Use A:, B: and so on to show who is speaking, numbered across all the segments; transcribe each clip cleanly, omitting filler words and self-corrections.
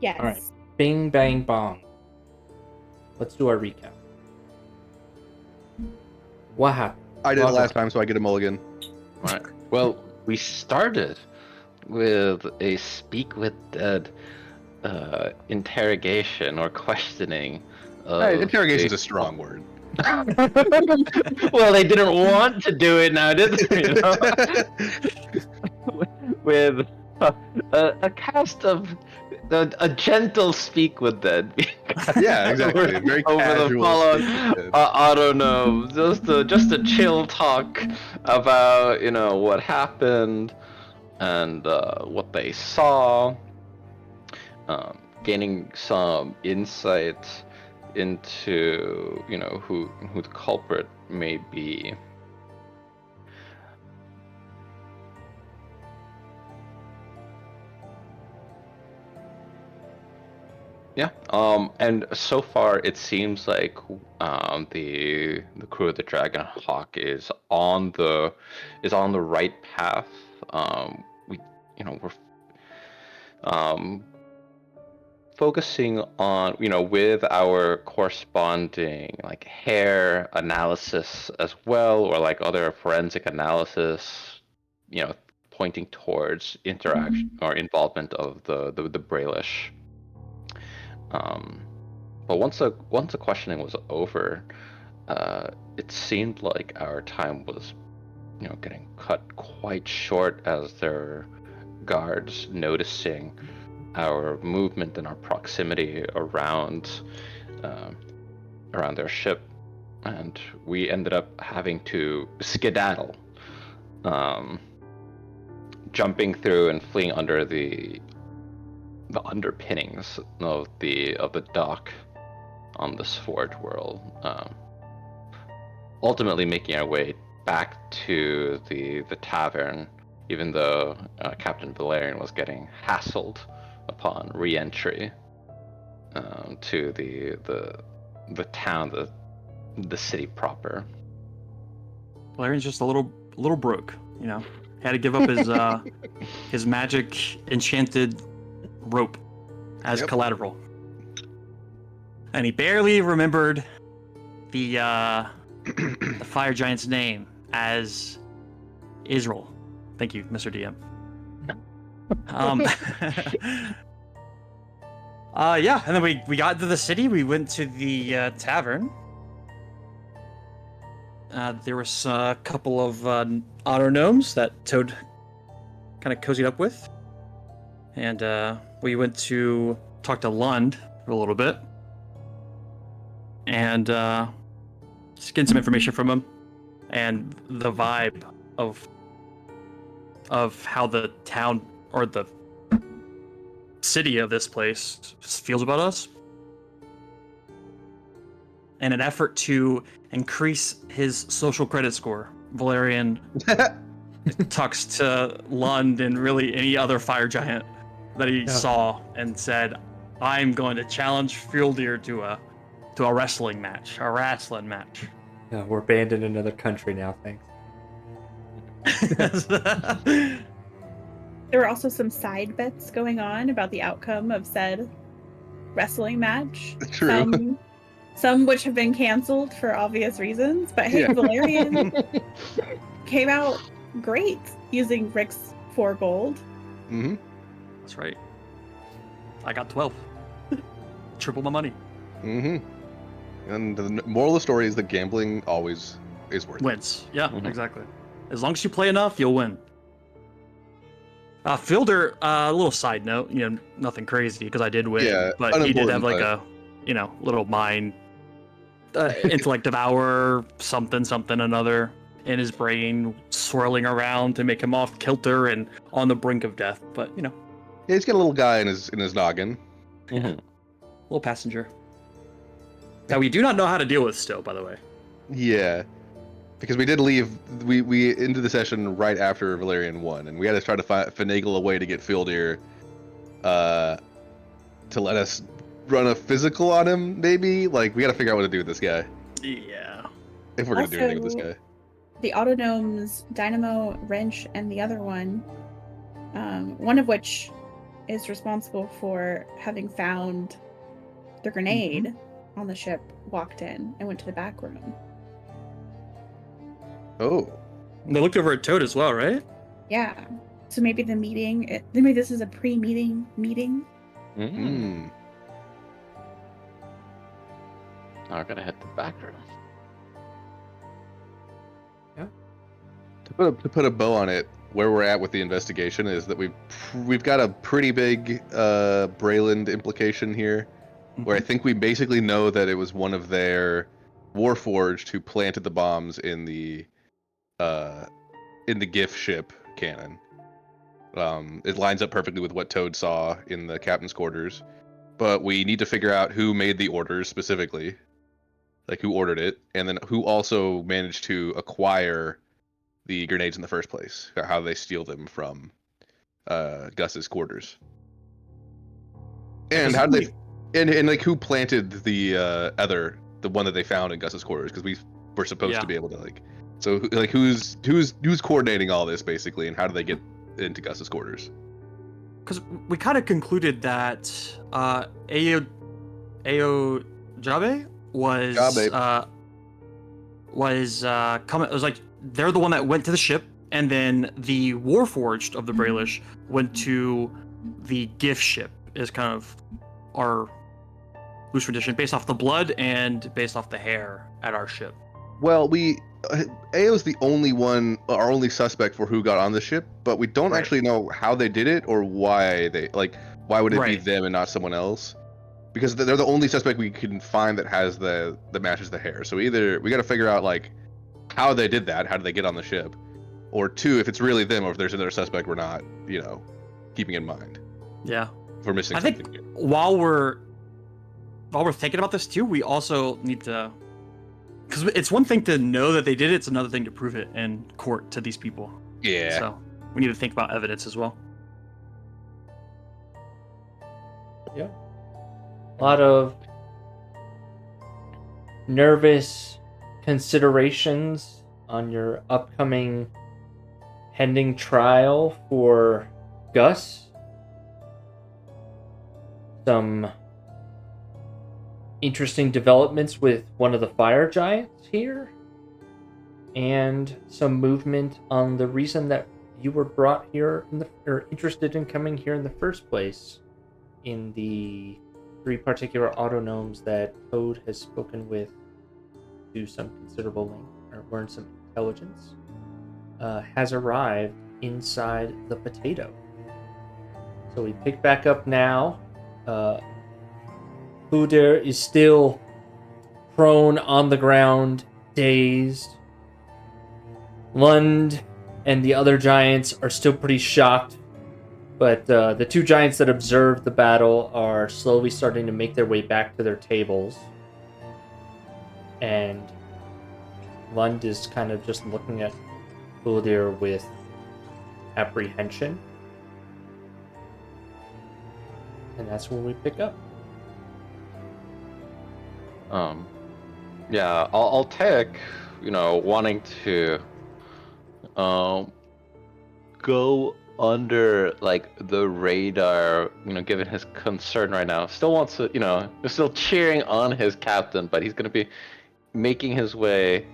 A: Yes.
B: All right. Bing, bang, bong. Let's do our recap. What happened?
C: I did it
B: Log
C: last
B: on.
C: time, so I get a mulligan.
D: Right. Well, we started with a speak with dead interrogation or questioning of
C: Interrogation's a strong word.
D: Well, they didn't want to do it now, did they? You know? With a cast of a gentle speak with dead.
C: Yeah, exactly. Very
D: Over the
C: casual
D: following,
C: speak with dead.
D: I don't know, just a chill talk about what happened and what they saw, gaining some insight into who the culprit may be. Yeah. And so far it seems like the crew of the Dragon Hawk is on the right path. We're focusing on with our corresponding like hair analysis as well, or like other forensic analysis, pointing towards interaction or involvement of the Brailish. But once the questioning was over, it seemed like our time was, getting cut quite short as their guards noticing our movement and our proximity around their ship, and we ended up having to skedaddle, jumping through and fleeing under the underpinnings of the dock on this Forge world, ultimately making our way back to the tavern, even though Captain Valerian was getting hassled upon re-entry to the town, the city proper.
E: Valerian's just a little broke, Had to give up his his magic enchanted rope as collateral. And he barely remembered the the fire giant's name as Israel. Thank you, Mr. DM. Yeah, and then we got into the city. We went to the tavern. There was a couple of otter gnomes that Toad kind of cozied up with. And we went to talk to Lund for a little bit. And just getting some information from him. And the vibe of how the town or the city of this place feels about us. In an effort to increase his social credit score, Valerian talks to Lund and really any other fire giant that he saw and said, "I'm going to challenge Fieldir to a wrestling match,
B: Yeah, we're banned in another country now, thanks.
A: There were also some side bets going on about the outcome of said wrestling match.
C: True.
A: Some which have been canceled for obvious reasons, but hey, Valerian came out great using Rick's 4 gold.
C: Mm-hmm.
E: That's right. I got 12. Triple my money.
C: Mm-hmm. And the moral of the story is that gambling always is worth it.
E: Wins. Yeah, exactly. As long as you play enough, you'll win. Fielder, a little side note, nothing crazy because I did win, but he did have like a, little mind, intellect devour, something another in his brain swirling around to make him off kilter and on the brink of death. But
C: yeah, he's got a little guy in his noggin.
E: Mm-hmm. Little passenger that we do not know how to deal with still, by the way.
C: Yeah. Because we did leave, we into the session right after Valerian won, and we had to try to finagle a way to get Fieldir to let us run a physical on him, maybe? Like, we gotta figure out what to do with this guy.
E: Yeah.
C: If we're gonna do anything with this guy.
A: The Autognomes, Dynamo, Wrench, and the other one of which is responsible for having found the grenade on the ship, walked in and went to the back room.
C: Oh.
E: They looked over at Toad as well, right?
A: Yeah. So maybe the meeting, maybe this is a pre-meeting meeting.
C: Hmm.
D: Now we're gonna hit the back room.
C: To put a bow on it, where we're at with the investigation is that we've got a pretty big Brayland implication here, where I think we basically know that it was one of their Warforged who planted the bombs in the gift ship cannon. It lines up perfectly with what Toad saw in the captain's quarters, but we need to figure out who made the orders specifically, like who ordered it, and then who also managed to acquire the grenades in the first place, how they steal them from Gus's quarters, and how did they, and like who planted the one that they found in Gus's quarters, because we were supposed to be able to so like who's coordinating all this basically, and how do they get into Gus's quarters?
E: Because we kind of concluded that Ayo Jabe was coming. It was like they're the one that went to the ship, and then the Warforged of the Braylish went to the gift ship. Is kind of our loose tradition based off the blood and based off the hair at our ship.
C: Well, Ao's the only one, our only suspect for who got on the ship, but we don't actually know how they did it or why why would it be them and not someone else? Because they're the only suspect we can find that has the matches the hair. So either we got to figure out like how they did that, how did they get on the ship, or two, if it's really them, or if there's another suspect we're not, keeping in mind.
E: Yeah,
C: if we're missing something.
E: I think while we're thinking about this too, we also need to, because it's one thing to know that they did it, it's another thing to prove it in court to these people.
C: Yeah.
E: So we need to think about evidence as well.
B: Yeah. A lot of nervous considerations on your upcoming pending trial for Gus. Some interesting developments with one of the fire giants here, and some movement on the reason that you were brought here or interested in coming here in the first place, in the 3 particular autonomes that Toad has spoken with to some considerable length, or learned some intelligence, has arrived inside the potato. So we pick back up now. Huder is still prone on the ground, dazed. Lund and the other giants are still pretty shocked, but the 2 giants that observed the battle are slowly starting to make their way back to their tables. And Lund is kind of just looking at Huder with apprehension. And that's where we pick up.
D: Yeah, I'll take, wanting to go under the radar, given his concern right now. Still wants to, still cheering on his captain, but he's gonna be making his way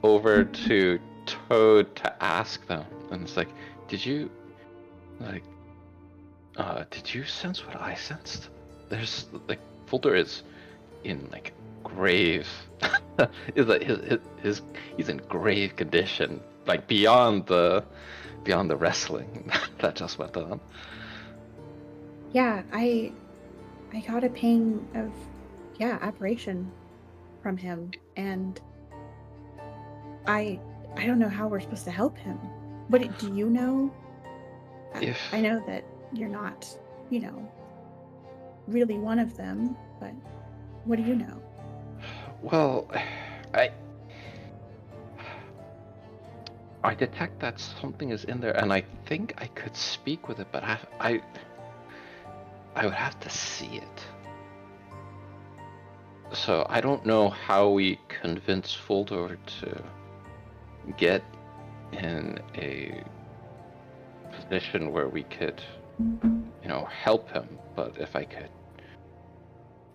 D: over to Toad to ask them. And it's like, did you sense what I sensed? There's Fulter is in grave he's in grave condition, beyond the wrestling that just went on.
A: Yeah, I got a ping of aberration from him, and I don't know how we're supposed to help him. What do you know? I know that you're not, really one of them, but what do you know?
D: Well, I detect that something is in there, and I think I could speak with it, but I would have to see it. So I don't know how we convince Fultor to get in a position where we could, help him. But if I could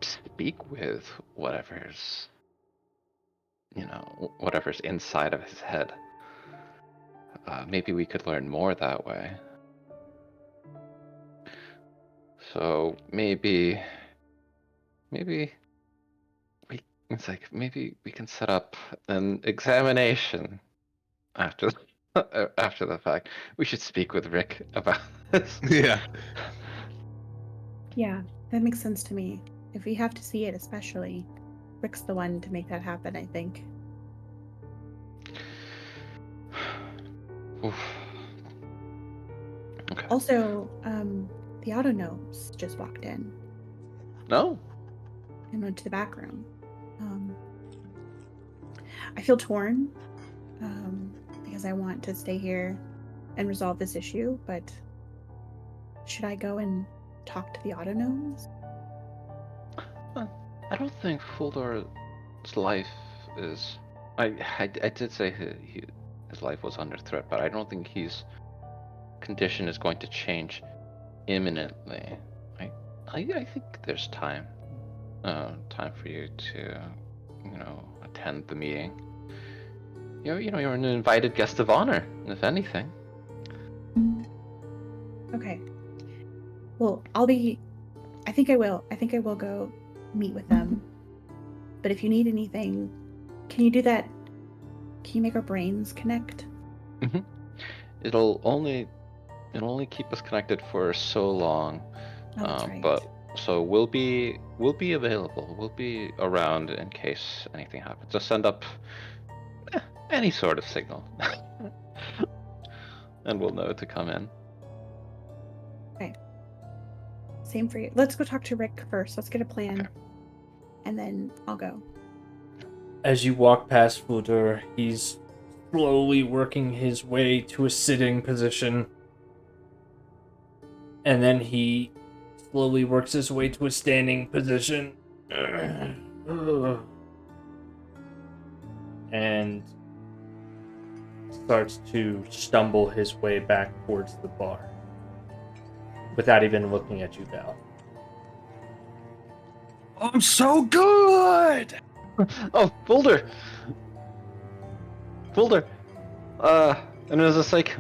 D: speak with whatever's inside of his head, maybe we could learn more that way. So maybe maybe we can set up an examination after after the fact. We should speak with Rick about this.
C: Yeah.
A: Yeah, that makes sense to me. If we have to see it, especially, Rick's the one to make that happen, I think.
D: Oof. Okay.
A: Also, the auto gnomes just walked in
D: No.
A: and went to the back room. I feel torn because I want to stay here and resolve this issue, but should I go and talk to the auto gnomes?
D: I don't think Fuldor's life is. I did say his life was under threat, but I don't think his condition is going to change imminently. I think there's time for you to attend the meeting. You're an invited guest of honor, if anything.
A: Okay. Well, I think I will go meet with them. But if you need anything, can you do that? Can you make our brains connect?
D: Mm-hmm. It'll only keep us connected for so long.
A: Oh, that's right.
D: But so we'll be available. We'll be around in case anything happens. Just send up any sort of signal, and we'll know to come in.
A: Okay. Same for you. Let's go talk to Rick first. Let's get a plan,
D: Okay.
A: and then I'll go.
B: As you walk past Fuldur, he's slowly working his way to a sitting position. And then he slowly works his way to a standing position. And starts to stumble his way back towards the bar. Without even looking at you, Val.
E: I'm so good.
D: Oh, Fuldur! And it was just like,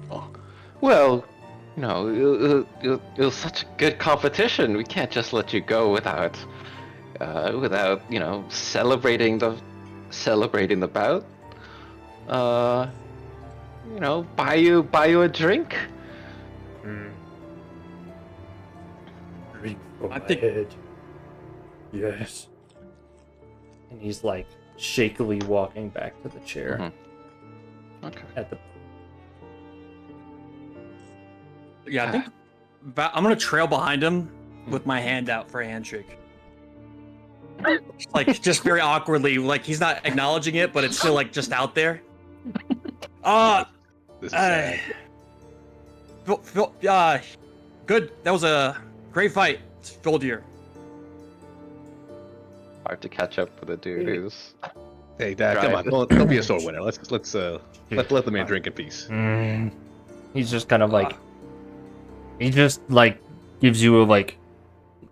D: oh, well, it was such a good competition. We can't just let you go without celebrating the bout. Buy you a drink.
B: Drink for
E: I
B: my
E: think-
B: head. Yes. And he's like shakily walking back to the chair
D: Okay.
B: at the.
E: Yeah, I think I'm gonna trail behind him with my hand out for a handshake. Like just very awkwardly, like he's not acknowledging it, but it's still like just out there.
C: This is sad.
E: Good. That was a great fight. It's Fuldur.
D: Hard to catch up with a dude who's.
C: Hey, Dad, come on. Don't be a sore winner. Let's let the man drink in peace.
B: He's just kind of like. He just like gives you a like.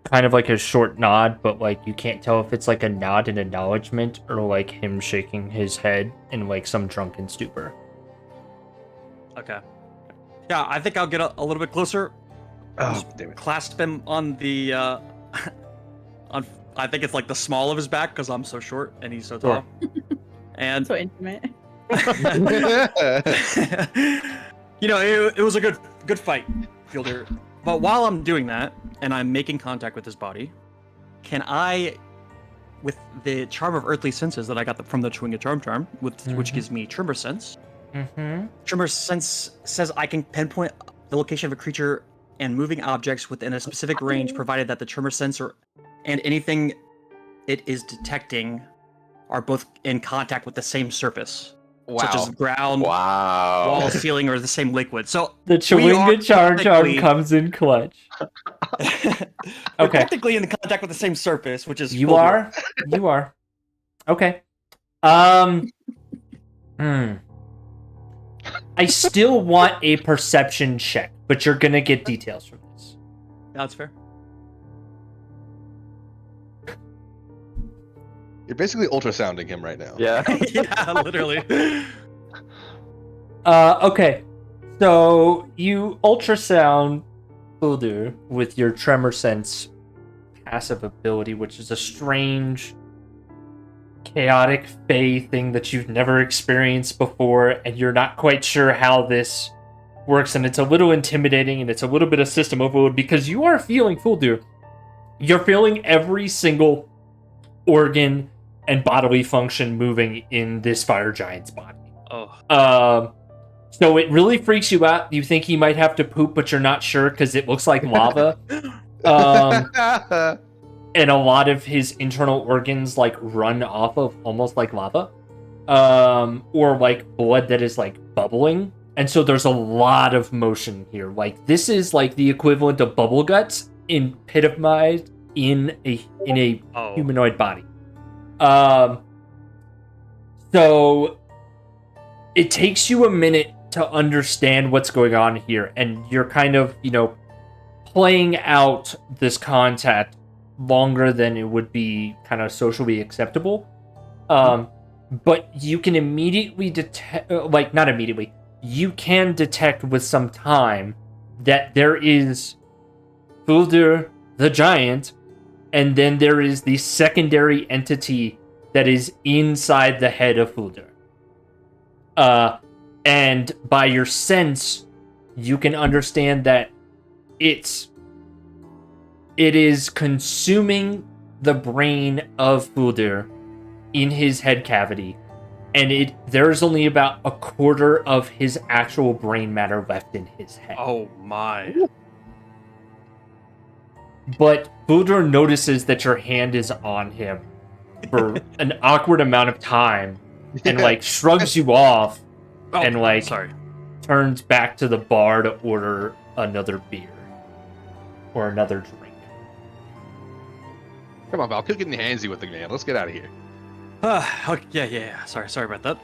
B: Kind of like a short nod, but like you can't tell if it's like a nod and acknowledgement or like him shaking his head in like some drunken stupor.
E: Okay. Yeah, I think I'll get a little bit closer.
C: Oh, damn it.
E: Clasp him on the on. I think it's like the small of his back because I'm so short and he's so tall. And
A: So intimate.
E: it was a good fight, Fielder. But while I'm doing that and I'm making contact with his body, can I, with the charm of earthly senses that I got from the Chewinga charm, which gives me tremor sense. Tremor sense says I can pinpoint the location of a creature and moving objects within a specific range, provided that the tremor sensor and anything it is detecting are both in contact with the same surface, such as ground,
D: Wow.
E: wall, ceiling, or the same liquid. So
B: The Chewinga charm
E: technically-
B: comes in clutch.
E: we're
B: Okay.
E: technically in contact with the same surface, which is
B: You
E: Fuldur.
B: are? You are. Okay. I still want a perception check, but you're gonna get details from this.
E: That's fair.
C: You're basically ultrasounding him right now.
D: Yeah.
E: Yeah, literally.
B: Okay. So you ultrasound Fuldur with your tremor sense passive ability, which is a strange, chaotic fey thing that you've never experienced before, and you're not quite sure how this works, and it's a little intimidating, and it's a little bit of system overload because you are feeling Fuldur. You're feeling every single organ and bodily function moving in this fire giant's body.
E: Oh.
B: So it really freaks you out. You think he might have to poop, but you're not sure because it looks like lava. And a lot of his internal organs like run off of almost like lava. Or like blood that is like bubbling. And so there's a lot of motion here. Like this is like the equivalent of bubble guts epitomized in a humanoid body. So it takes you a minute to understand what's going on here, and you're kind of, playing out this contact longer than it would be kind of socially acceptable. But you can immediately detect, not immediately, you can detect with some time that there is Fuldur the giant, and then there is the secondary entity that is inside the head of Fuldur. And by your sense, you can understand that it is consuming the brain of Fuldur in his head cavity, and there's only about a quarter of his actual brain matter left in his head.
E: Oh my.
B: But Fuldur notices that your hand is on him for an awkward amount of time, and shrugs you off.
E: Oh,
B: and
E: sorry.
B: Turns back to the bar to order another beer or another drink.
C: Come on, Val. Quit getting handsy with the man. Let's get out of here.
E: Okay, yeah. Sorry about that.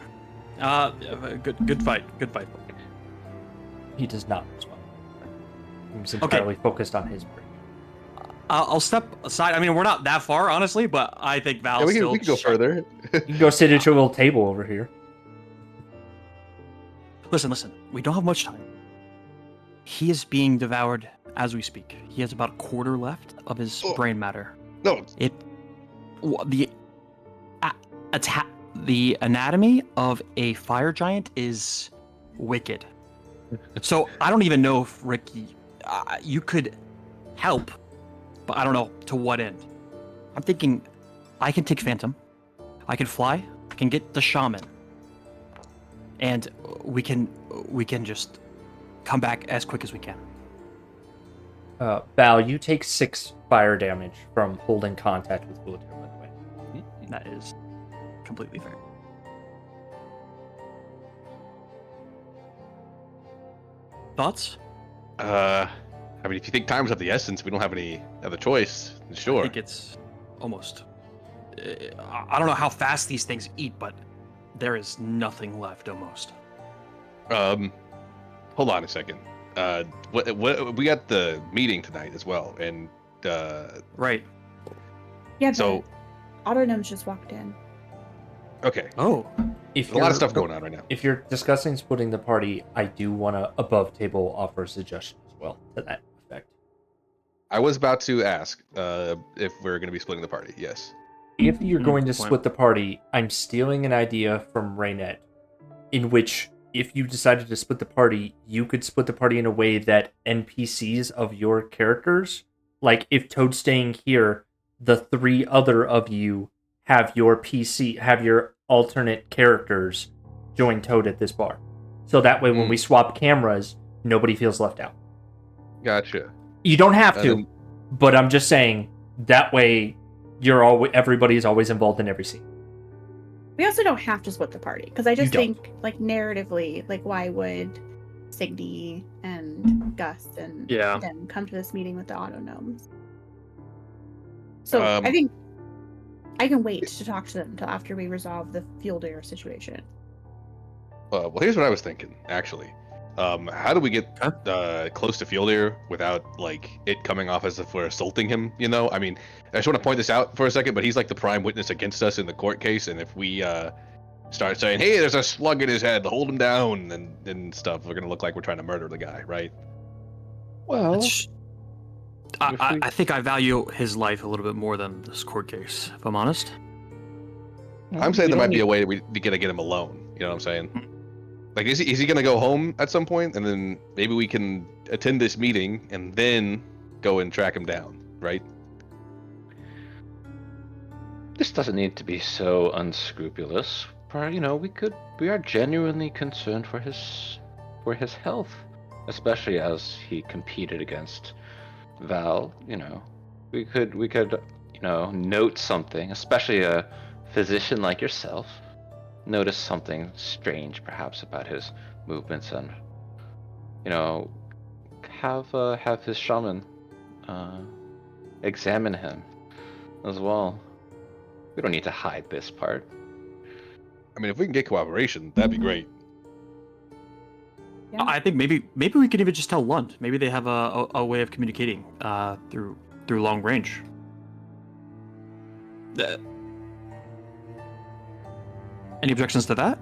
E: Good fight.
B: He does not respond. He's entirely focused on his drink.
E: I'll step aside. I mean, we're not that far, honestly, but I think Val
C: we can go further.
B: You can go sit at your little table over here.
E: Listen. We don't have much time. He is being devoured as we speak. He has about a quarter left of his brain matter.
C: No.
E: The anatomy of a fire giant is wicked. So I don't even know if Ricky, you could help, but I don't know to what end. I'm thinking I can take Phantom, I can fly, I can get the shaman, and we can just come back as quick as we can.
B: Val, you take 6 fire damage from holding contact with Fuldur, by the way.
E: That is completely fair. Thoughts?
C: I mean, if you think time's of the essence, we don't have any other choice. Sure.
E: I think it's almost. I don't know how fast these things eat, but there is nothing left almost.
C: Hold on a second. What we got the meeting tonight as well, and
E: Right.
A: Yeah,
C: so
A: Autonomes just walked in.
C: okay.
E: Oh.
C: There's a lot of stuff going on right now.
B: If you're discussing splitting the party, I do want to above table offer a suggestion as well to that effect.
C: I was about to ask if we're going to be splitting the party. Yes.
B: If you're going to
E: Point.
B: split the party, I'm stealing an idea from Raynette, in which if you decided to split the party, you could split the party in a way that NPCs of your characters, like if Toad's staying here, the 3 other of you have your alternate characters join Toad at this bar. So that way when we swap cameras, nobody feels left out.
C: Gotcha.
B: You don't have to, but I'm just saying that way everybody is always involved in every scene.
A: We also don't have to split the party, because I just
B: You
A: think, narratively, why would Signy and Gus and them come to this meeting with the Autonomes? So I think I can wait to talk to them until after we resolve the Fuldur situation.
C: Well, here's what I was thinking, actually. How do we get
E: Huh?
C: close to Fjoldir without like it coming off as if we're assaulting him? You know, I mean, I just want to point this out for a second, but he's like the prime witness against us in the court case, and if we start saying, "Hey, there's a slug in his head, hold him down," and stuff, we're gonna look like we're trying to murder the guy, right?
D: Well,
E: That's,
D: if we
E: I think I value his life a little bit more than this court case, if I'm honest.
C: I'm saying
D: we
C: there
D: don't
C: might be
D: need-
C: a way we gotta get him alone. You know what I'm saying? Like, is he gonna go home at some point, and then maybe we can attend this meeting and then go and track him down, right?
D: This doesn't need to be so unscrupulous. We are genuinely concerned for his health, especially as he competed against Val. We could note something, especially a physician like yourself. Notice something strange, perhaps, about his movements, and have his shaman examine him as well. We don't need to hide this part.
C: I mean, if we can get cooperation, that'd be great.
A: Yeah.
E: I think maybe we could even just tell Lund. Maybe they have a way of communicating through long range. Any objections to that?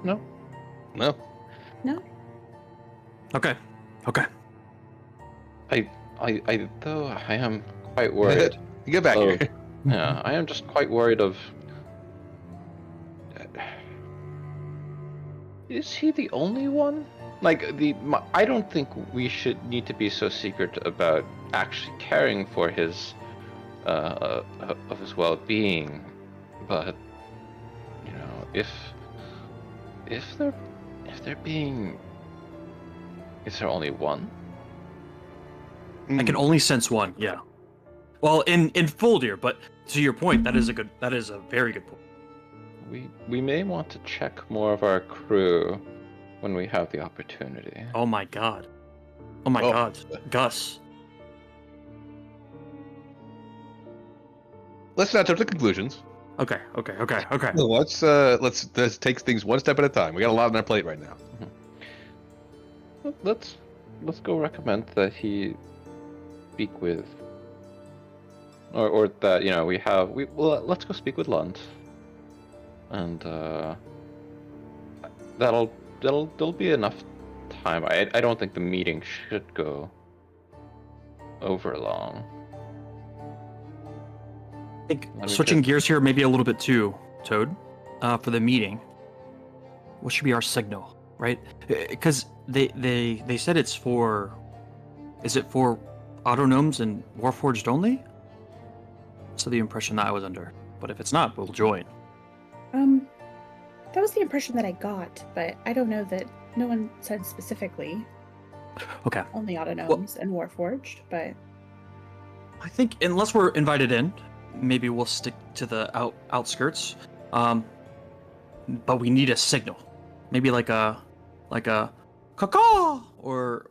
C: No.
A: No.
E: Okay.
D: Though I am quite worried.
C: Get back
D: Oh.
C: here.
D: Yeah, I am just quite worried of. Is he the only one? I don't think we should need to be so secret about actually caring for his, of his well-being, but if they're being, is there only one?
E: I can only sense one. Yeah. Well, in Fuldir, but to your point, that is a very good point.
D: We may want to check more of our crew when we have the opportunity.
E: Oh my god. Oh my god. Gus.
C: Let's not jump to conclusions.
E: Okay.
C: Let's take things one step at a time. We got a lot on our plate right now.
D: Let's go recommend that he speak with, or that let's go speak with Lund, and that'll be enough time. I don't think the meeting should go over long.
E: I think switching gears here, maybe a little bit too, Toad, for the meeting. What should be our signal, right? Because they said it's for. Is it for autonomes and Warforged only? So the impression that I was under. But if it's not, we'll join.
A: That was the impression that I got, but I don't know that no one said specifically.
E: Okay.
A: Only autonomes and Warforged, but
E: I think unless we're invited in, maybe we'll stick to the outskirts. But we need a signal. Maybe like a caw or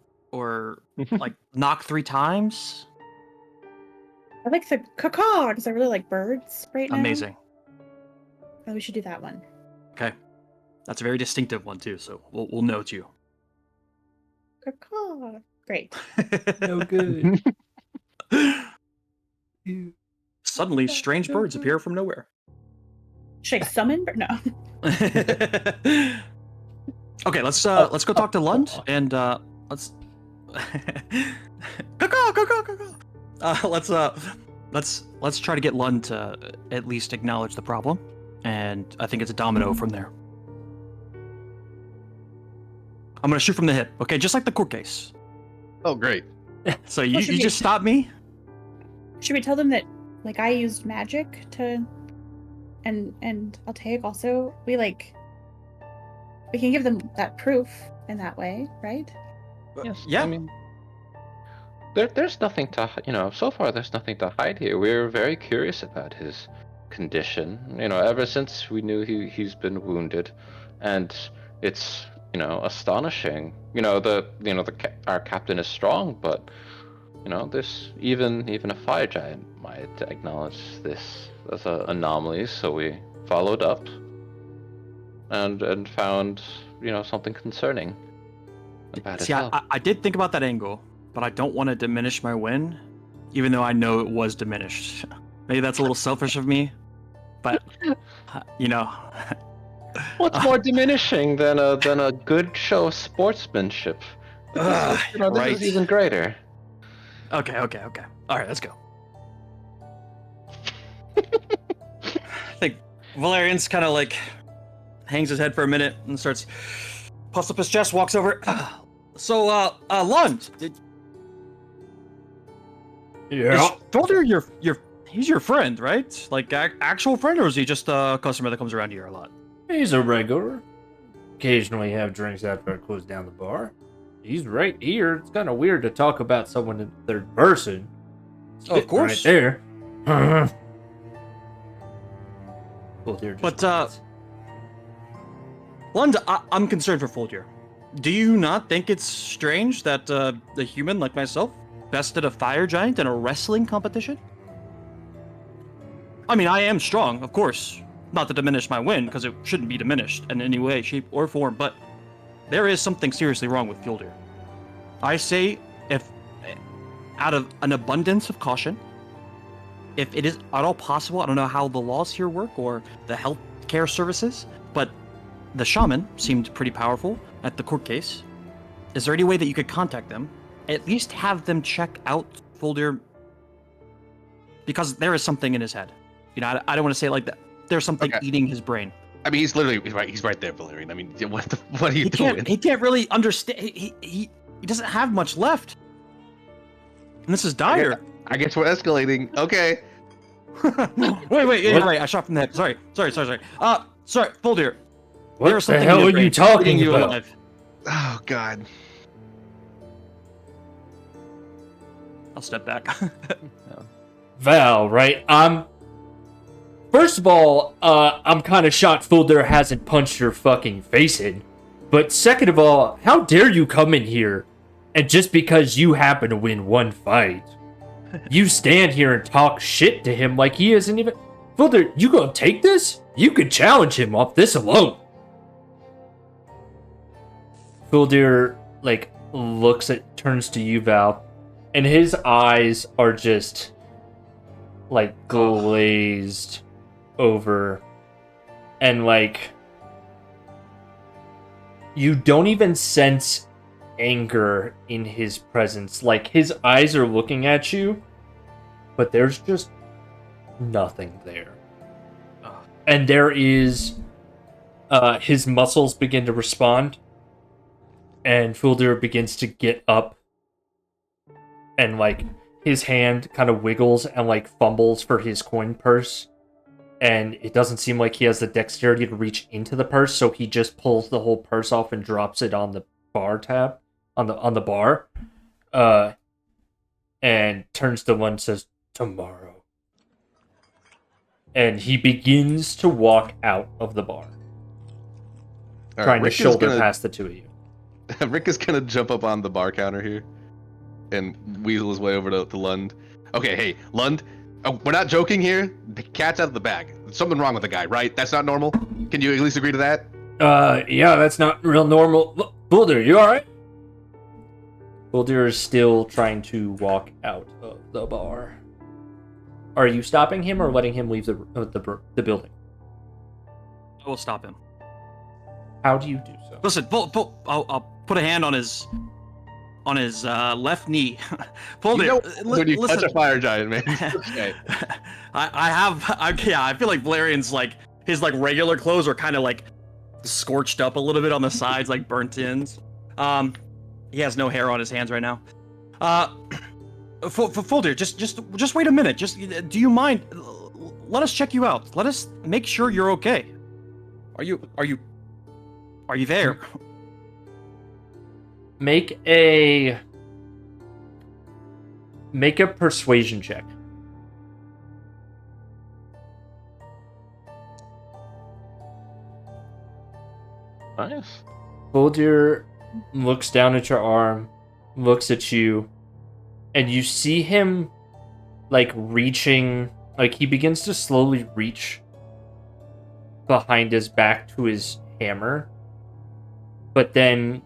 E: like knock 3 times.
A: I like the caw because I really like birds right now.
E: Amazing.
A: Oh, we should do that one.
E: Okay. That's a very distinctive one too, so we'll note you.
A: Caw. Great.
B: No good.
E: Suddenly strange birds appear from nowhere.
A: Should I summon? No.
E: Okay, let's go talk to Lund and let's let's try to get Lund to at least acknowledge the problem, and I think it's a domino from there. I'm gonna shoot from the hip, okay, just like the court case.
C: Oh, great.
E: So you just stop me.
A: Should we tell them that like I used magic to and Altaik also we can give them that proof in that way, right?
D: Yes.
E: Yeah.
D: I mean, there's nothing to so far there's nothing to hide here. We're very curious about his condition. Ever since we knew he's been wounded, and it's astonishing. Our captain is strong, but this even a fire giant might acknowledge this as an anomaly. So we followed up. and found, something concerning. About his
E: See,
D: health.
E: I did think about that angle, but I don't want to diminish my win, even though I know it was diminished. Maybe that's a little selfish of me, but
D: What's more diminishing than a good show of sportsmanship? This
E: right.
D: is even greater.
E: Okay. All right, let's go. I think Valerian's kind of like hangs his head for a minute and starts puffs up his chest, walks over. So, Lund,
B: Yeah.
E: told her he's your friend, right? Like actual friend, or is he just a customer that comes around here a lot?
B: He's a regular. Occasionally have drinks after I close down the bar. He's right here. It's kind of weird to talk about someone in third person.
E: Oh, of course.
B: Right there. Foldir just
E: But,
B: grunts.
E: Lund, I'm concerned for Foldir. Do you not think it's strange that a human like myself bested a fire giant in a wrestling competition? I mean, I am strong, of course. Not to diminish my win, because it shouldn't be diminished in any way, shape, or form, but there is something seriously wrong with Foldir. I say, if out of an abundance of caution, if it is at all possible, I don't know how the laws here work or the health care services, but the shaman seemed pretty powerful at the court case. Is there any way that you could contact them? At least have them check out Foldir, because there is something in his head. I don't want to say it like that. There's something eating his brain.
C: I mean, he's literally right. He's right there, Valerian. I mean, what are you doing?
E: He can't really understand. He doesn't have much left. And this is dire.
C: I guess we're escalating. Okay.
E: wait. Yeah, right. I shot from the head. Sorry. Sorry, Foldir.
B: What
E: There's
B: the
E: something
B: hell
E: in
B: are
E: your
B: you
E: brain
B: talking
E: eating you
B: about?
E: alive.
C: Oh God.
E: I'll step back.
B: Val, right? First of all, I'm kind of shocked Foldir hasn't punched your fucking face in. But second of all, how dare you come in here and just because you happen to win one fight, you stand here and talk shit to him like he isn't even... Foldir, you gonna take this? You could challenge him off this alone. Foldir, turns to you, Val, and his eyes are just, glazed over, and you don't even sense anger in his presence. His eyes are looking at you, but there's just nothing there. And there is his muscles begin to respond, and Foldir begins to get up, and his hand kind of wiggles and fumbles for his coin purse. And it doesn't seem like he has the dexterity to reach into the purse, so he just pulls the whole purse off and drops it on the bar tab, on the bar, and turns to one and says, "Tomorrow." And he begins to walk out of the bar, trying to shoulder past the two of you.
C: Rick is gonna jump up on the bar counter here, and weasel his way over to Lund. Okay, hey, Lund. Oh, we're not joking here. The cat's out of the bag. There's something wrong with the guy, right? That's not normal? Can you at least agree to that?
B: Yeah, that's not real normal. Foldir, you alright? Foldir is still trying to walk out of the bar. Are you stopping him or letting him leave the building?
E: I will stop him.
B: How do you do so?
E: Listen, I'll put a hand on his left knee. Foldir,
C: When you
E: listen.
C: touch a fire giant, man. Okay.
E: I feel like Valerian's his regular clothes are kind of scorched up a little bit on the sides, burnt ends. He has no hair on his hands right now. Foldir, just wait a minute. Do you mind? Let us check you out. Let us make sure you're okay. Are you there?
B: Make a persuasion check.
D: Nice.
B: Foldir looks down at your arm, looks at you, and you see him reaching, he begins to slowly reach behind his back to his hammer, but then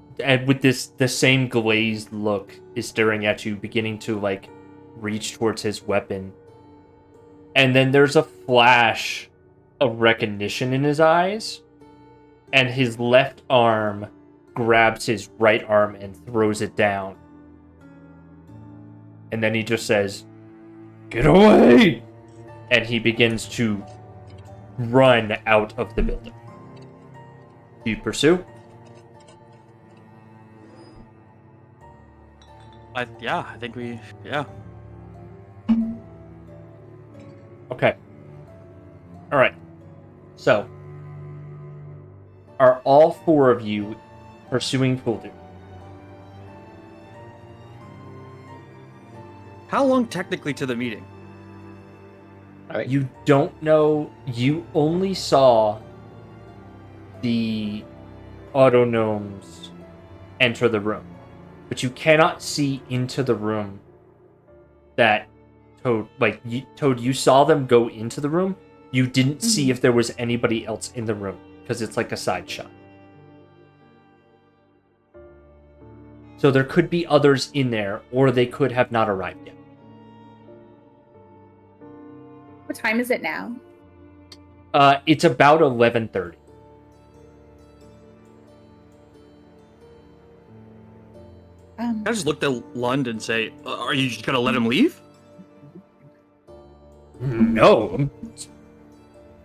B: with the same glazed look is staring at you, beginning to like reach towards his weapon. And then there's a flash of recognition in his eyes, and his left arm grabs his right arm and throws it down. And then he just says, "Get away!" And he begins to run out of the building. Do you pursue?
E: I think we. Yeah.
B: Okay. All right. So, are all four of you pursuing Fuldur?
E: How long technically to the meeting?
B: You don't know. You only saw the autognomes enter the room, but you cannot see into the room that Toad, Toad, you saw them go into the room. You didn't see if there was anybody else in the room, because it's like a side shot. So there could be others in there, or they could have not arrived yet.
A: What time is it now?
B: It's about 11:30.
E: I just looked at Lund and say, "Are you just gonna let him leave?"
B: No.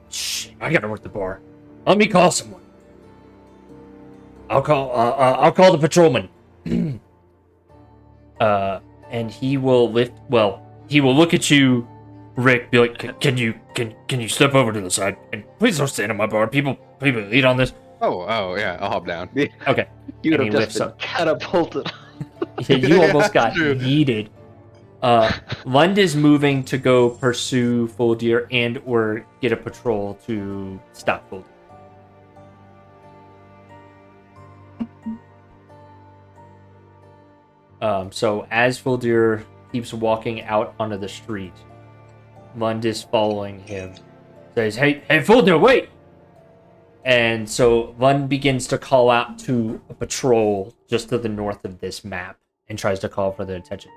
B: Shit, I gotta work the bar. Let me call someone. I'll call the patrolman. And he will he will look at you, Rick, be like, can you step over to the side? And please don't stand on my bar. People eat on this.
C: Oh, yeah, I'll hop down.
B: Okay.
D: You would
B: And
D: have
B: he
D: just
B: lifts
D: been
B: up.
D: catapulted.
B: Yeah, you almost got
C: True.
B: yeeted. Lund is moving to go pursue Fuldur and or get a patrol to stop Fuldur. So as Fuldur keeps walking out onto the street, Lund is following him. Says, hey, Fuldur, wait! And so Lund begins to call out to a patrol just to the north of this map and tries to call for their attention.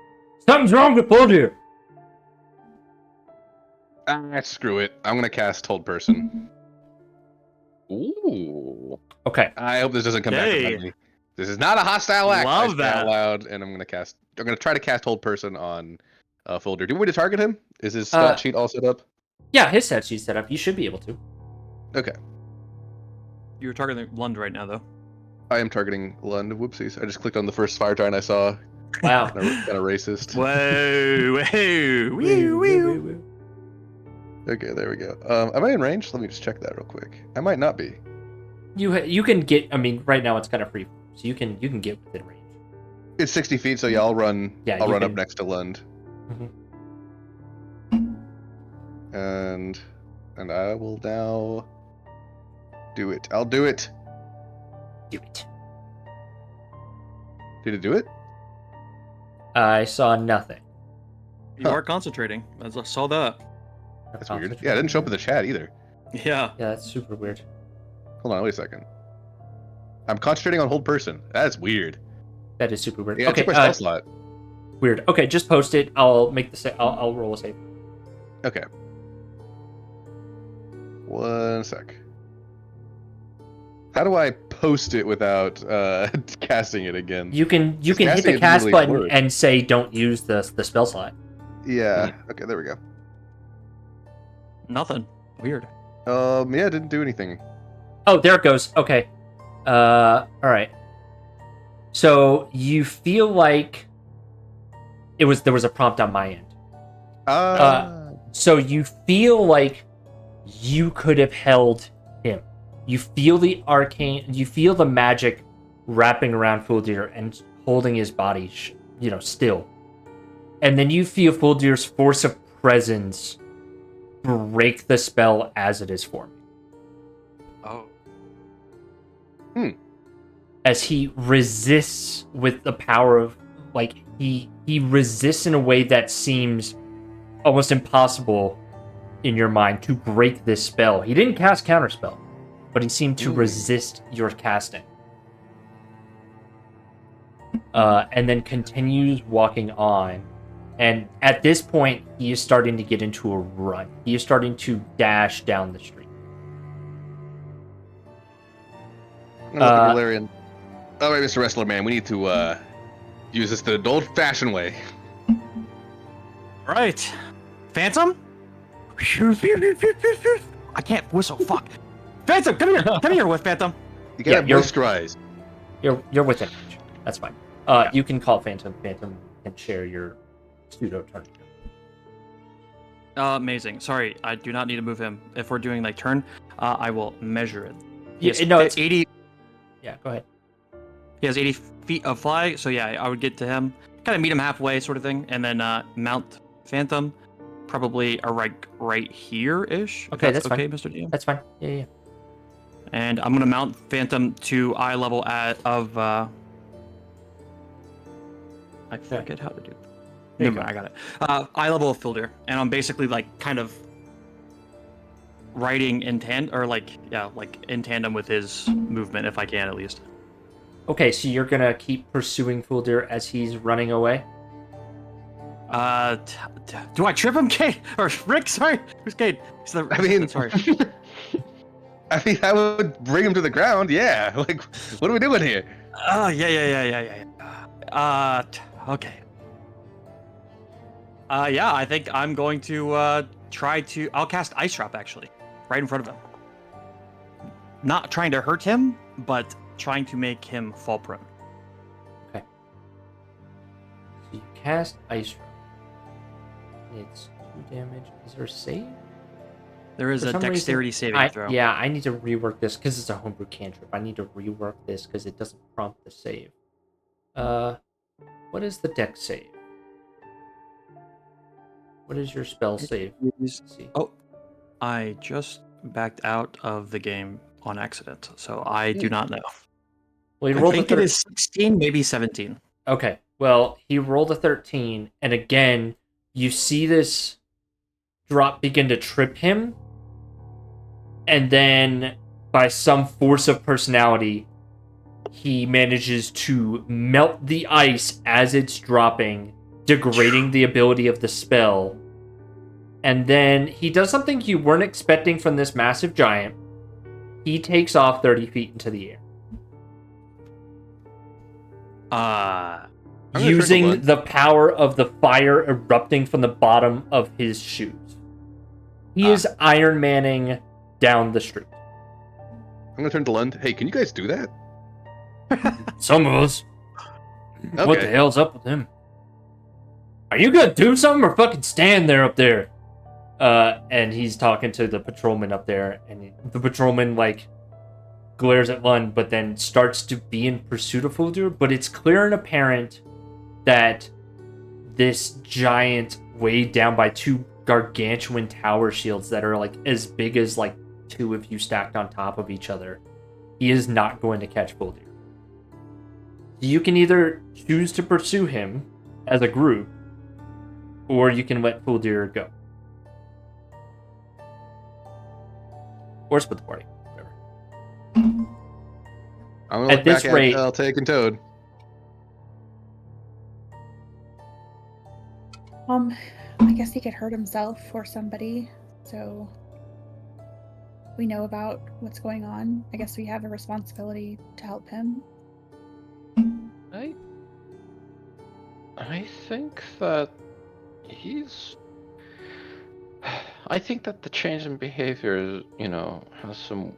B: Something's wrong with Fuldur!
C: Screw it. I'm gonna cast Hold Person.
D: Ooh.
B: Okay.
C: I hope this doesn't come back to
E: Okay.
C: bite me. This is not a hostile act.
E: Love
C: I say
E: that.
C: out loud, and I'm gonna try to cast Hold Person on Fuldur. Do we want to target him? Is his stat sheet all set up?
B: Yeah, his stat sheet's set up. You should be able to.
C: Okay.
E: You're targeting Lund right now, though.
C: I am targeting Lund. Whoopsies. I just clicked on the first fire giant I saw.
B: Wow.
C: Kind of racist.
E: Whoa, woo.
C: Okay, there we go. Am I in range? Let me just check that real quick. I might not be.
B: You can get. I mean, right now it's kind of free, so you can get within range.
C: It's 60 feet, so yeah, I'll run.
B: Yeah,
C: I'll
B: you
C: run up
B: can-
C: next to Lund, and I will now do it. I'll do it.
B: Do it.
C: Did it do it?
B: I saw nothing.
E: You are concentrating. I saw that.
C: That's weird. Yeah, it didn't show up in the chat either.
E: Yeah.
B: Yeah, that's super weird.
C: Hold on, wait a second. I'm concentrating on Hold Person. That's weird.
B: That is super weird.
C: Yeah,
B: Okay,
C: it took my stealth slot.
B: weird. Okay, just post it. I'll make the I'll roll a save.
C: Okay. One sec. How do I post it without casting it again?
B: You can hit
C: casting
B: the
C: it
B: cast
C: really
B: button
C: works.
B: and say don't use the spell slot.
C: Yeah. Okay, there we go.
E: Nothing. Weird.
C: Yeah, it didn't do anything.
B: Oh, there it goes. Okay. All right. So you feel like there was a prompt on my end. So you feel like you could have held him. You feel the magic wrapping around Fuldur and holding his body, still. And then you feel Fuldur's force of presence break the spell as it is forming.
E: Oh.
B: As he resists with the power of, he resists in a way that seems almost impossible in your mind to break this spell. He didn't cast Counterspell. but he seemed to
C: Ooh.
B: resist your casting. And then continues walking on. And at this point, he is starting to get into a run. He is starting to dash down the street.
C: I'm gonna look at Valerian. All right, Mr. Wrestler Man, we need to use this the old-fashioned way.
E: Right. Phantom? I can't whistle. Fuck. Phantom, come here. Come here with Phantom.
C: You gotta
B: you're-
C: moisturize.
B: You're within range. That's fine. You can call Phantom. Phantom can share your pseudo turn.
E: Amazing. Sorry, I do not need to move him. If we're doing like turn, I will measure it.
B: Yeah, no, it's
E: 80.
B: Yeah, go ahead.
E: He has 80 feet of fly, so yeah, I would get to him, kind of meet him halfway, sort of thing, and then mount Phantom, probably right here-ish.
B: Okay, that's
E: okay,
B: fine.
E: Mr. DM.
B: That's fine. Yeah.
E: And I'm gonna mount Phantom to eye level of. I forget how to do.
B: There you
E: Never mind, I got it. Eye level of Filder, and I'm basically like kind of riding in in tandem with his movement, if I can at least.
B: Okay, so you're gonna keep pursuing Fuldir as he's running away?
E: Do I trip him, Kate? Or Rick? Sorry, who's Kate?
C: I mean,
E: sorry.
C: I would bring him to the ground. Yeah, like, what are we doing here?
E: Yeah. Okay. Yeah, I think I'm going to I'll cast Ice Drop actually, right in front of him. Not trying to hurt him, but trying to make him fall prone.
B: Okay. So you cast Ice Drop. It's 2 damage. Is there a save?
E: There is
B: For
E: a
B: some
E: dexterity
B: reason,
E: saving throw.
B: Yeah, I need to rework this because it's a homebrew cantrip. I need to rework this because it doesn't prompt the save. What is the dex save? What is your spell save? Let's see.
E: Oh, I just backed out of the game on accident, so I do not know.
B: Well, he
E: I
B: rolled
E: think it is 16, maybe 17.
B: Okay, well, he rolled a 13, and again, you see this drop begin to trip him, and then, by some force of personality, he manages to melt the ice as it's dropping, degrading the ability of the spell. And then he does something you weren't expecting from this massive giant. He takes off 30 feet into the air. Using the power of the fire erupting from the bottom of his shoes. He is Iron Manning down the street.
C: I'm gonna turn to Lund. Hey, can you guys do that?
B: Some of us.
C: Okay.
B: What the hell's up with him? Are you gonna do something or fucking stand there up there? And he's talking to the patrolman up there, and the patrolman, like, glares at Lund, but then starts to be in pursuit of Fuldur. But it's clear and apparent that this giant, weighed down by 2 gargantuan tower shields that are, like, as big as, like, 2 of you stacked on top of each other, he is not going to catch Fuldur. You can either choose to pursue him as a group, or you can let Fuldur go. Or split the party. Whatever.
C: I'm gonna
B: At
C: look
B: this
C: back
B: rate-
C: at Take and Toad.
A: I guess he could hurt himself or somebody, so we know about what's going on. I guess we have a responsibility to help him.
D: I think that I think that the change in behavior, has some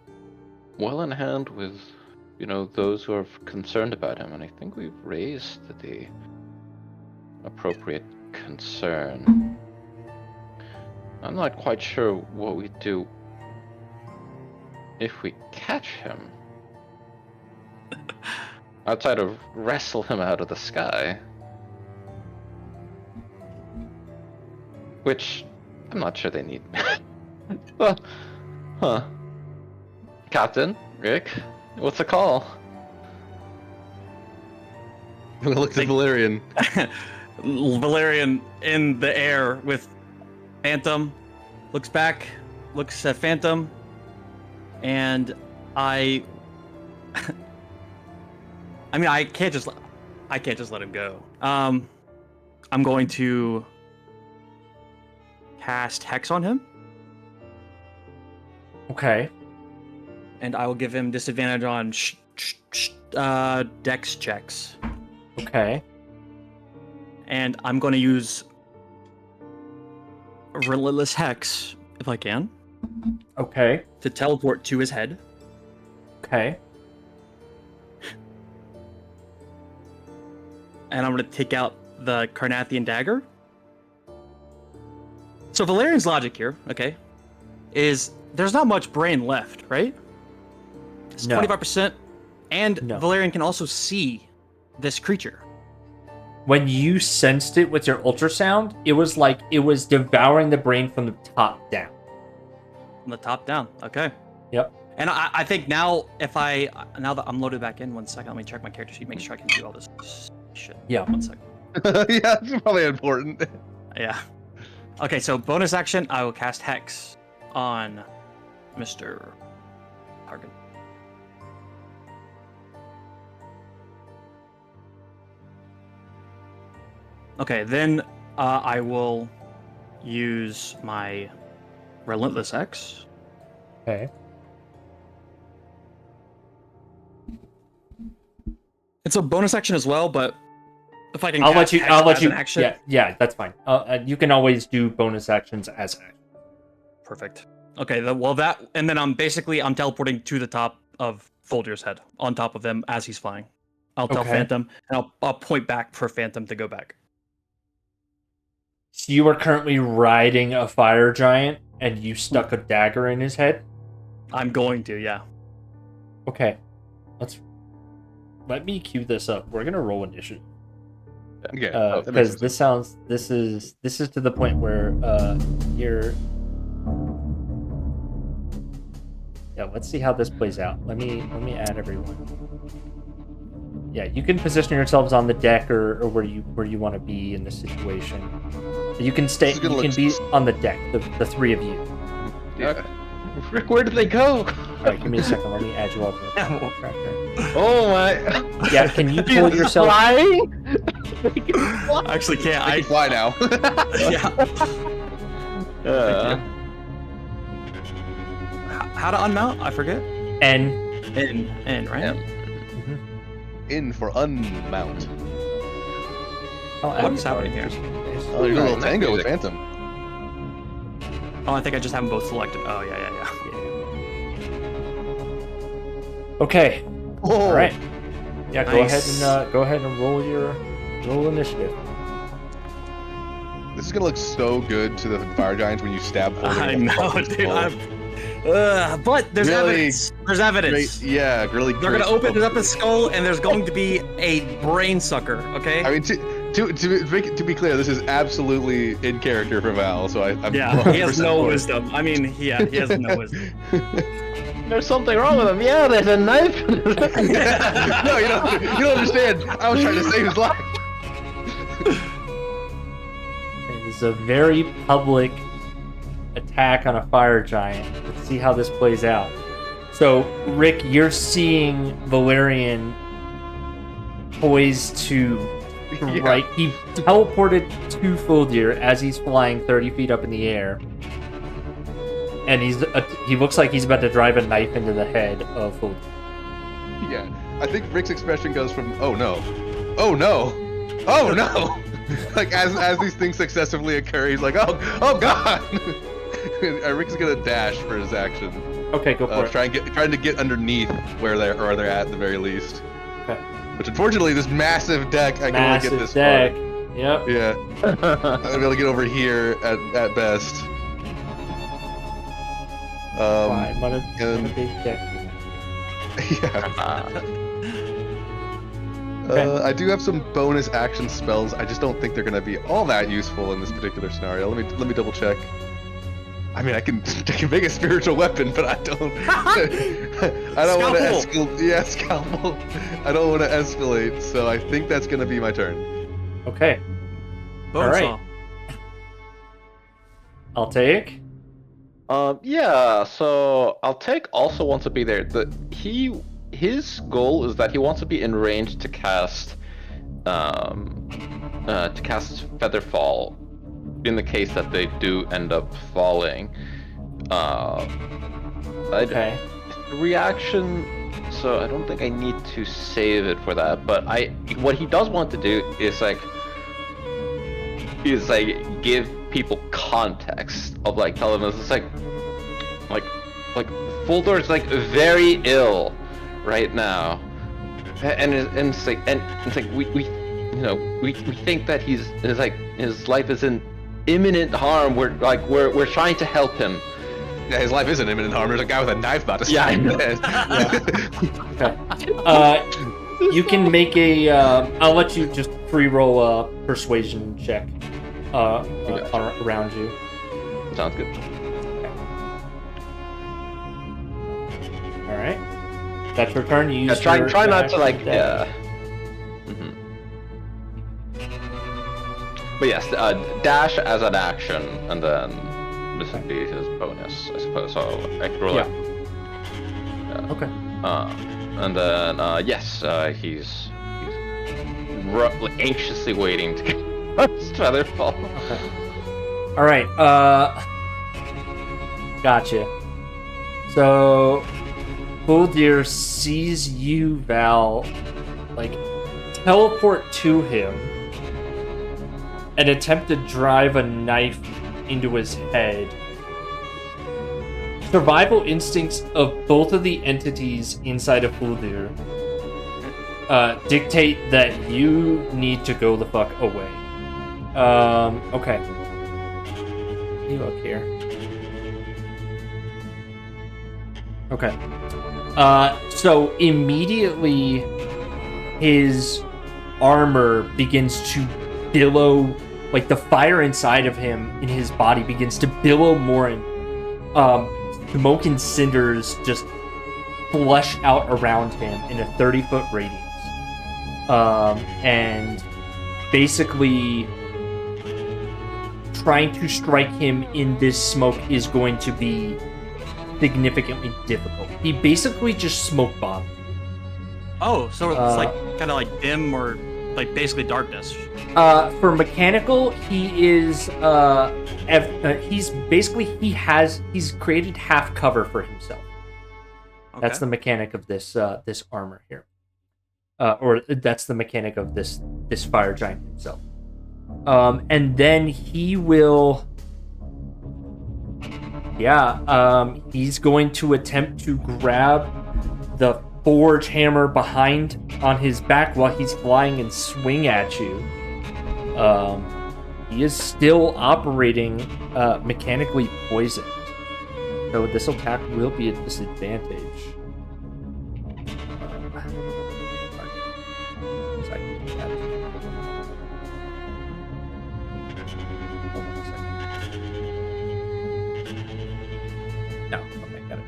D: well in hand with, those who are concerned about him, and I think we've raised the appropriate concern. I'm not quite sure what we do if we catch him. Outside of wrestle him out of the sky. Which, I'm not sure they need. Well, Captain, Rick, what's the call?
C: I'm gonna look at Valerian.
E: Valerian in the air with Phantom, looks back, looks at Phantom, and I mean, I can't just let him go. I'm going to cast Hex on him,
B: Okay.
E: and I will give him disadvantage on Dex checks.
B: Okay.
E: And I'm going to use Relentless Hex, if I can,
B: Okay.
E: to teleport to his head.
B: Okay.
E: And I'm going to take out the Carnathian dagger. So Valerian's logic here, okay, is there's not much brain left, right? It's
B: No.
E: 25%, and
B: No.
E: Valerian can also see this creature.
B: When you sensed it with your ultrasound, it was like it was devouring the brain from the top down.
E: From the top down, okay.
B: Yep.
E: And I think now, now that I'm loaded back in, 1 second, let me check my character sheet, make sure I can do all this shit.
B: Yeah.
E: 1 second.
C: Yeah, that's probably important.
E: Yeah. Okay, so bonus action, I will cast Hex on Mr. Target. Okay, then I will use my Relentless X.
B: Okay.
E: It's a bonus action as well, but if I can,
B: I'll let
E: cast
B: you.
E: Hex
B: I'll let
E: as
B: you.
E: an action,
B: Yeah, that's fine. You can always do bonus actions as action.
E: perfect. Okay, and then I'm teleporting to the top of Folger's head, on top of them as he's flying. I'll tell
B: Okay.
E: Phantom, and I'll point back for Phantom to go back.
B: So you are currently riding a fire giant, and you stuck a dagger in his head.
E: I'm going to, yeah.
B: Okay, let me cue this up. We're gonna roll initiative.
C: Yeah, that makes
B: Because
C: sense.
B: this is to the point where you're. Yeah, let's see how this plays out. Let me add everyone. Yeah, you can position yourselves on the deck or where you want to be in this situation. You can stay.
C: This is
B: You
C: gonna
B: can
C: look
B: be on the deck. The three of you.
C: Yeah.
D: Rick, where did they go?
B: All right, give me a second. Let me add you all to the tracker.
D: Oh my!
B: Yeah, can you pull yourself?
D: Flying?
E: I actually can't.
C: I can fly now.
E: Yeah. How to unmount? I forget.
B: And
E: In, right?
D: Yeah.
C: In for unmount.
E: What is happening here?
C: Oh, you're a little
D: Nice
C: tango with
D: music.
C: Phantom.
E: Oh, I think I just have them both selected. Oh, yeah.
B: Okay.
C: Oh,
B: All right. Yeah,
E: Nice.
B: go ahead and roll initiative.
C: This is gonna look so good to the fire giants when you stab. Folder
E: I
C: in the
E: know,
C: fucking
E: dude.
C: skull.
E: But there's
C: Really
E: evidence. There's evidence.
C: Great, yeah, really.
E: They're
C: great
E: gonna open
C: skull.
E: it up his skull, and there's going to be a brain sucker. Okay.
C: I mean, to be clear, this is absolutely in character for Val. So I'm
E: Yeah, he has
C: 100%
E: no
C: for it.
E: wisdom. I mean, he has no wisdom.
D: There's something wrong with him. Yeah, there's a knife.
C: No, you don't understand. I was trying to save his life.
B: It is a very public attack on a fire giant. Let's see how this plays out. So, Rick, you're seeing Valerian poised to
C: Yeah.
B: right. He teleported to Fuldir as he's flying 30 feet up in the air. And he looks like he's about to drive a knife into the head of Fuldir.
C: Yeah, I think Rick's expression goes from "Oh no, oh no, oh no," like as these things successively occur, he's like, "Oh god." Rick's gonna dash for his action.
B: Okay, go for it.
C: Trying to get underneath where they're at the very least.
B: Okay.
C: Which unfortunately, this massive deck, I can only get this
B: deck.
C: far.
B: Yep.
C: Yeah, I'll be able to get over here at best.
B: Fine. What a big deck.
C: Yeah.
B: Okay.
C: I do have some bonus action spells. I just don't think they're gonna be all that useful in this particular scenario. Let me double check. I mean, I can make a spiritual weapon, but I don't. I don't want to escalate. Yeah, scalpel. I don't want to escalate, so I think that's gonna be my turn.
B: Okay.
E: Bonesaw.
B: All right. I'll take.
D: Yeah. So I'll take also wants to be there. His goal is that he wants to be in range to cast Featherfall in the case that they do end up falling.
B: Okay.
D: Reaction. So I don't think I need to save it for that. But what he does want to do is give people context of like tell them it's like Fuldor is like very ill right now, and it's like we think that his life is in imminent harm. We're trying to help him.
C: Yeah, his life is in imminent harm. There's a guy with a knife about to
D: Yeah, I know.
B: Okay. You can make a. I'll let you just pre-roll a persuasion check around you.
D: Sounds good.
B: All right. That's your turn. You use
D: Try
B: your
D: not to
B: action
D: yeah. But yes, dash as an action, and then this would be his bonus, I suppose. So I could roll it.
B: Okay.
D: And then yes, he's anxiously waiting to get his Featherfall.
B: Okay. All right. Gotcha. So, Buldir sees you, Val, like teleport to him and attempt to drive a knife into his head. Survival instincts of both of the entities inside of Fuldir dictate that you need to go the fuck away. Okay. You look here. Okay. So immediately his armor begins to billow, like the fire inside of him in his body begins to billow more, and smoke and cinders just flush out around him in a 30-foot radius. And basically trying to strike him in this smoke is going to be significantly difficult. He basically just smoke bombed.
E: Oh, so it's like kind of like dim or like basically darkness.
B: For mechanical, he is he's created half cover for himself.
E: Okay.
B: That's the mechanic of this this armor here. Or that's the mechanic of this fire giant himself. And then he will he's going to attempt to grab the forge hammer behind on his back while he's flying and swing at you. He is still operating mechanically poisoned, so this attack will be a disadvantage. No, okay, got it.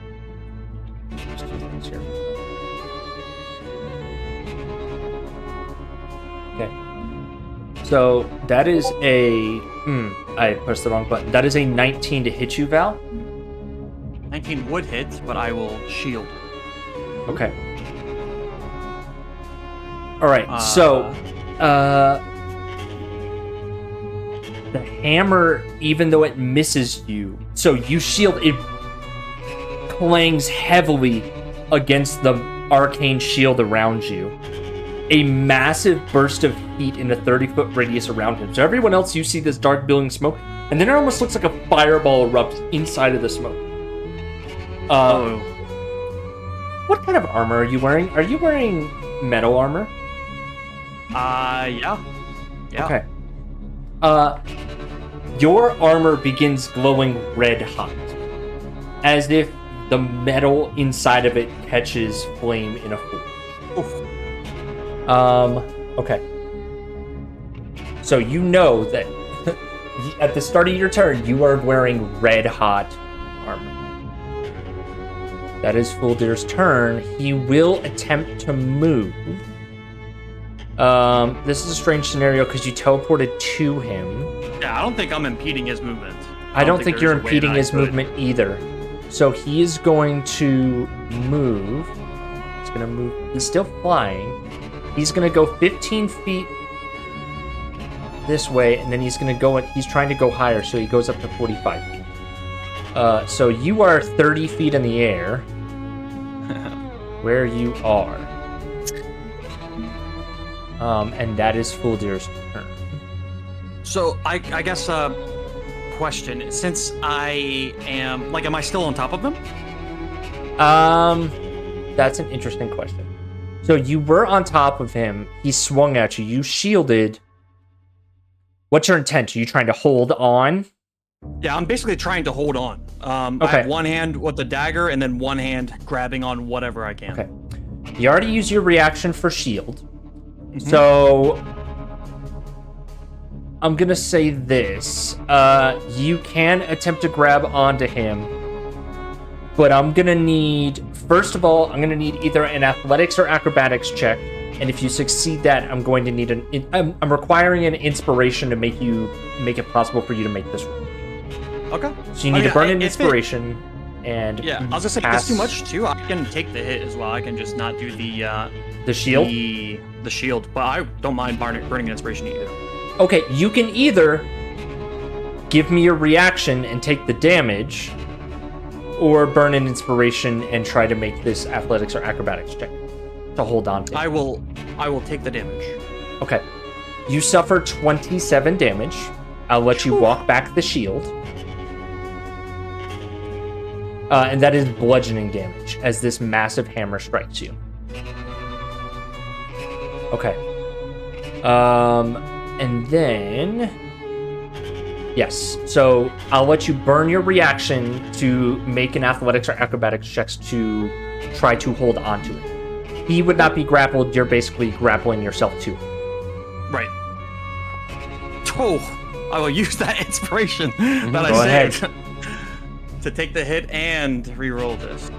B: Just two things here. Okay. So that is a I pressed the wrong button. That is a 19 to hit you, Val.
E: 19 would hit, but I will shield.
B: Okay. All right. So the hammer, even though it misses you, so you shield, it clangs heavily against the arcane shield around you. A massive burst of heat in a 30-foot radius around him. So everyone else, you see this dark billowing smoke, and then it almost looks like a fireball erupts inside of the smoke. What kind of armor are you wearing? Are you wearing metal armor?
E: Yeah.
B: Okay. Your armor begins glowing red hot, as if the metal inside of it catches flame in a forge.
E: Oof.
B: Okay. So you know that at the start of your turn, you are wearing red hot armor. That is Fuldir's turn. He will attempt to move. This is a strange scenario because you teleported to him.
E: Yeah, I don't think I'm impeding his movement.
B: I don't think you're
E: there's a way
B: impeding
E: that I
B: his
E: could.
B: movement either. So he is going to move. He's going to move. He's still flying. He's going to go 15 feet this way, and then he's going to go. He's trying to go higher, so he goes up to 45 feet. So you are 30 feet in the air, where you are. And that is Fuldir's turn.
E: So I guess question, since I am like, am I still on top of them?
B: That's an interesting question. So you were on top of him. He swung at you. You shielded. What's your intent? Are you trying to hold on?
E: Yeah, I'm basically trying to hold on. I
B: Okay.
E: have one hand with the dagger and then one hand grabbing on whatever I can.
B: Okay. You already used your reaction for shield.
E: Mhm.
B: So I'm gonna say this. You can attempt to grab onto him, but I'm gonna need, first of all, I'm gonna need either an athletics or acrobatics check. And if you succeed that, I'm going to need I'm requiring an inspiration to make it possible for you to make this roll.
E: Okay.
B: So you need
E: I
B: to burn
E: mean,
B: an
E: if
B: inspiration and
E: Yeah, I was gonna say, if
B: pass
E: it's too much too, I can take the hit as well. I can just not do
B: the shield.
E: the shield, but I don't mind burning an inspiration either.
B: Okay, you can either give me your reaction and take the damage, or burn an inspiration and try to make this athletics or acrobatics check to hold on to.
E: I will take the damage.
B: Okay. You suffer 27 damage. I'll let you walk back the shield. And that is bludgeoning damage as this massive hammer strikes you. Okay. And then... Yes, so I'll let you burn your reaction to make an athletics or acrobatics checks to try to hold onto it. He would not be grappled, you're basically grappling yourself to him.
E: Right. Oh, I will use that inspiration that
B: Go
E: I saved to take the hit and reroll this.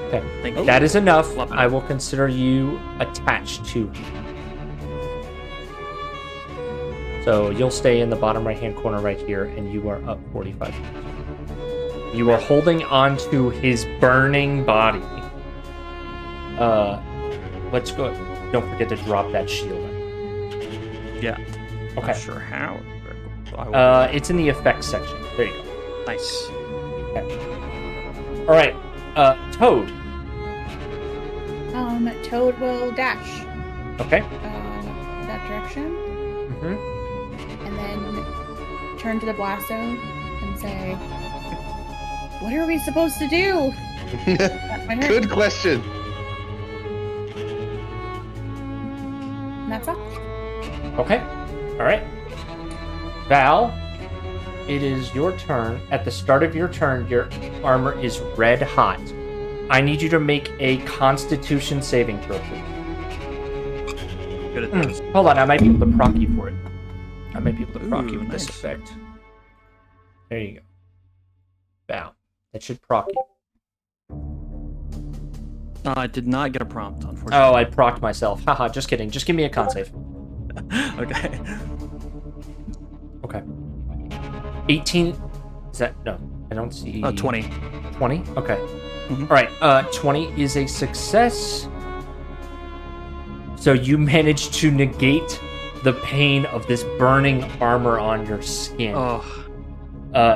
B: Okay,
E: Thank you.
B: that is enough.
E: Love it.
B: I will consider you attached to him. So you'll stay in the bottom right-hand corner right here, and you are up 45 feet. You are holding on to his burning body. Let's go. Don't forget to drop that shield.
E: Yeah.
B: Okay.
E: Not sure how. I will-
B: It's in the effects section. There you go.
E: nice.
B: All right. Toad.
A: Toad will dash
B: Okay.
A: that direction
B: Mm-hmm.
A: and then turn to the Blasto and say, "What are we supposed to do?" That's my turn.
C: Good question.
A: And that's all.
B: Okay. All right. Val, it is your turn. At the start of your turn, your armor is red hot. I need you to make a Constitution saving throw, please.
E: Good at this.
B: Hold on, I might be able to proc you for it. I might be able to proc you
E: Ooh,
B: with this
E: nice.
B: effect. There you go. Val, that should proc you.
E: I did not get a prompt, unfortunately.
B: Oh, I procced myself. Haha, just kidding. Just give me a con save.
E: Okay.
B: Okay. 18. Is that no? I don't see.
E: 20.
B: 20? Okay.
E: Mhm.
B: All right. 20 is a success. So you managed to negate the pain of this burning armor on your skin.
E: Oh,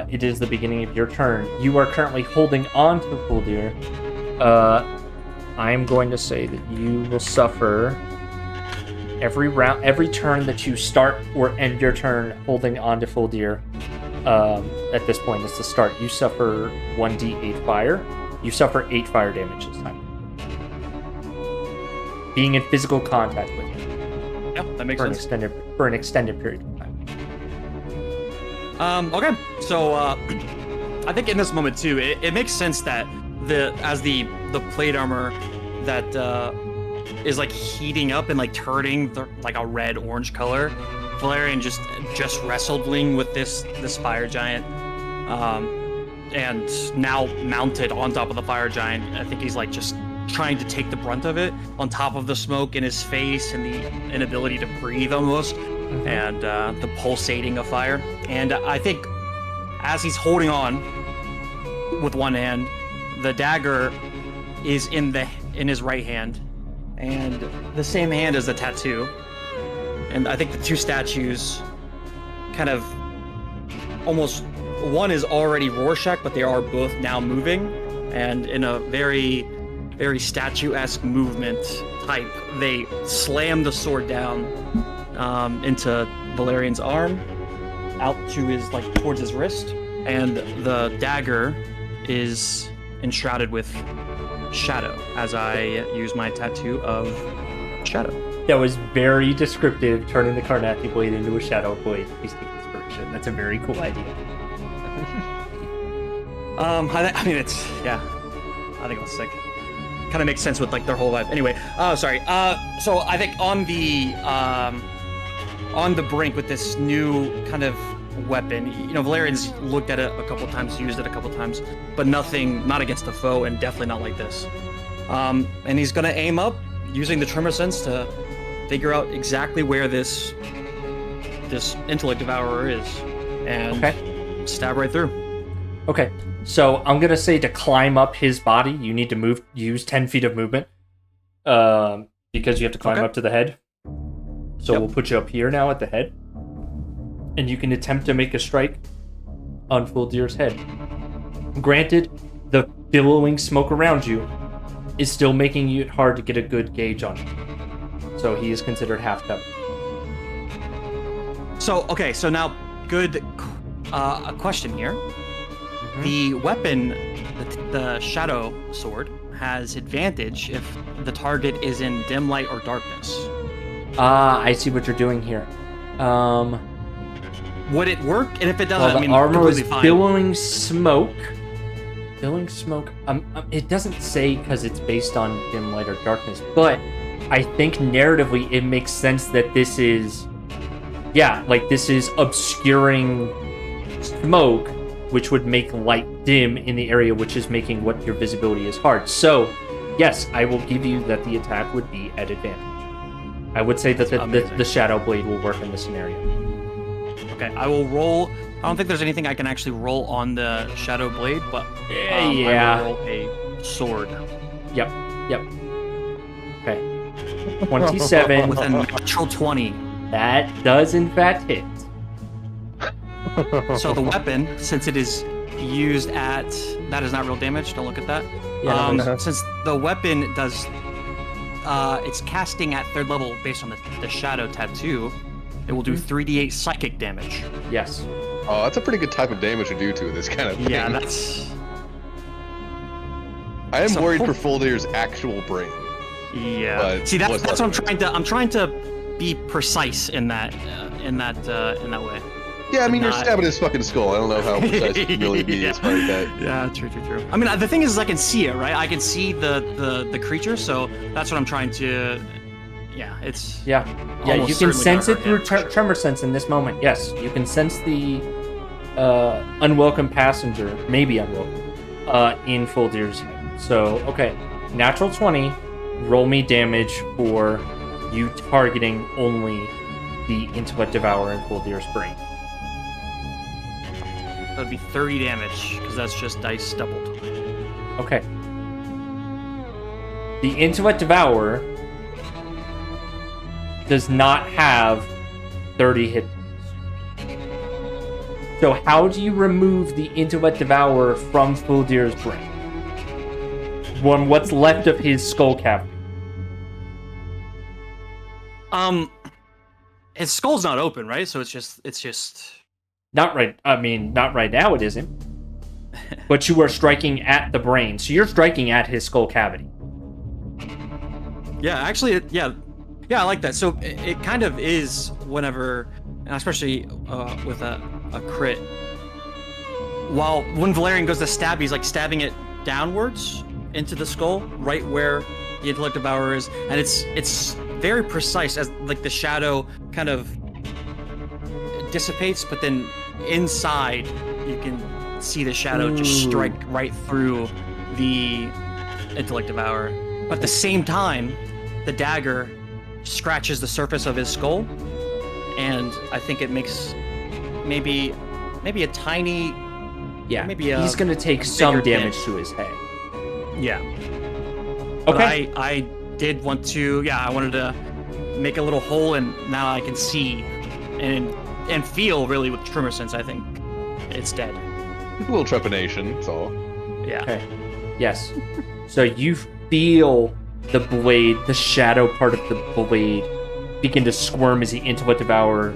B: It is the beginning of your turn. You are currently holding on to Fuldir. I am going to say that you will suffer every turn that you start or end your turn holding on to Fuldir. At this point, it's the start. You suffer 1d8 fire. You suffer 8 fire damage this time. Being in physical contact with him
E: yeah, that makes
B: for an
E: sense.
B: extended period of time.
E: Okay, so I think in this moment too, it makes sense that the plate armor that is like heating up and like turning like a red orange color. Valerian just wrestled with this fire giant, and now mounted on top of the fire giant. I think he's like just trying to take the brunt of it on top of the smoke in his face and the inability to breathe almost. and the pulsating of fire. And I think as he's holding on with one hand, the dagger is in his right hand, and the same hand as the tattoo. And I think the two statues kind of almost, one is already Rorschach, but they are both now moving, and in a very, very statue-esque movement type, they slam the sword down into Valerian's arm, out to his, like, towards his wrist, and the dagger is enshrouded with shadow as I use my tattoo of shadow.
B: That was very descriptive, turning the Carnathy blade into a shadow blade. Please take inspiration. That's a very cool idea.
E: I mean, it's, yeah, I think it was sick. Kind of makes sense with, like, their whole vibe. Anyway, sorry. So I think on the brink with this new kind of weapon, you know, Valerian's looked at it a couple times, used it a couple times, but not against a foe, and definitely not like this. And he's gonna aim up using the tremor sense to figure out exactly where this intellect devourer is, and stab right through.
B: Okay, so I'm gonna say to climb up his body, you need to use 10 feet of movement, because you have to climb up to the head. So we'll put you up here now at the head, and you can attempt to make a strike on Fuldir's head. Granted, the billowing smoke around you is still making it hard to get a good gauge on him. So he is considered half covered.
E: So, okay, so now, good a question here. The weapon, the shadow sword, has advantage if the target is in dim light or darkness.
B: I see what you're doing here.
E: Would it work? And if it doesn't,
B: Well,
E: I mean,
B: the armor is
E: completely fine.
B: billowing smoke. Billowing smoke. It doesn't say because it's based on dim light or darkness, but I think narratively it makes sense that this is, this is obscuring smoke, which would make light dim in the area, which is making what your visibility is hard. So, yes, I will give you that the attack would be at advantage. I would say that the Shadow Blade will work in this scenario.
E: Okay, I will roll. I don't think there's anything I can actually roll on the Shadow Blade, but I will roll a sword.
B: Yep. Okay. 27.
E: With a natural 20.
B: That does, in fact, hit.
E: So the weapon, since it is used at... That is not real damage, don't look at that.
B: Yeah,
E: since the weapon does... it's casting at 3rd level based on the Shadow Tattoo, it will do 3d8 psychic damage.
B: Yes.
C: Oh, that's a pretty good type of damage to do to this kind of thing.
E: Yeah, that's...
C: I am worried for Fuldir's actual brain.
E: Yeah. See, that's what I'm trying to be precise in that way.
C: Yeah, I mean, you're stabbing his fucking skull. I don't know how precise you can really be as far as that.
E: Yeah, true. I mean, the thing is I can see it, right? I can see the creature, so that's what I'm trying to... Yeah, it's...
B: Yeah, you can sense it through tremor sense in this moment. Yes, you can sense the unwelcome passenger, maybe unwelcome, in Fuldir's head. So, okay, natural 20, roll me damage for you targeting only the Intellect Devourer in Fuldir's brain.
E: That'd be 30 damage, because that's just dice doubled.
B: Okay. The Intellect Devourer does not have 30 hit points. So how do you remove the Intellect Devourer from Fuldir's brain? What's left of his skull cavity?
E: His skull's not open, right? So it's just...
B: Not right now it isn't. But you are striking at the brain. So you're striking at his skull cavity.
E: Yeah, actually, yeah, I like that. So it kind of is whenever, and especially with a crit. When Valerian goes to stab, he's like stabbing it downwards into the skull, right where the Intellect Devourer is, and it's very precise as like the shadow kind of dissipates, but then inside you can see the shadow just strike right through the Intellect Devourer. But at the same time, the dagger scratches the surface of his skull and I think it makes maybe a tiny,
B: Yeah,
E: maybe
B: he's gonna take some
E: bigger
B: damage
E: dent.
B: to his head.
E: Yeah. But
B: Okay.
E: I did want to, I wanted to make a little hole, and now I can see and feel really with tremor sense. I think it's dead.
C: A little trepidation, that's all.
E: Yeah.
B: Okay. Yes. So you feel the blade, the shadow part of the blade, begin to squirm as the Intellect Devourer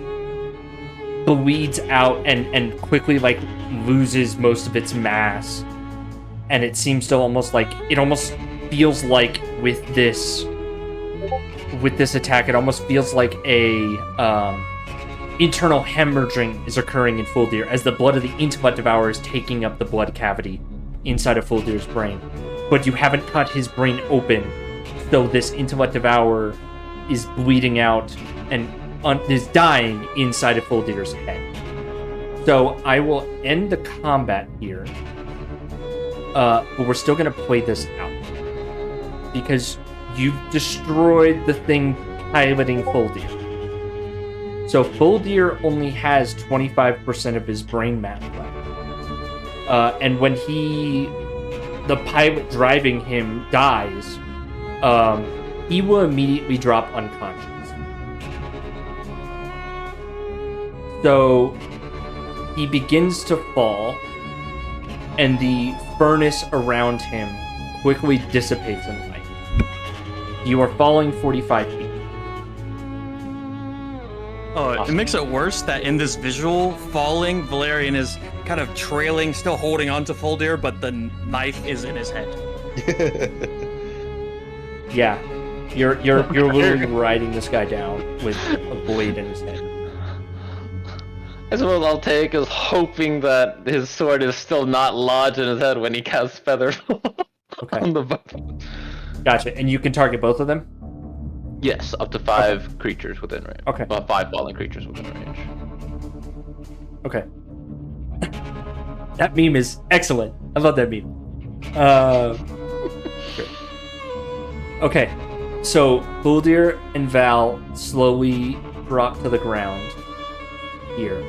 B: bleeds out and quickly like loses most of its mass. And it seems to almost feels like with this attack, it almost feels like a internal hemorrhaging is occurring in Fuldir as the blood of the Intellect Devourer is taking up the blood cavity inside of Fuldir's brain. But you haven't cut his brain open, so this Intellect Devourer is bleeding out and is dying inside of Fuldir's head. So I will end the combat here, but we're still going to play this out because you've destroyed the thing piloting Fuldir. So Fuldir only has 25% of his brain mass left. And when the pilot driving him dies, he will immediately drop unconscious. So he begins to fall, and the furnace around him quickly dissipates in light. You are falling 45 feet.
E: Oh, it makes it worse that in this visual, falling, Valerian is kind of trailing, still holding on to Fuldir, but the knife is in his head.
B: Yeah, you're literally riding this guy down with a blade in his head.
D: I suppose I'll take is hoping that his sword is still not lodged in his head when he casts Feather
B: Okay.
D: on the button.
B: Gotcha. And you can target both of them?
D: Yes, up to 5 creatures within range.
B: Okay.
D: Well, 5 falling creatures within range.
B: Okay. That meme is excellent. I love that meme. Okay. So Fuldir and Val slowly drop to the ground here.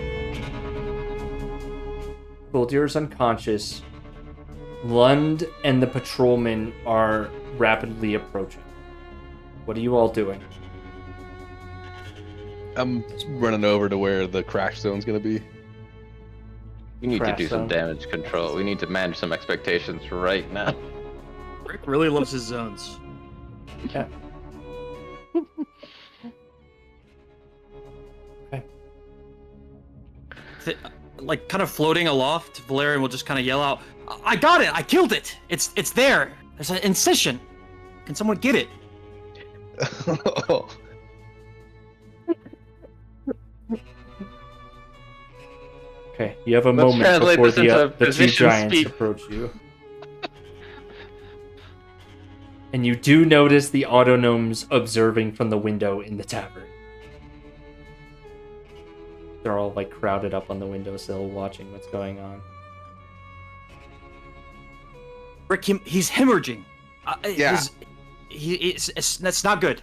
B: Fuldir is unconscious. Lund and the patrolman are rapidly approaching. What are you all doing?
C: I'm running over to where the crash zone's gonna be.
D: We need
B: Crash
D: to do
B: zone.
D: some damage control. We need to manage some expectations right now.
E: Rick really loves his zones.
B: Yeah. Okay.
E: Like kind of floating aloft, Valerian will just kind of yell out, "I got it! I killed it! It's there! There's an incision! Can someone get it?"
B: Okay, you have a
D: Let's
B: moment
D: translate
B: before
D: this into
B: the two
D: physician
B: giants
D: speak.
B: approach you. And you do notice the autonomes observing from the window in the tavern. They're all like crowded up on the windowsill watching what's going on.
E: Rick, he's hemorrhaging.
C: Yeah.
E: That's not good.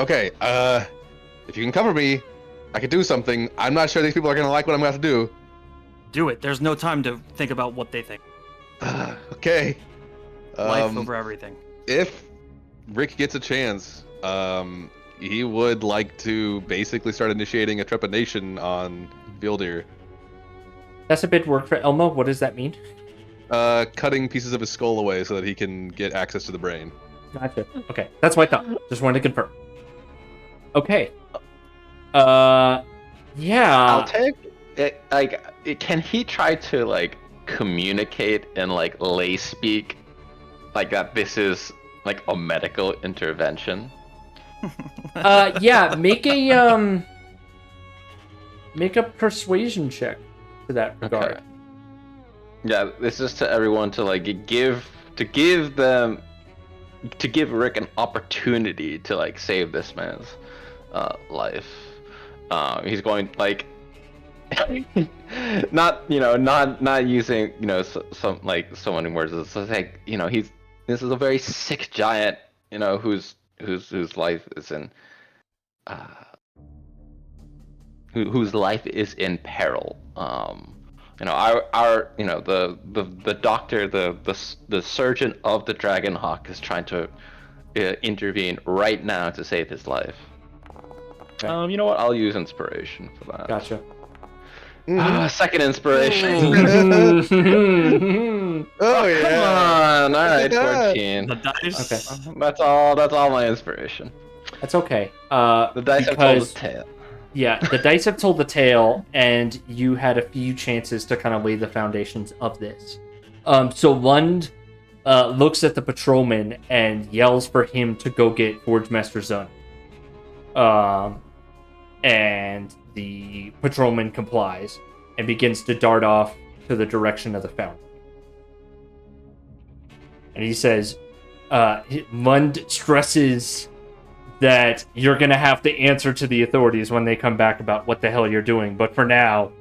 C: Okay, if you can cover me, I could do something. I'm not sure these people are gonna like what I'm about to do.
E: Do it. There's no time to think about what they think.
C: Okay.
E: Life over everything.
C: If Rick gets a chance, he would like to basically start initiating a trepidation on Vildir.
B: That's a bit work for Elmo. What does that mean?
C: Cutting pieces of his skull away so that he can get access to the brain.
B: Gotcha. Okay, that's what I thought. Just wanted to confirm. Okay. Yeah.
D: I'll take it. Like, can he try to like communicate in like lay speak, like that? This is like a medical intervention.
B: Yeah. Make a persuasion check to that regard.
D: Okay. Yeah, this is to everyone to like give Rick an opportunity to like save this man's life. He's going like not using some like so many words. It's like this is a very sick giant whose life is in whose life is in peril. Our the doctor, the surgeon of the Dragonhawk is trying to intervene right now to save his life.
B: Okay.
D: You know what? I'll use inspiration for that.
B: Gotcha.
D: Second inspiration.
C: Oh
D: Come
C: yeah.
D: on! All right, 14.
E: The dice.
B: Okay.
D: That's all my inspiration.
B: That's okay.
D: The dice have told
B: Because
D: the tale.
B: yeah, the dice have told the tale, and you had a few chances to kind of lay the foundations of this. So Lund looks at the patrolman and yells for him to go get Forge Master Zone. And the patrolman complies and begins to dart off to the direction of the fountain. And he says, Lund stresses that you're going to have to answer to the authorities when they come back about what the hell you're doing. But for now,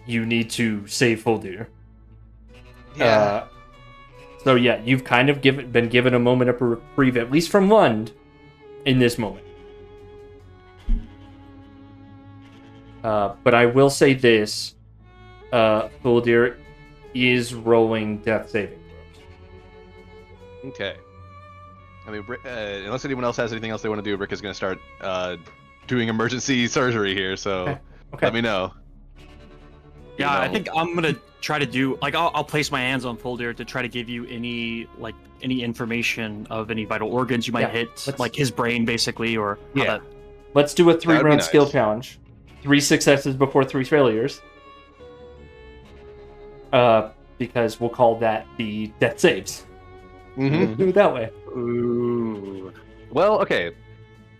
B: you need to save Fuldir.
C: Yeah.
B: So yeah, you've kind of been given a moment of reprieve, at least from Lund, in this moment. But I will say this, Fuldir is rolling death saving throws.
C: Okay. I mean, unless anyone else has anything else they want to do, Rick is going to start doing emergency surgery here. So
B: Okay.
C: let me know.
E: Yeah,
C: You
E: I
C: know.
E: think I'm gonna try to do I'll place my hands on Folder to try to give you any information of any vital organs you might
B: Yeah,
E: hit, like his brain basically, or how
C: Yeah.
E: that.
B: Let's do a 3-round
C: nice.
B: skill challenge. 3 successes before 3 failures. Because we'll call that the death saves.
C: Mm-hmm.
B: Do it that way.
E: Ooh.
C: Well, okay.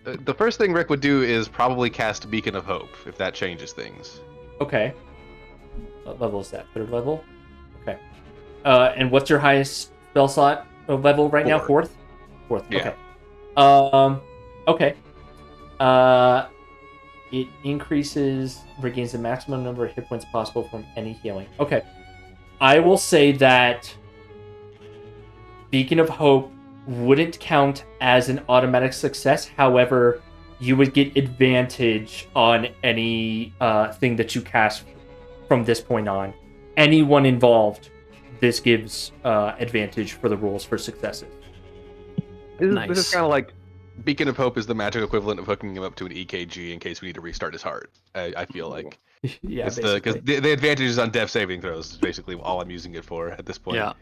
C: The first thing Rick would do is probably cast Beacon of Hope, if that changes things.
B: Okay. What level is that? 3rd level? Okay. And what's your highest spell slot level right now? 4th? 4th.
C: Yeah.
B: Okay. It regains the maximum number of hit points possible from any healing. Okay. I will say that Beacon of Hope wouldn't count as an automatic success. However, you would get advantage on any thing that you cast from this point on. Anyone involved, this gives advantage for the rolls for successes.
C: This
E: Nice.
C: is kind of like Beacon of Hope is the magic equivalent of hooking him up to an EKG in case we need to restart his heart. I feel like.
B: Yeah,
C: Because
B: basically.
C: the advantages on death saving throws is basically all I'm using it for at this point.
E: Yeah.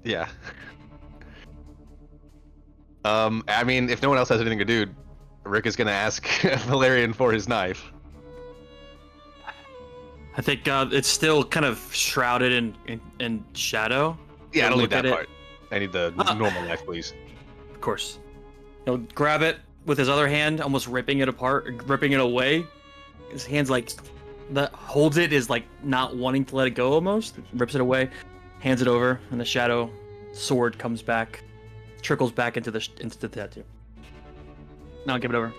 C: Yeah. I mean, if no one else has anything to do, Rick is gonna ask Valerian for his knife.
E: I think it's still kind of shrouded in shadow.
C: Yeah, I
E: Gotta
C: don't need
E: look
C: that
E: at it.
C: part. I need the normal knife, please.
E: Of course. He'll grab it with his other hand, almost ripping it apart, ripping it away. His hand's like that holds it is like not wanting to let it go almost. Rips it away, hands it over, and the shadow sword comes back, trickles back into the tattoo. Now give it over.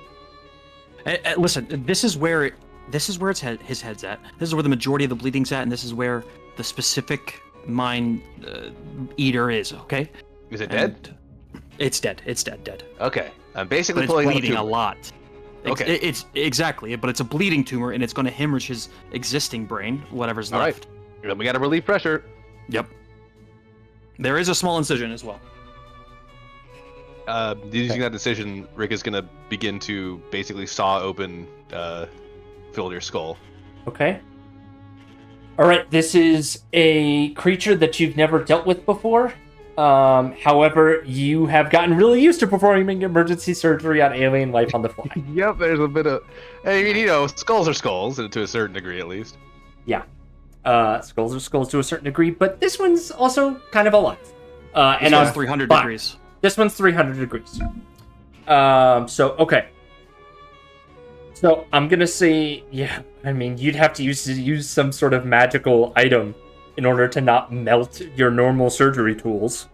E: Listen, this is where his head's at. This is where the majority of the bleeding's at, and this is where the specific mind eater is. Okay.
C: Is it dead?
E: And it's dead. It's dead.
C: Okay. I'm
E: But
C: basically
E: it's
C: pulling out a
E: bleeding a
C: tumor.
E: lot.
C: Okay.
E: It's exactly, but it's a bleeding tumor, and it's going to hemorrhage his existing brain, whatever's
C: All right.
E: left.
C: Then we gotta relieve pressure.
E: Yep. There is a small incision as well.
C: Using that decision, Rick is gonna begin to basically saw open Filder's skull.
B: Okay. All right, this is a creature that you've never dealt with before. However, you have gotten really used to performing emergency surgery on alien life on the fly.
C: Yep, there's a bit of. I mean, skulls are skulls, to a certain degree at least.
B: Yeah. Skulls are skulls to a certain degree, but this one's also kind of alive. And
E: It's
B: on
E: 300
B: fire.
E: degrees.
B: This one's 300 degrees. Okay. So I'm gonna say, yeah. I mean, you'd have to use some sort of magical item in order to not melt your normal surgery tools.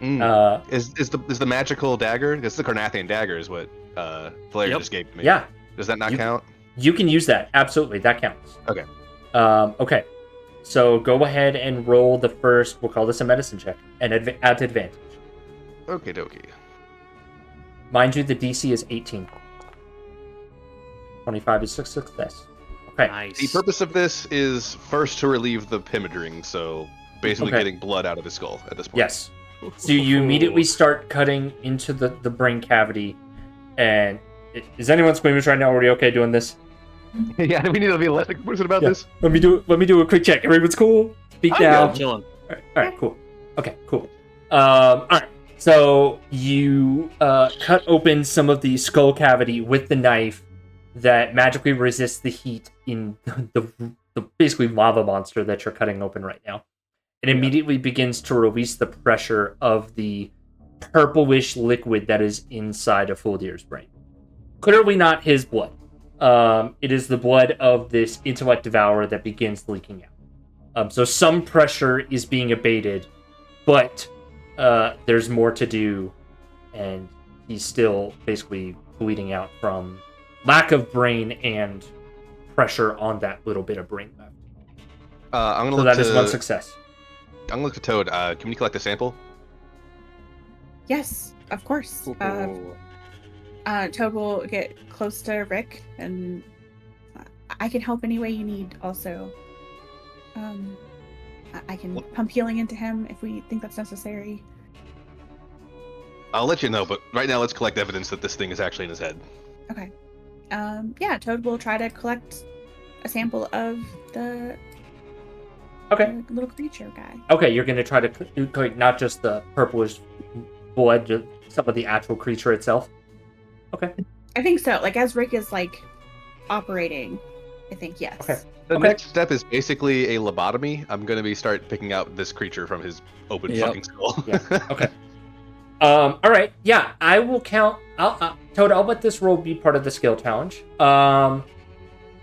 C: Is the magical dagger? This is the Carnathian dagger, is what Valerian
E: Yep.
C: just gave me.
B: Yeah,
C: Does that not count?
B: you can use that. Absolutely, that counts.
C: Okay.
B: Okay. So go ahead and roll the first. We'll call this a medicine check, and at advantage.
C: Okie dokie.
B: Mind you, the DC is 18. 25 is a success. Okay.
E: Nice.
C: The purpose of this is first to relieve the hemorrhaging, so basically getting blood out of his skull at this point.
B: Yes. So you immediately start cutting into the brain cavity, and is anyone squeamish right now? Are we okay doing this?
C: Yeah, we need to be less explicit about this.
B: Let me do a quick check. Everyone's cool? Speak
E: I'm
B: now.
E: good, chilling.
B: All right, cool. Okay, cool. All right. So you cut open some of the skull cavity with the knife that magically resists the heat in the basically lava monster that you're cutting open right now. It immediately begins to release the pressure of the purplish liquid that is inside of Fuldir's brain. Clearly not his blood. It is the blood of this intellect devourer that begins leaking out. So some pressure is being abated, but there's more to do, and he's still basically bleeding out from lack of brain and pressure on that little bit of brain left.
C: I'm gonna
B: So
C: look
B: that is one success.
C: I'm gonna look to Toad. Can we collect a sample?
A: Yes, of course. Toad will get close to Rick, and I can help any way you need. Also, I can pump healing into him if we think that's necessary.
C: I'll let you know, but right now let's collect evidence that this thing is actually in his head.
A: Okay. Yeah, Toad will try to collect a sample of the little creature guy.
B: Okay, you're going to try to collect not just the purplish blood, just some of the actual creature itself. Okay.
A: I think so. Like, as Rick is, like, operating, I think yes.
B: Okay.
C: The next step is basically a lobotomy. I'm gonna start picking out this creature from his open fucking skull.
B: Yeah. Okay. All right. Yeah, I will count. Toad, I'll let this roll be part of the skill challenge.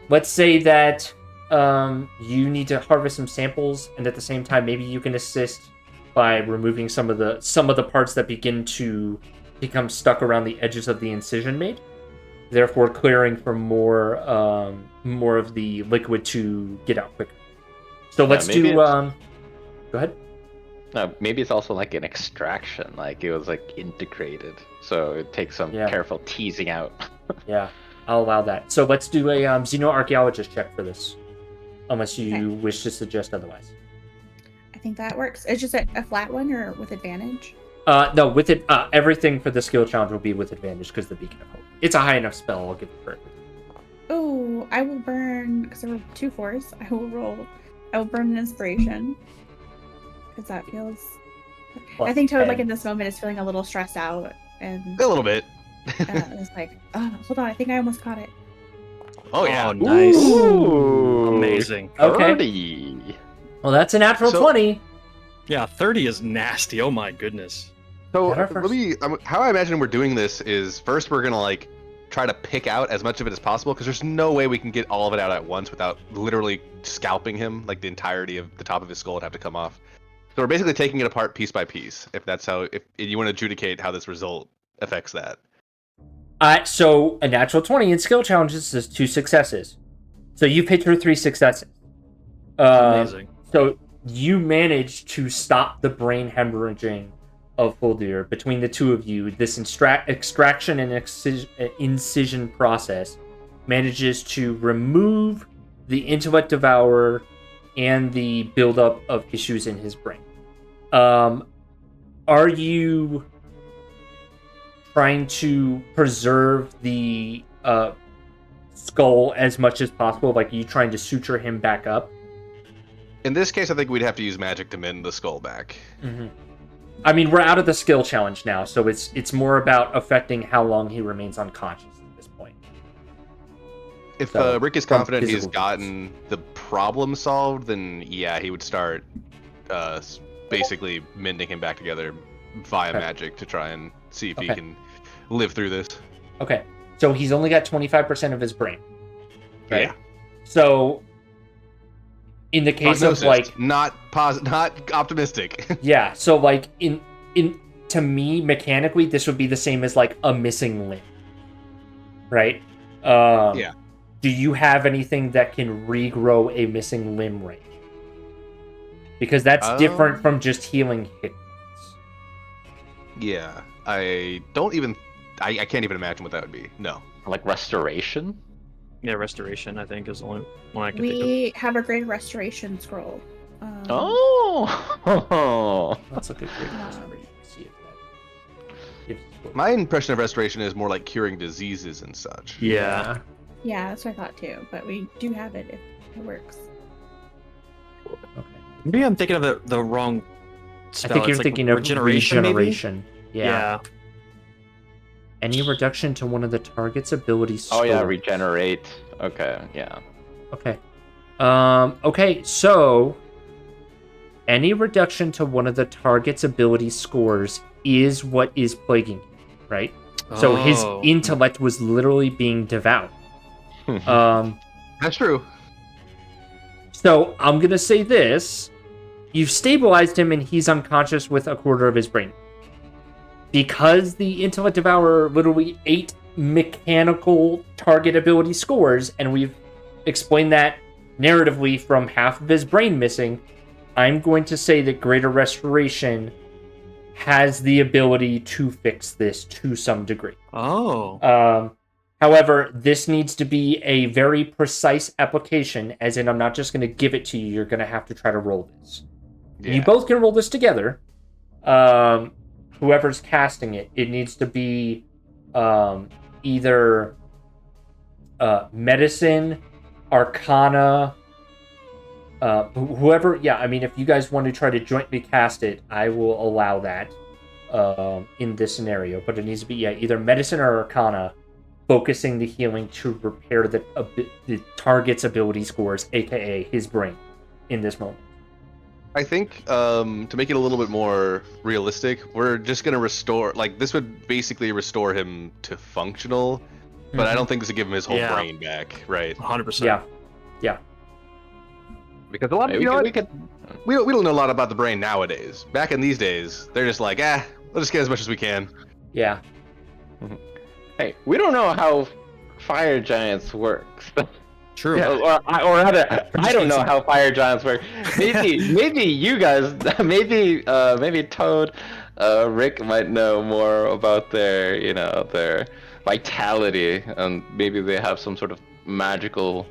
B: Let's say that you need to harvest some samples, and at the same time, maybe you can assist by removing some of the parts that begin to become stuck around the edges of the incision made, therefore clearing for more of the liquid to get out quicker. So let's do. Go ahead.
D: Maybe it's also like an extraction, like it was like integrated, so it takes some careful teasing out.
B: Yeah, I'll allow that. So let's do a xenoarchaeologist check for this, unless you wish to suggest otherwise.
A: I think that works. It's just a flat one, or with advantage?
B: No, with it, everything for the skill challenge will be with advantage because the Beacon of Hope. It's a high enough spell. I'll give it for it.
A: Oh, I will burn because there were 2 4s. I will burn an inspiration because that feels. I think Toad, like in this moment, is feeling a little stressed out and
C: a little bit.
A: it's like, oh, hold on, I think I almost caught it.
C: Oh yeah,
E: nice,
D: Ooh.
E: Amazing.
B: Okay.
D: 30.
B: Well, that's a natural 20.
E: Yeah, 30 is nasty. Oh my goodness.
C: So how I imagine we're doing this is first we're gonna like try to pick out as much of it as possible because there's no way we can get all of it out at once without literally scalping him. Like the entirety of the top of his skull would have to come off. So we're basically taking it apart piece by piece. If that's how, if you want to adjudicate how this result affects that.
B: So a natural 20 in skill challenges is 2 successes. So you picked her 3 successes.
E: Amazing.
B: So you managed to stop the brain hemorrhaging of Fuldir between the two of you. This extraction and incision process manages to remove the intellect devourer and the buildup of issues in his brain. Are you trying to preserve the skull as much as possible? Like, are you trying to suture him back up?
C: In this case, I think we'd have to use magic to mend the skull back.
B: Mm-hmm. I mean, we're out of the skill challenge now, so it's more about affecting how long he remains unconscious at this point.
C: If Rick is confident he's gotten the problem solved, then yeah, he would start basically mending him back together via magic to try and see if he can live through this.
B: Okay, so he's only got 25% of his brain, right?
C: Yeah.
B: So in the case of like
C: not optimistic.
B: Yeah, so like in to me mechanically this would be the same as like a missing limb, right?
C: Yeah.
B: Do you have anything that can regrow a missing limb range? Because that's different from just healing hit points.
C: Yeah, I don't even I can't even imagine what that would be. No.
D: Like restoration?
E: Yeah, restoration, I think, is the only one I can think of.
A: We have a great restoration scroll.
D: Oh!
B: Let's look at great restoration. See if that gives us what-
C: My impression of restoration is more like curing diseases and such.
E: Yeah.
A: Yeah, that's what I thought too. But we do have it if it works.
B: Okay.
E: Maybe I'm thinking of the wrong
B: I
E: spell.
B: think you're
E: It's like
B: thinking of
E: regeneration, maybe?
B: regeneration. Yeah.
E: Yeah.
B: Any reduction to one of the target's ability
D: Oh yeah,
B: scores.
D: regenerate. Okay, yeah.
B: Okay. Okay, so any reduction to one of the target's ability scores is what is plaguing you, right? So his
E: Oh.
B: intellect was literally being devoured.
C: That's true.
B: So I'm gonna say this: you've stabilized him, and he's unconscious with a quarter of his brain. Because the intellect devourer literally ate mechanical target ability scores, and we've explained that narratively from half of his brain missing, I'm going to say that Greater Restoration has the ability to fix this to some degree.
E: Oh.
B: However, this needs to be a very precise application, as in I'm not just going to give it to you, you're going to have to try to roll this.
C: Yeah.
B: You both can roll this together. Whoever's casting it, it needs to be either medicine, arcana, whoever. Yeah, I mean, if you guys want to try to jointly cast it, I will allow that in this scenario. But it needs to be either medicine or arcana, focusing the healing to repair the target's ability scores, aka his brain, in this moment.
C: I think to make it a little bit more realistic, we're just gonna restore. Like this would basically restore him to functional, but I don't think this would give him his whole
E: Yeah.
C: brain back, right?
E: 100%.
B: Yeah.
C: Because a lot of
D: Maybe
C: you know what?
D: we could.
C: We don't know a lot about the brain nowadays. Back in these days, they're just like, we'll just get as much as we can.
B: Yeah.
D: Hey, we don't know how fire giants work.
E: True.
C: Yeah.
D: Or rather, I don't know how fire giants work. Maybe you guys, maybe Toad, Rick might know more about their vitality, and maybe they have some sort of magical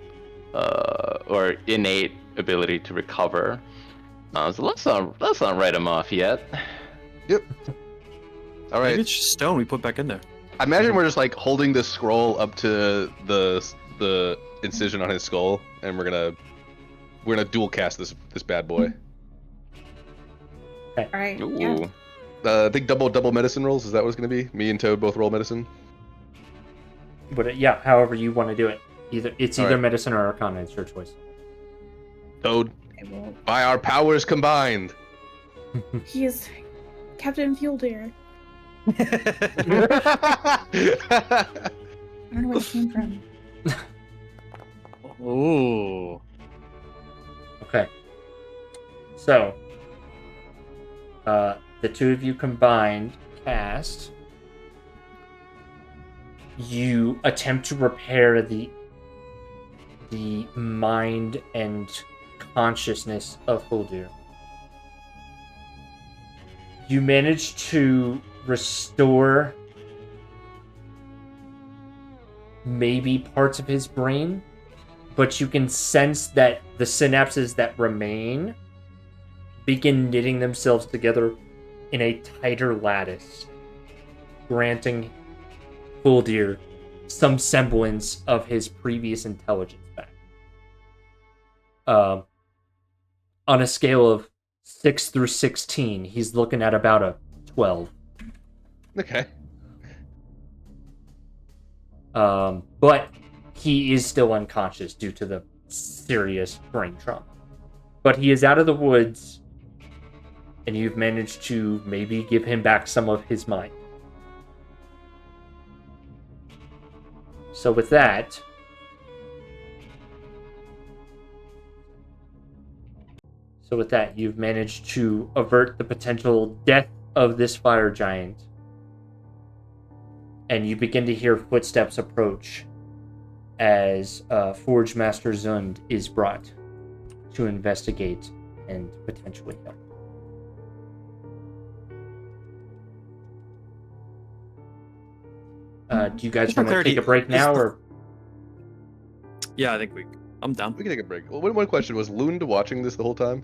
D: or innate ability to recover. So let's not write them off yet.
C: Yep. All right.
E: Maybe it's just stone we put back in there.
C: I imagine we're just like holding the scroll up to the incision on his skull, and we're gonna dual cast this bad boy.
A: All right.
D: Ooh.
A: Yeah.
C: I think double medicine rolls. Is that what it's gonna be? Me and Toad both roll medicine.
B: But yeah, however you want to do it. Either
C: Alright.
B: medicine or arcana. It's your choice.
C: Toad,
A: I will.
C: by our powers combined.
A: He is Captain Fueldeer. I don't know where it came from.
E: Ooh.
B: Okay. So, the two of you combined cast. You attempt to repair the mind and consciousness of Huldir. You manage to restore maybe parts of his brain, but you can sense that the synapses that remain begin knitting themselves together in a tighter lattice, granting Fuldir some semblance of his previous intelligence back. On a scale of 6 through 16, he's looking at about a 12.
C: Okay.
B: But he is still unconscious due to the serious brain trauma. But he is out of the woods, and you've managed to maybe give him back some of his mind. So with that, you've managed to avert the potential death of this fire giant. And you begin to hear footsteps approach as Forge Master Zund is brought to investigate and potentially help. Do you guys
E: Just for
B: want to
E: clarity,
B: take a break
E: is
B: now,
E: the-
B: or
E: Yeah, I think I'm down.
C: We can take a break. Well, one question was Lund watching this the whole time?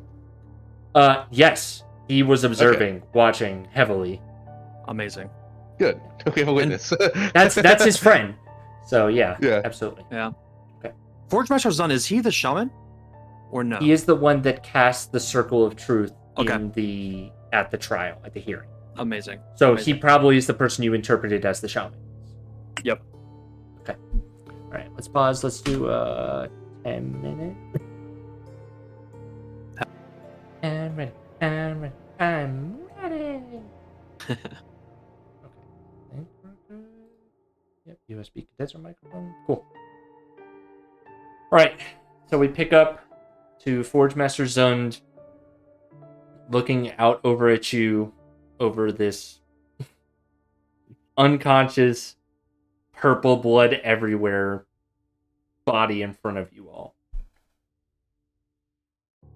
B: yes, he was observing, watching heavily.
E: Amazing.
C: Good. We have a witness.
B: That's his friend. So yeah,
C: Yeah.
B: absolutely.
E: Yeah.
B: Okay.
E: Forge Master Zun, is he the shaman? Or no?
B: He is the one that cast the circle of truth
E: Okay.
B: at the trial, at the hearing.
E: Amazing.
B: So
E: Amazing.
B: he probably is the person you interpreted as the shaman.
E: Yep.
B: Okay. All right. Let's pause. Let's do 10 minutes. I'm ready. I'm ready. I'm ready. Okay. I think we're good. Yep. USB condenser microphone. Cool. All right. So we pick up to Forge Master Zund looking out over at you over this unconscious, purple blood everywhere body in front of you all.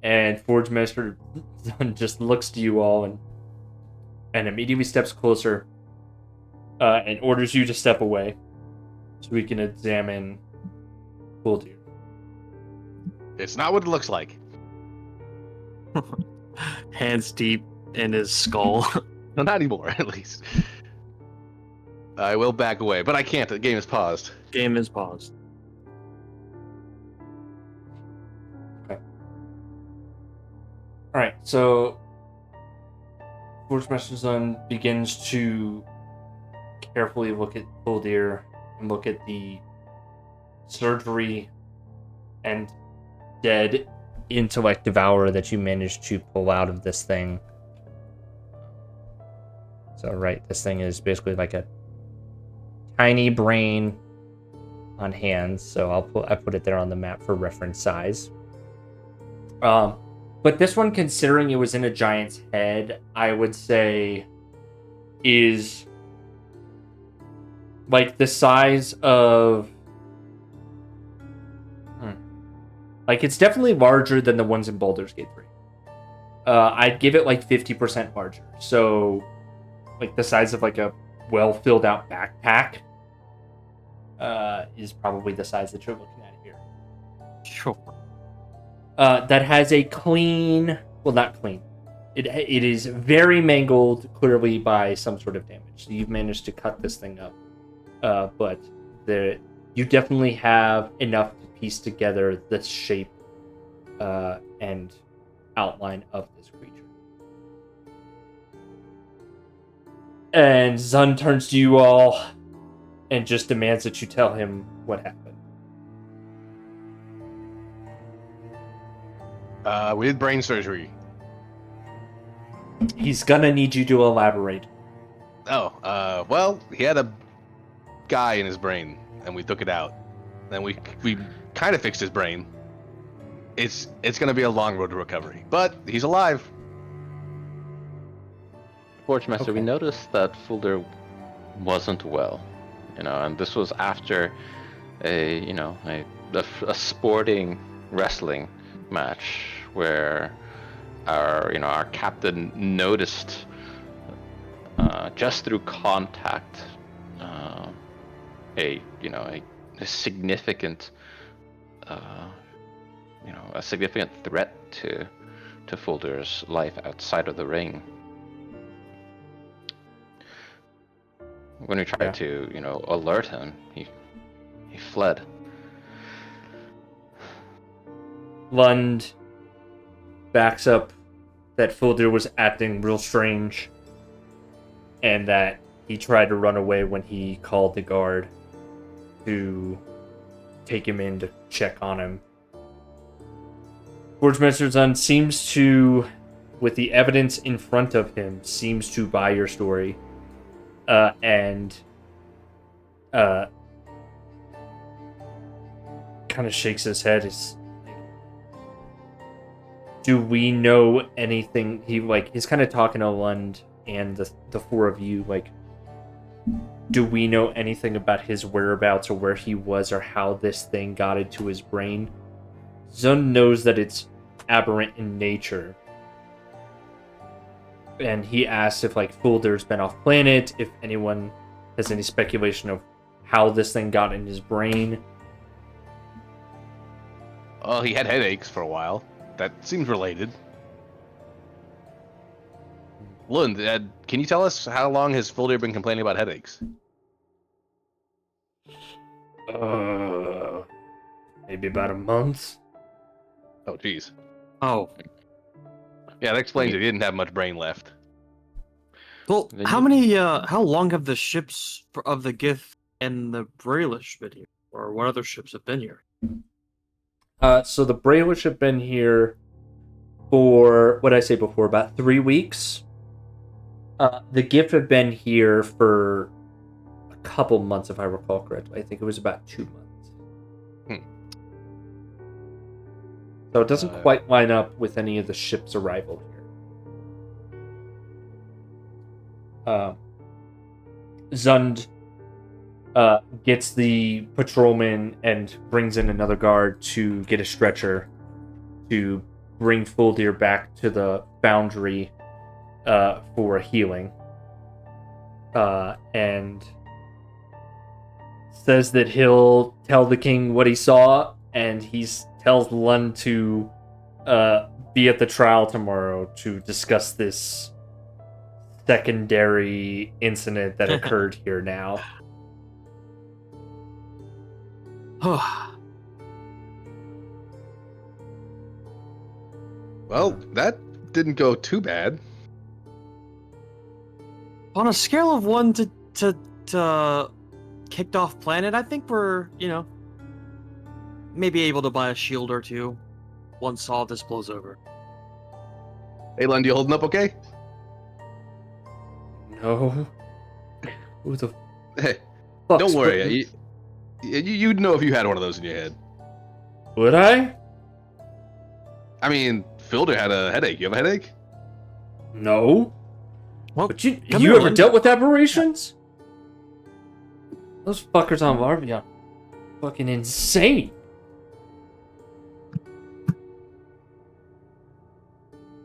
B: And Forge Master Zund just looks to you all and immediately steps closer and orders you to step away so we can examine Buldir.
C: It's not what it looks like.
E: Hands deep in his skull.
C: No, not anymore, at least. I will back away, but I can't. The game is paused.
E: Game is paused.
B: Alright, so Forge Master Zund begins to carefully look at Buldir and look at the surgery and dead intellect devourer that you managed to pull out of this thing. So, right, this thing is basically like a tiny brain on hands. So I put it there on the map for reference size. But this one, considering it was in a giant's head, I would say is like the size of... Like, it's definitely larger than the ones in Baldur's Gate 3. I'd give it like 50% larger. So, like the size of like a well-filled out backpack is probably the size that you're looking at here.
E: Sure.
B: That has a clean, well, not clean. It is very mangled, clearly by some sort of damage. So you've managed to cut this thing up, but you definitely have enough to piece together the shape and outline of this creature. And Zun turns to you all and just demands that you tell him what happened.
C: We did brain surgery.
B: He's gonna need you to elaborate.
C: Oh, well, he had a guy in his brain, and we took it out. Then we kind of fixed his brain. It's gonna be a long road to recovery, but he's alive.
D: Forge Master, we
B: Okay.
D: noticed that Fulder wasn't well, and this was after a sporting wrestling match where our captain noticed just through contact a significant threat to Fulder's life outside of the ring. When we tried to alert him, he fled.
B: Lund backs up that Fulder was acting real strange and that he tried to run away when he called the guard to take him in to check on him. Forge Master Zun seems to, with the evidence in front of him, seems to buy your story. And kind of shakes his head. Do we know anything? He's kind of talking to Lund and the four of you. Do we know anything about his whereabouts or where he was or how this thing got into his brain? Zun knows that it's aberrant in nature. And he asks if Fulder's been off planet, if anyone has any speculation of how this thing got in his brain.
C: Oh, he had headaches for a while. That seems related. Lund, can you tell us how long has Fuldir been complaining about headaches?
B: Maybe about a month.
C: Oh, jeez.
E: Oh,
C: Yeah, that explains it. He didn't have much brain left.
E: well,
D: Then
E: how
D: you-
E: many? How long have the ships of the Gith and the Brailish been here, or what other ships have been here?
B: So the Brailish have been here for, what did I say before, about 3 weeks. The Gift have been here for a couple months, if I recall correctly. I think it was about 2 months. So it doesn't quite line up with any of the ship's arrival here. Zund gets the patrolman and brings in another guard to get a stretcher to bring Fuldir back to the foundry for healing. And says that he'll tell the king what he saw, and he tells Lund to be at the trial tomorrow to discuss this secondary incident that occurred here now.
C: Well, that didn't go too bad.
E: On a scale of 1 to kicked off planet, I think we're, maybe able to buy a shield or two once all this blows over.
C: Hey, Lund, you holding up okay?
B: No. Who the
C: Hey,
B: fuck?
C: don't worry. You'd know if you had one of those in your head.
B: Would I?
C: I mean, Filder had a headache. You have a headache?
B: No.
E: Well,
B: But you
E: come here,
B: ever
E: Lund.
B: dealt with aberrations? Those fuckers on Varvia are fucking insane.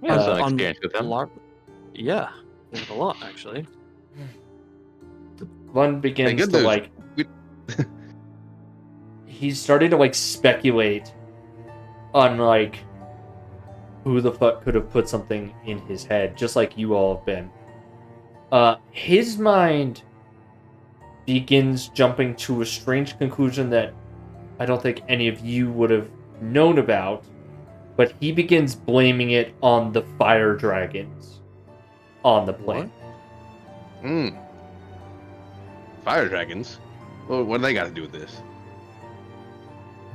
D: Yeah, some
E: on
D: experience with them.
E: Yeah, we have a lot actually.
B: Lund begins
C: good
B: to
C: news.
B: like.
C: We-
B: He's starting to like speculate on like who the fuck could have put something in his head, just like you all have been. His mind begins jumping to a strange conclusion that I don't think any of you would have known about, but he begins blaming it on the fire dragons on the planet.
C: Fire dragons? Well, what do they got to do with this?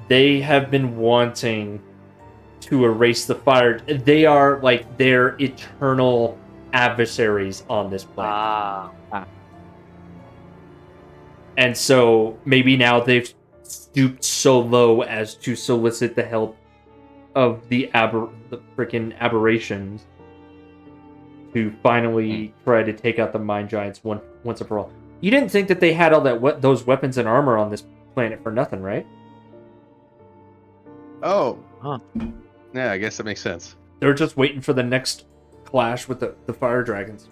B: They have been wanting to erase the fire. They are like their eternal adversaries on this planet. And so maybe now they've stooped so low as to solicit the help of the freaking aberrations to finally try to take out the mind giants once and for all. You didn't think that they had all those weapons and armor on this planet for nothing, right?
C: Oh.
E: Huh.
C: Yeah, I guess that makes sense.
B: They're just waiting for the next clash with the fire dragons.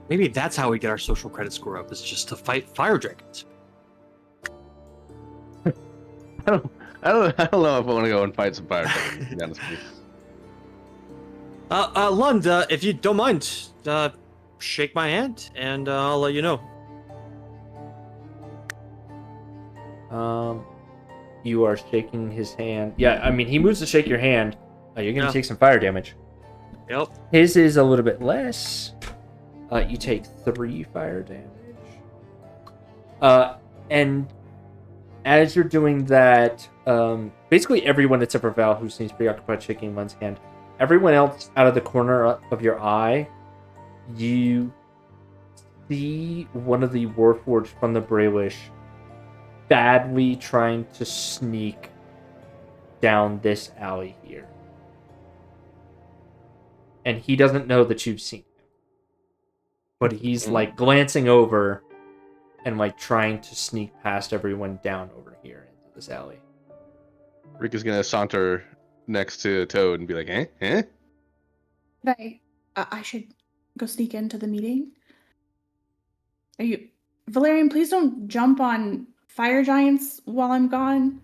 E: Maybe that's how we get our social credit score up, is just to fight fire dragons.
C: I don't know if I want to go and fight some fire dragons, to be honest with you.
E: Lund, if you don't mind, shake my hand and I'll let you know.
B: You are shaking his hand. Yeah, I mean, he moves to shake your hand. You're going to
E: Yeah.
B: take some fire damage.
E: Yep.
B: His is a little bit less. You take 3 fire damage. And as you're doing that, basically everyone except for Val, who seems preoccupied shaking Lund's hand, everyone else out of the corner of your eye, you see one of the Warforged from the Brailish badly trying to sneak down this alley here. And he doesn't know that you've seen him. But he's like glancing over and like trying to sneak past everyone down over here into this alley.
C: Rick is going to saunter next to Toad and be like, eh?
A: But I should go sneak into the meeting. Are you, Valerian? Please don't jump on fire giants while I'm gone.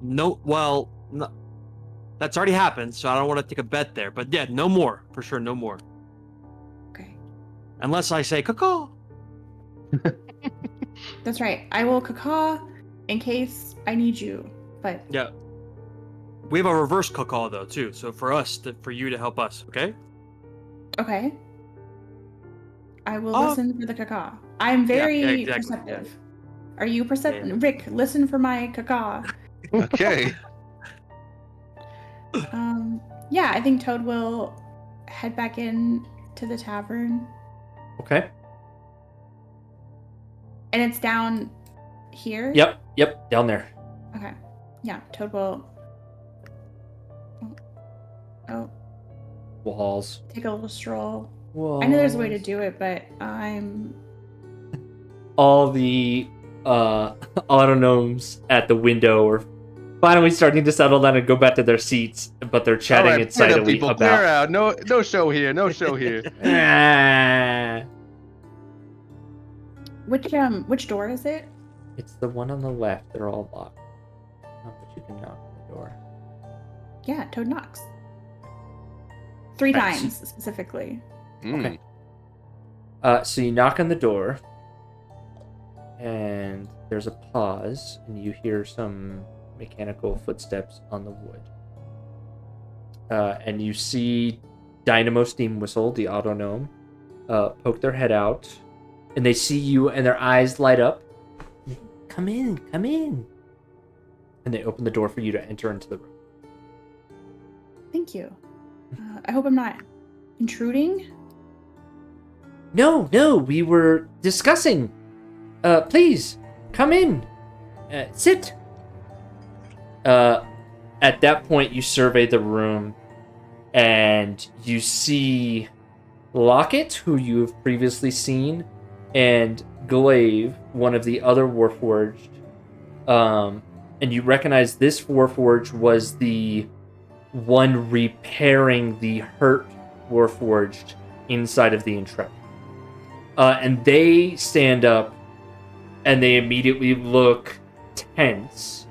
E: No, well, no, that's already happened, so I don't want to take a bet there. But yeah, no more. For sure, no more.
A: Okay,
E: Unless I say, caw.
A: that's right. I will caw in case I need you. But
E: Yeah. We have a reverse caw though, too. So for you to help us, okay?
A: okay, I will
E: Oh.
A: listen for the caw. I'm
E: Yeah,
A: very
E: exactly.
A: perceptive. Are you
E: Yeah.
A: perceptive? Rick, listen for my caw.
C: Okay.
A: Yeah, I think Toad will head back in to the tavern,
B: Okay.
A: and it's down here.
B: Yep, down there.
A: Okay. Yeah, Toad will. Oh,
B: Walls.
A: take a little stroll.
B: Walls.
A: I know there's a way to do it, but I'm.
B: All the autonomes at the window are finally starting to settle down and go back to their seats, but they're chatting
C: All right, clear up,
B: excitedly
C: people.
B: about.
C: Clear out. No show here. No show here.
B: Ah.
A: Which door is it?
B: It's the one on the left. They're all locked. Oh, but you can knock on the door.
A: Yeah, Toad knocks. 3
B: Right.
A: times specifically.
B: Okay. So you knock on the door, and there's a pause, and you hear some mechanical footsteps on the wood. And you see Dynamo Steam Whistle, the auto-gnome, poke their head out, and they see you, and their eyes light up. Come in, come in. And they open the door for you to enter into the room.
A: Thank you. I hope I'm not intruding.
B: No, we were discussing. Please, come in. Sit. At that point, you survey the room, and you see Locket, who you have previously seen, and Glaive, one of the other Warforged. And you recognize this Warforged was the one repairing the hurt Warforged inside of the Intrepid. And they stand up, and they immediately look tense.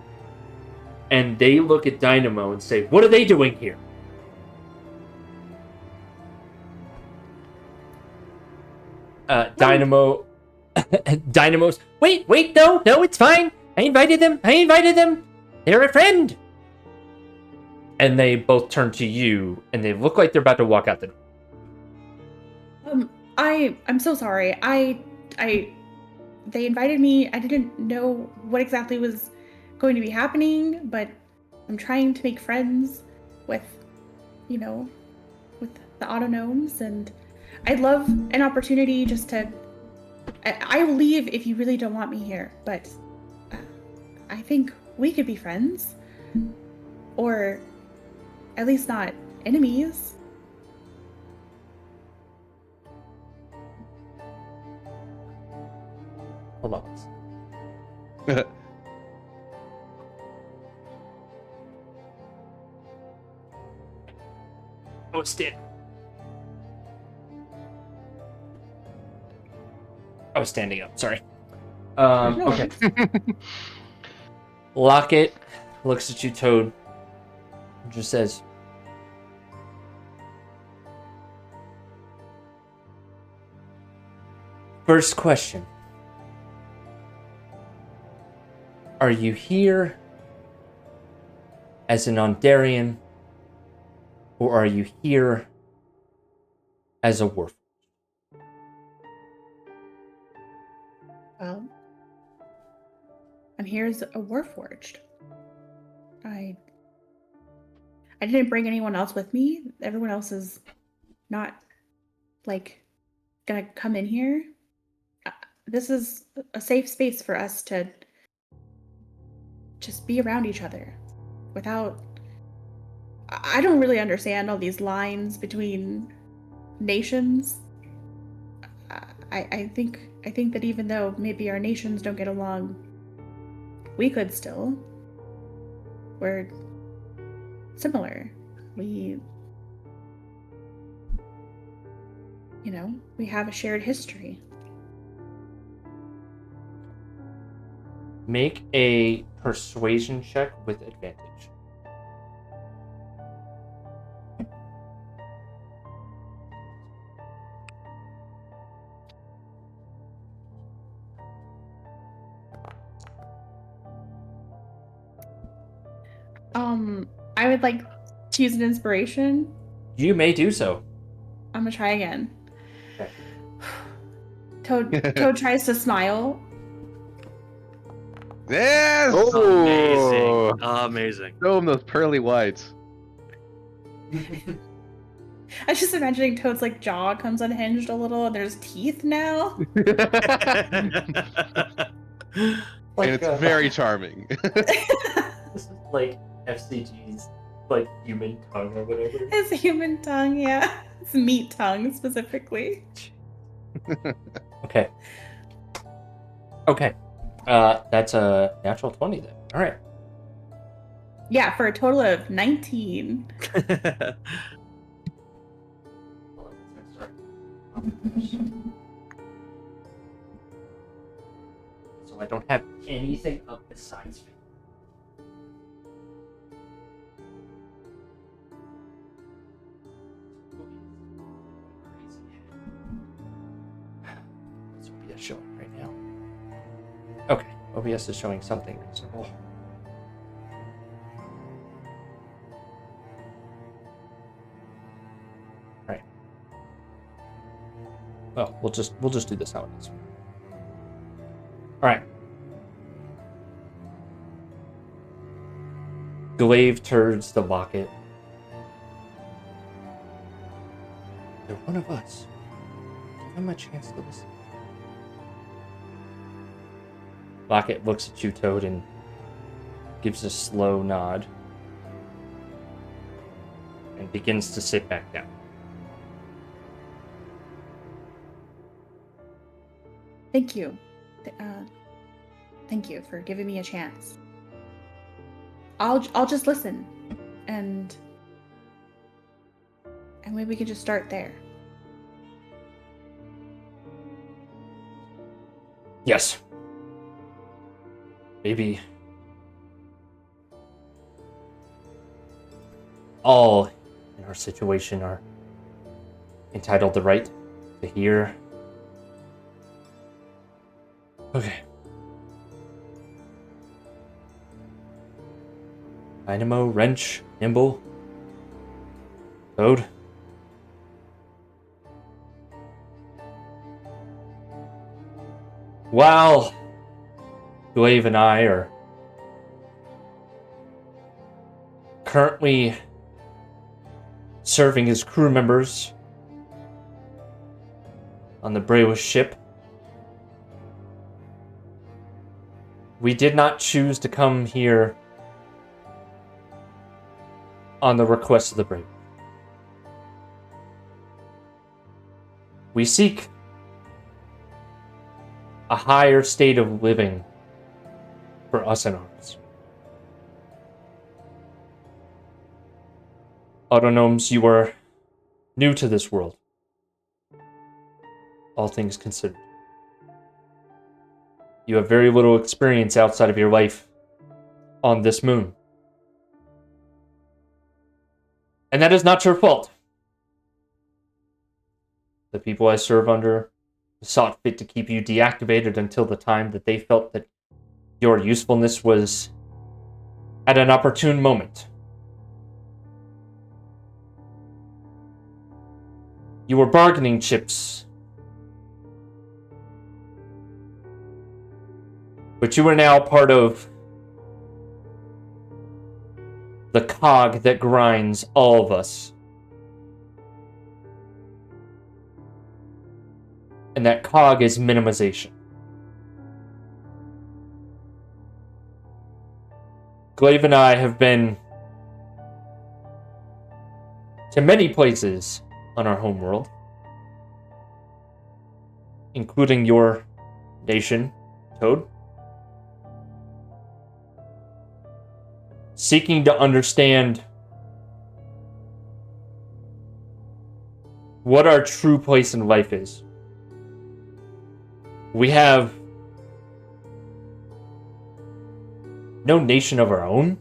B: And they look at Dynamo and say, "What are they doing here?" Dynamo... Dynamo's... Wait, no, it's fine. I invited them. They're a friend. And they both turn to you, and they look like they're about to walk out the door.
A: I'm so sorry. They invited me. I didn't know what exactly was going to be happening, but I'm trying to make friends with, with the autonomes, and I'd love an opportunity just to. I will leave if you really don't want me here, but I think we could be friends, or at least not enemies.
B: Hold on. Oh, stand. I was standing up. Sorry. Okay. Locket looks at you, Toad, and just says, "First question. Are you here as an Ondarian, or are you here as a Warforged?"
A: Well, I'm here as a Warforged. I didn't bring anyone else with me. Everyone else is not, gonna come in here. This is a safe space for us to just be around each other without... I don't really understand all these lines between nations. I think that even though maybe our nations don't get along, we could still. We're similar. We have a shared history.
B: Make a persuasion check with advantage.
A: I would like to use an inspiration.
B: You may do so.
A: I'm gonna try again.
B: Okay.
A: Toad tries to smile.
C: Yes!
E: Amazing. Amazing.
C: Show him those pearly whites.
A: I was just imagining Toad's like jaw comes unhinged a little, and there's teeth now.
C: And it's very charming.
B: This is like FCG's like human tongue or whatever.
A: It's human tongue, yeah. It's meat tongue specifically.
B: Okay. Okay. That's a natural 20 then. All right.
A: Yeah, for a total of 19.
B: So I don't have anything up besides me. What's OBS showing right now? Okay, OBS is showing something reasonable. Right. Well, we'll just do this how it is. All right. Glaive turns to Locket. They're one of us. Give them a chance to listen. Locket looks at you, Toad, and gives a slow nod. And begins to sit back down.
A: Thank you. Thank you for giving me a chance. I'll just listen, and maybe we can just start there.
B: Yes. Maybe all in our situation are entitled the right to hear. Okay. Dynamo, Wrench, Nimble, Toad. While Glaive and I are currently serving as crew members on the Brewish ship, we did not choose to come here on the request of the Brave. We seek a higher state of living for us and ours. Autonomes, you are new to this world, all things considered. You have very little experience outside of your life on this moon. And that is not your fault. The people I serve under sought fit to keep you deactivated until the time that they felt that your usefulness was at an opportune moment. You were bargaining chips, but you are now part of the cog that grinds all of us. And that cog is minimization. Glaive and I have been to many places on our homeworld, including your nation, Toad, seeking to understand what our true place in life is. We have no nation of our own.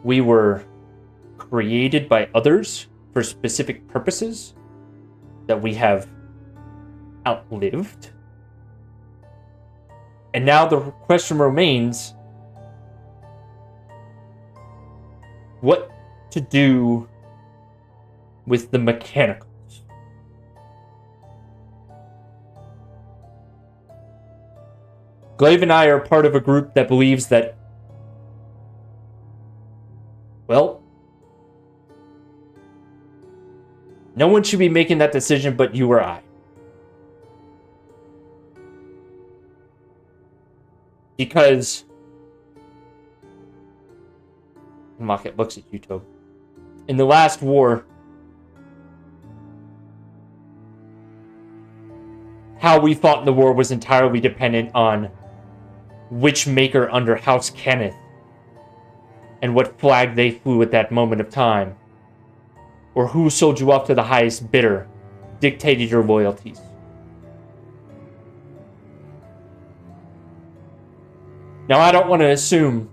B: We were created by others for specific purposes that we have outlived. And now the question remains, what to do with the mechanicals. Glaive and I are part of a group that believes that, well, no one should be making that decision but you or I. Because Mocket looks at you, Tobe. In the last war, how we fought in the war was entirely dependent on which maker under House Kenneth and what flag they flew at that moment of time, or who sold you off to the highest bidder, dictated your loyalties. Now, I don't want to assume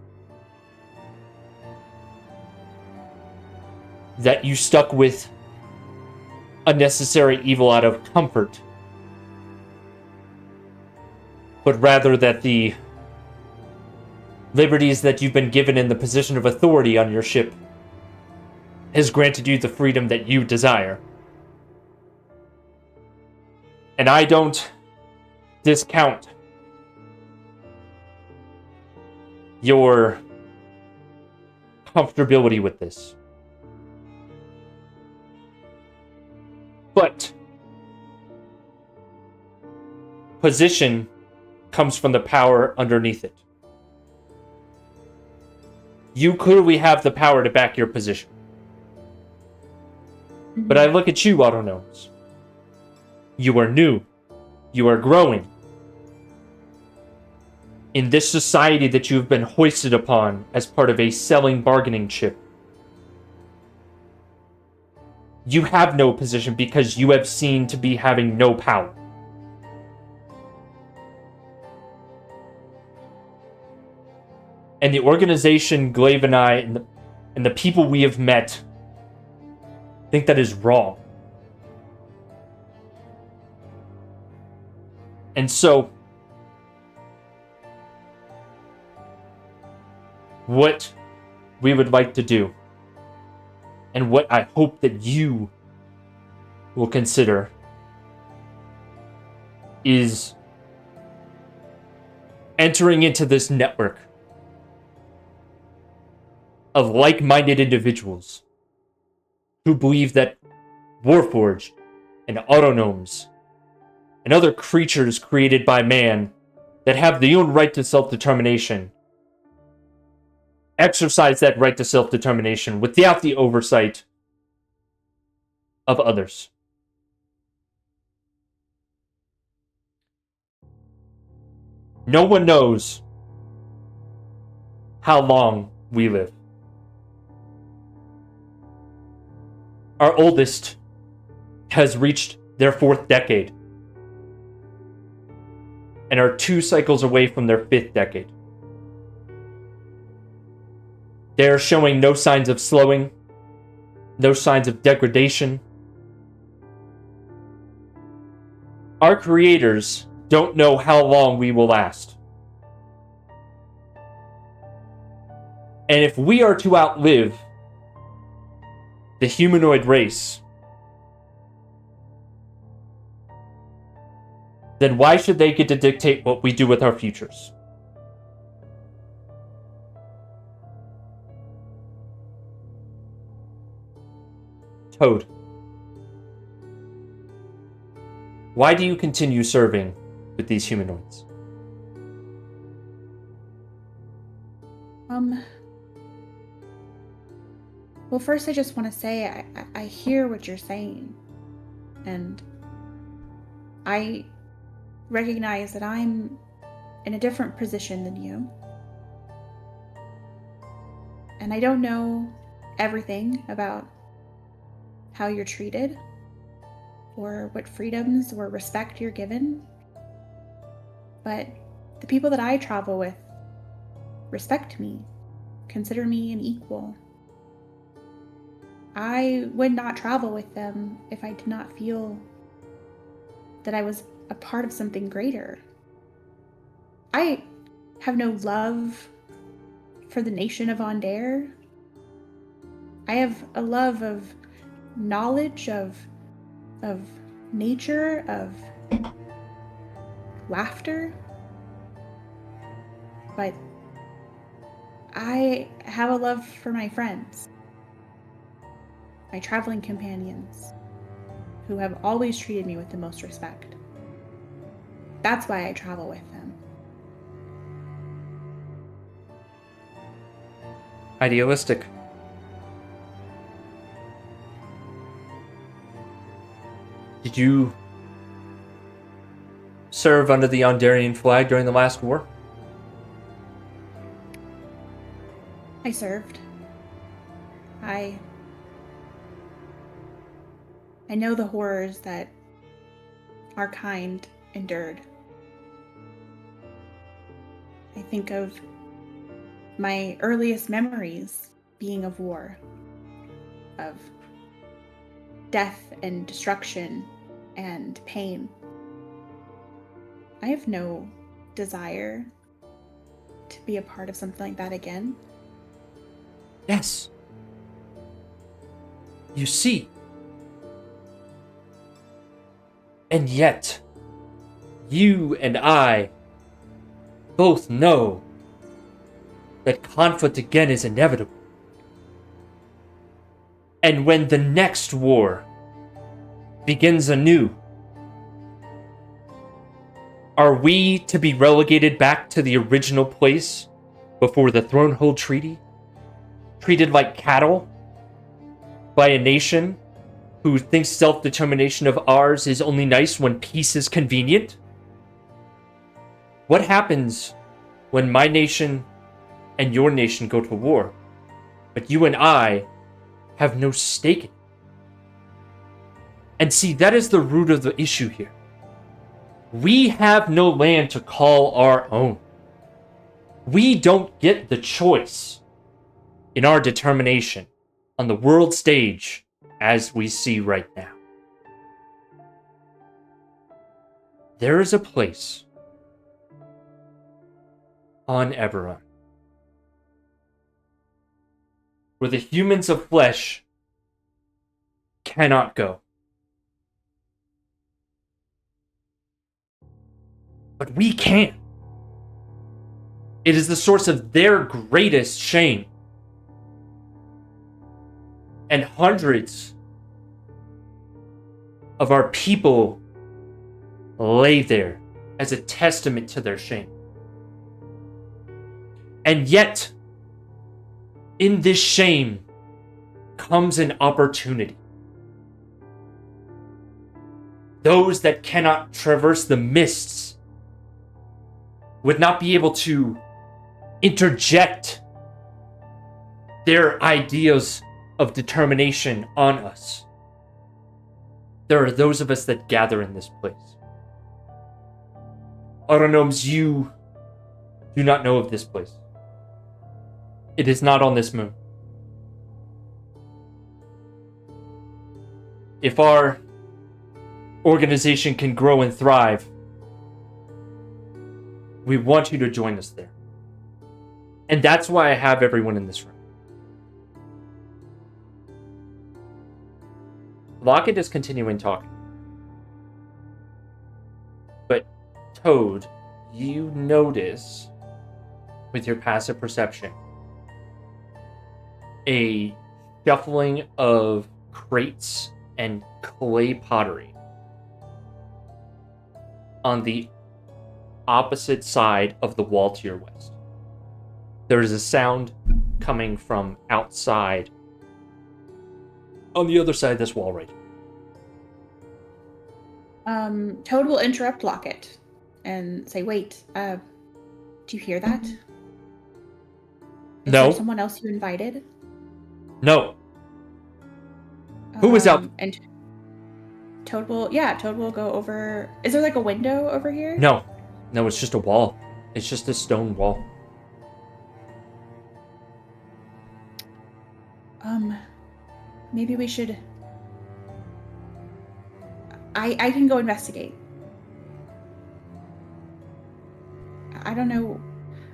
B: that you stuck with unnecessary evil out of comfort, but rather that the liberties that you've been given in the position of authority on your ship has granted you the freedom that you desire. And I don't discount your comfortability with this. But position comes from the power underneath it. You clearly have the power to back your position. But I look at you, Autonomes. You are new. You are growing. In this society that you've been hoisted upon as part of a selling bargaining chip, you have no position because you have seen to be having no power. And the organization, Glaive and I, and the people we have met think that is wrong. And so, what we would like to do, and what I hope that you will consider, is entering into this network of like-minded individuals who believe that Warforged and Autonomes and other creatures created by man that have the own right to self-determination exercise that right to self-determination without the oversight of others. No one knows how long we live. Our oldest has reached their 4th decade and are 2 cycles away from their 5th decade. They are showing no signs of slowing, no signs of degradation. Our creators don't know how long we will last. And if we are to outlive the humanoid race, then why should they get to dictate what we do with our futures? Toad, why do you continue serving with these humanoids?
A: Well, first I just want to say I hear what you're saying, and I recognize that I'm in a different position than you, and I don't know everything about how you're treated or what freedoms or respect you're given, but the people that I travel with respect me, consider me an equal. I would not travel with them if I did not feel that I was a part of something greater. I have no love for the nation of Ondair. I have a love of knowledge, of nature, of laughter. But I have a love for my friends, my traveling companions, who have always treated me with the most respect. That's why I travel with them.
B: Idealistic. Did you serve under the Ondarian flag during the last war?
A: I served. I know the horrors that our kind endured. I think of my earliest memories being of war, of death and destruction and pain. I have no desire to be a part of something like that again.
B: Yes. You see. And yet, you and I both know that conflict again is inevitable. And when the next war begins anew, are we to be relegated back to the original place before the Thronehold Treaty? Treated like cattle by a nation who thinks self-determination of ours is only nice when peace is convenient? What happens when my nation and your nation go to war, but you and I have no stake in it? And see, that is the root of the issue here. We have no land to call our own. We don't get the choice in our determination on the world stage as we see right now. There is a place on Eberron where the humans of flesh cannot go. But we can. It is the source of their greatest shame. And hundreds of our people lay there as a testament to their shame. And yet, in this shame comes an opportunity. Those that cannot traverse the mists would not be able to interject their ideas of determination on us. There are those of us that gather in this place. Autonomes, you do not know of this place. It is not on this moon. If our organization can grow and thrive, we want you to join us there. And that's why I have everyone in this room. Lockett is continuing talking. But Toad, you notice, with your passive perception, a shuffling of crates and clay pottery on the opposite side of the wall to your west. There is a sound coming from outside on the other side of this wall right here.
A: Toad will interrupt Lockett and say, wait, do you hear that? Is
B: No.
A: there someone else you invited?
B: No. Who is out?
A: And Toad will go over. Is there like a window over here?
B: No, it's just a wall. It's just a stone wall.
A: maybe we should... I can go investigate. I don't know.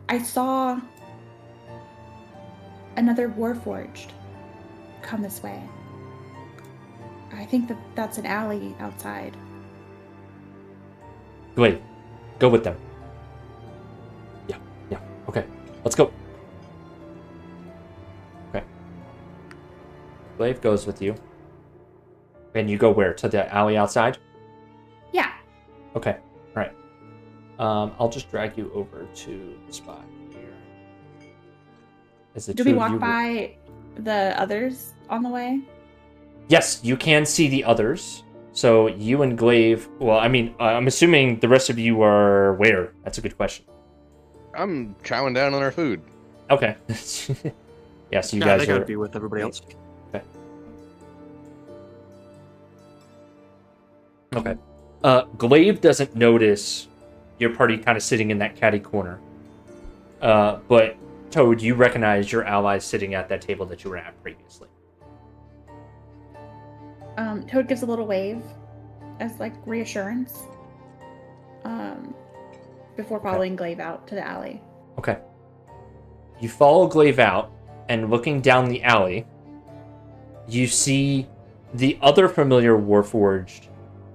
A: I saw another Warforged come this way. I think that's an alley outside.
B: Glaive, go with them. Yeah, okay. Let's go. Okay. Glaive goes with you. And you go where? To the alley outside?
A: Yeah.
B: Okay, alright. I'll just drag you over to the spot here.
A: Do we walk by the others on the way?
B: Yes, you can see the others. So you and Glaive, well, I mean, I'm assuming the rest of you are where? That's a good question.
C: I'm chowing down on our food.
B: Okay. Yeah, so you
E: Yeah,
B: guys
E: they
B: are...
E: gotta be with everybody else.
B: Okay. Glaive doesn't notice your party kind of sitting in that catty corner. But Toad, you recognize your allies sitting at that table that you were at previously.
A: Toad gives a little wave as like reassurance. Before following Glaive out to the alley.
B: Okay. You follow Glaive out, and looking down the alley, you see the other familiar Warforged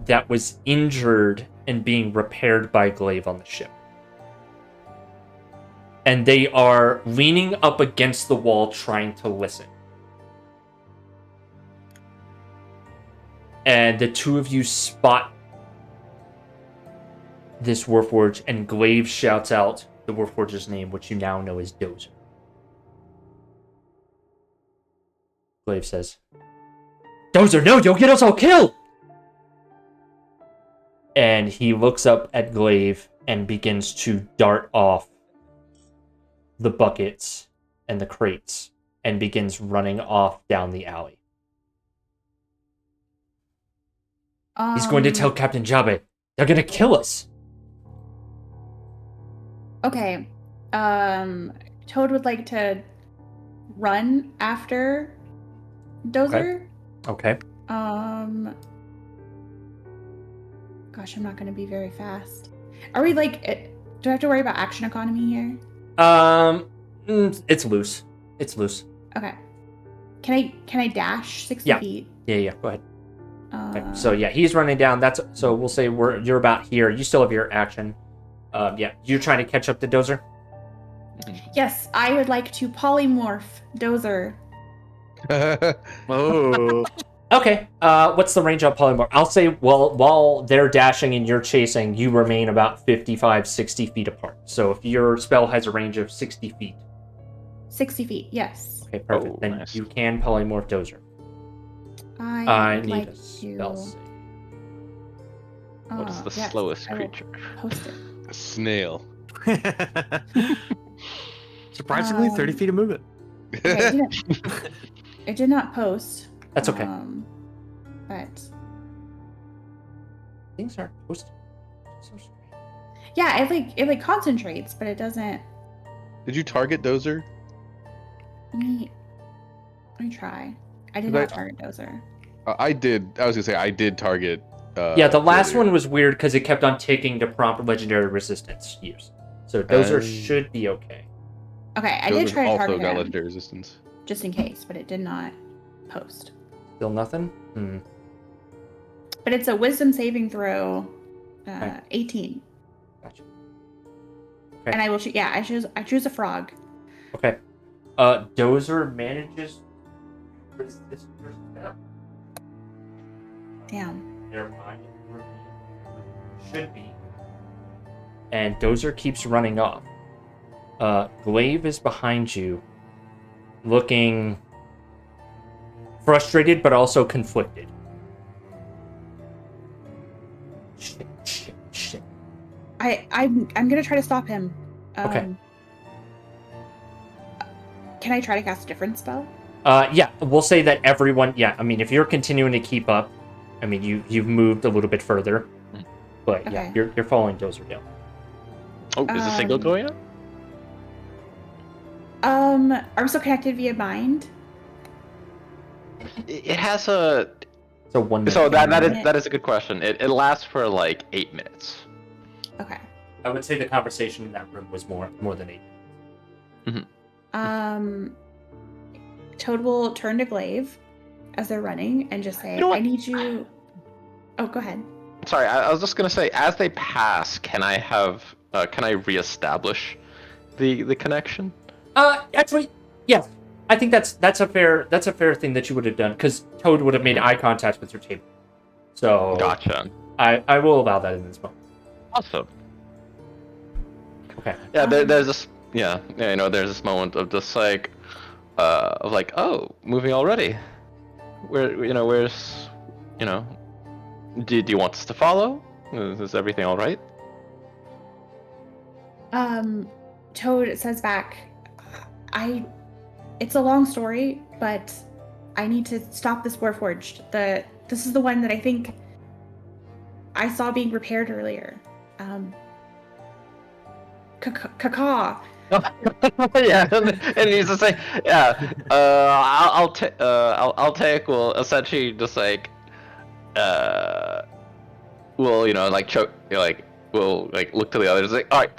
B: that was injured and being repaired by Glaive on the ship. And they are leaning up against the wall trying to listen. And the two of you spot this Warforged, and Glaive shouts out the Warforged's name, which you now know is Dozer. Glaive says, "Dozer, no, you'll get us all killed!" And he looks up at Glaive and begins to dart off the buckets and the crates and begins running off down the alley. He's going to tell Captain Jabe. They're going to kill us.
A: Okay. Toad would like to run after Dozer.
B: Okay.
A: Gosh, I'm not going to be very fast. Are we like... Do I have to worry about action economy here?
B: It's loose. It's loose.
A: Okay. Can I dash 60
B: Yeah.
A: feet?
B: Yeah, go ahead. Okay. So yeah, he's running down. So we'll say you're about here. You still have your action. Yeah, you're trying to catch up to Dozer?
A: Yes, I would like to polymorph Dozer.
E: Oh.
B: Okay. What's the range on polymorph? I'll say while they're dashing and you're chasing, you remain about 55, 60 feet apart. So if your spell has a range of 60 feet.
A: 60 feet, yes.
B: Okay, perfect.
D: Oh,
B: then
D: nice.
B: you can polymorph Dozer.
A: I
B: need
A: like
B: a spell save.
D: What's the
A: yes,
D: slowest
A: I will
D: creature?
A: Post it.
C: A snail.
E: Surprisingly, 30 feet of movement.
A: Okay, it did not post.
B: That's okay.
A: But
B: Things aren't posted. So strange.
A: yeah, it concentrates, but it doesn't.
C: Did you target Dozer?
A: Let me try. I did
C: Did I-
A: not target Dozer.
C: I did. I was gonna say I did target.
B: Yeah, the last
C: earlier.
B: one was weird because it kept on ticking to prompt legendary resistance use. So Dozer
C: Oh.
B: should be okay.
A: Okay, I did
C: Dozer's
A: try to
C: also
A: target
C: got
A: him
C: legendary resistance.
A: just in case, but it did not post.
B: Still nothing?
A: But it's a wisdom saving throw,
B: Okay.
A: 18,
B: Gotcha. Okay.
A: and I will. Yeah, I choose a frog.
B: Okay. Dozer manages to resist your spell.
A: Damn.
B: Their mind should be. And Dozer keeps running off. Glaive is behind you, looking frustrated but also conflicted. Shit.
A: I'm gonna try to stop him.
B: Okay.
A: Can I try to cast a different spell?
B: Yeah, we'll say that everyone. Yeah, I mean, if you're continuing to keep up, I mean, you've moved a little bit further, but yeah,
A: Okay.
B: you're following Dozer down.
D: Oh, is the signal going up?
A: Are we still connected via mind?
D: It has a.
B: So 1 minute.
D: So that
A: minute.
D: that is a good question. It lasts for like 8 minutes.
A: Okay.
B: I would say the conversation in that room was more than 8 minutes.
A: Toad will turn to Glaive as they're running and just say,
D: You know what?
A: I need you. Oh, go ahead.
D: Sorry, I was just gonna say, as they pass, can I reestablish the connection?
B: Actually, yes. I think that's a fair thing that you would have done, because Toad would have made eye contact with your table. So
D: Gotcha.
B: I will allow that in this moment.
D: Awesome.
B: Okay.
D: Yeah, there's this. Yeah, there's this moment of just like, oh, moving already. Where's, do you want us to follow? Is everything all right?
A: Toad says back, it's a long story, but I need to stop this Warforged. This is the one that I think I saw being repaired earlier. Caca.
D: Yeah, and he's just like, yeah. I'll take. Will essentially just like, will like choke, will like look to the others like, all right.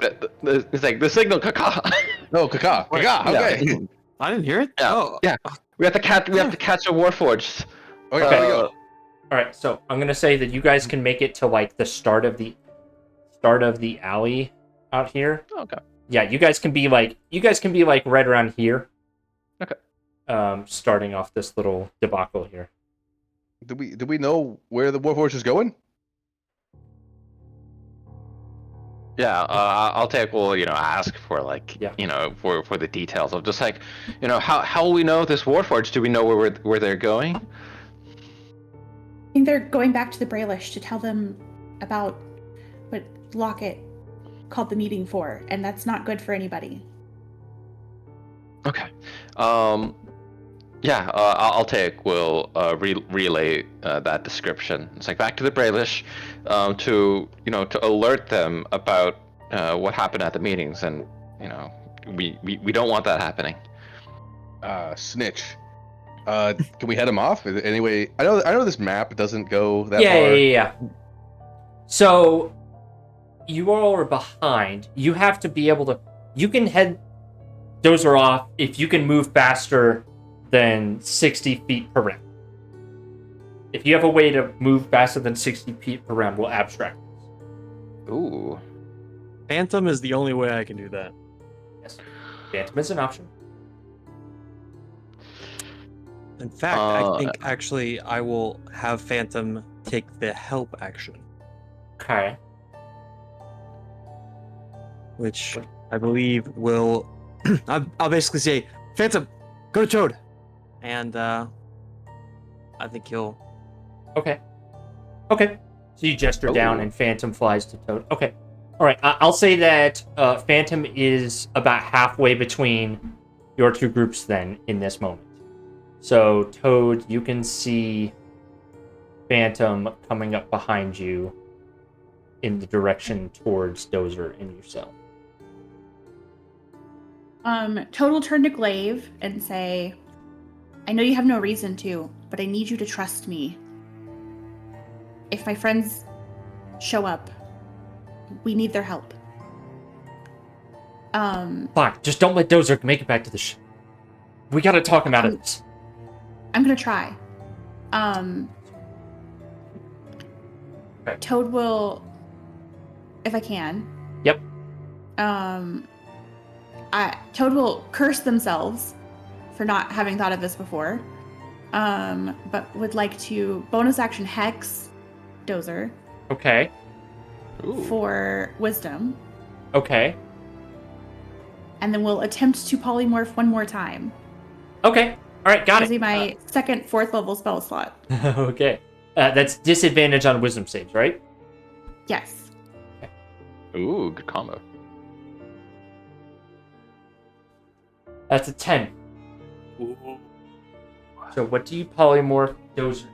D: It's like the signal, caca.
C: No, Kaka. Kaka. Okay.
E: Yeah. I didn't hear it.
D: Yeah.
E: Oh,
D: Yeah. We have to catch a Warforged.
C: Okay. Gotta go.
B: All right. So I'm gonna say that you guys can make it to like the start of the alley out here.
D: Okay.
B: Yeah, you guys can be like right around here.
D: Okay.
B: Starting off this little debacle here.
C: Do we know where the Warforged is going?
D: Yeah, I'll take. Will ask for like,
B: Yeah.
D: for the details of just like, how will we know this Warforged? Do we know where they're going?
A: I think they're going back to the Brailish to tell them about what Lockett called the meeting for, and that's not good for anybody.
D: Okay. Yeah, I'll take. Will relay that description. It's like back to the Brailish, to alert them about what happened at the meetings, and we don't want that happening.
C: Snitch. Can we head him off? Is there any way? I know this map doesn't go that
B: Yeah,
C: far.
B: yeah. So you all are behind. You have to be able to. You can head Dozer off if you can move faster than 60 feet per round. If you have a way to move faster than 60 feet per round, we'll abstract this.
D: Ooh.
E: Phantom is the only way I can do that.
B: Yes. Phantom is an option.
E: In fact, I think actually I will have Phantom take the help action,
B: Okay.
E: which I believe will. I'll basically say, Phantom, go to Toad, and I think he'll.
B: Okay. So you gesture down
D: Ooh.
B: and Phantom flies to Toad. Okay. All right. I'll say that Phantom is about halfway between your two groups then in this moment. So Toad, you can see Phantom coming up behind you in the direction towards Dozer and yourself.
A: Toad will turn to Glaive and say, I know you have no reason to, but I need you to trust me. If my friends show up, we need their help.
B: Fine, just don't let Dozer make it back to the ship. We gotta talk him out of this.
A: I'm gonna try.
B: Okay.
A: Toad will, if I can.
B: Yep.
A: Toad will curse themselves for not having thought of this before. But would like to bonus action Hex Dozer
B: Okay.
D: Ooh.
A: for wisdom.
B: Okay.
A: And then we'll attempt to polymorph one more time.
B: Okay. All right, got
A: This will
B: it.
A: be my second, fourth level spell slot.
B: Okay. That's disadvantage on wisdom saves, right?
A: Yes.
D: Ooh, good combo.
B: That's a 10. So what do you polymorph Dozer?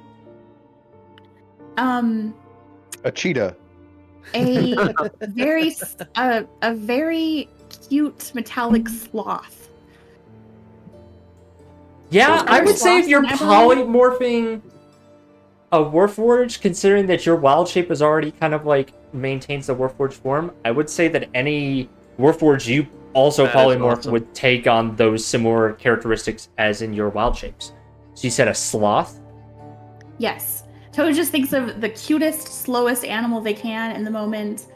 C: A cheetah.
A: A very cute metallic sloth.
B: Yeah, I would say if
A: sloths
B: you're
A: in Eberron?
B: polymorphing a Warforged, considering that your wild shape is already kind of like maintains the Warforged form, I would say that any Warforged you also
E: That is
B: polymorph
E: awesome.
B: would take on those similar characteristics as in your wild shapes. So you said a sloth?
A: Yes. Toad just thinks of the cutest, slowest animal they can in the moment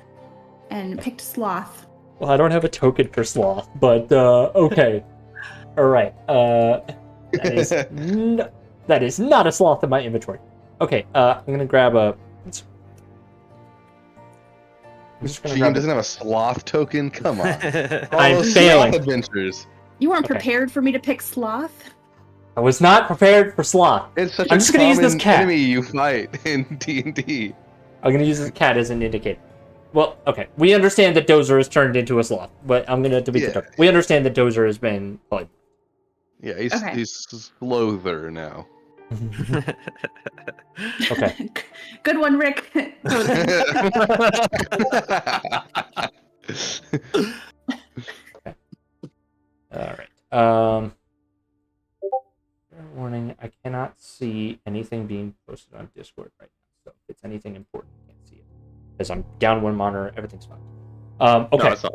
A: and picked sloth.
B: Well, I don't have a token for sloth, but okay. All right. That is that is not a sloth in my inventory. Okay. I'm gonna grab a. I'm just gonna
C: GM
B: grab
C: doesn't have a sloth token. Come on. All
B: I'm
C: those
B: failing.
C: sloth adventures.
A: You weren't
B: Okay.
A: prepared for me to pick sloth?
B: I was not prepared for sloth.
C: It's such
B: I'm
C: a
B: just gonna use this
C: common
B: cat.
C: enemy you fight in D&D.
B: I'm gonna use this cat as an indicator. Well, okay. We understand that Dozer has turned into a sloth, but I'm gonna delete the
C: Yeah.
B: token. We understand that Dozer has been polymorphed.
C: Yeah, he's
A: Okay.
C: he's slother now.
B: Okay.
A: Good one, Rick. Toad.
B: All right. Warning, I cannot see anything being posted on Discord right now. So if it's anything important, I can't see it. Because I'm down one monitor, everything's fine. Okay.
D: No, it's not.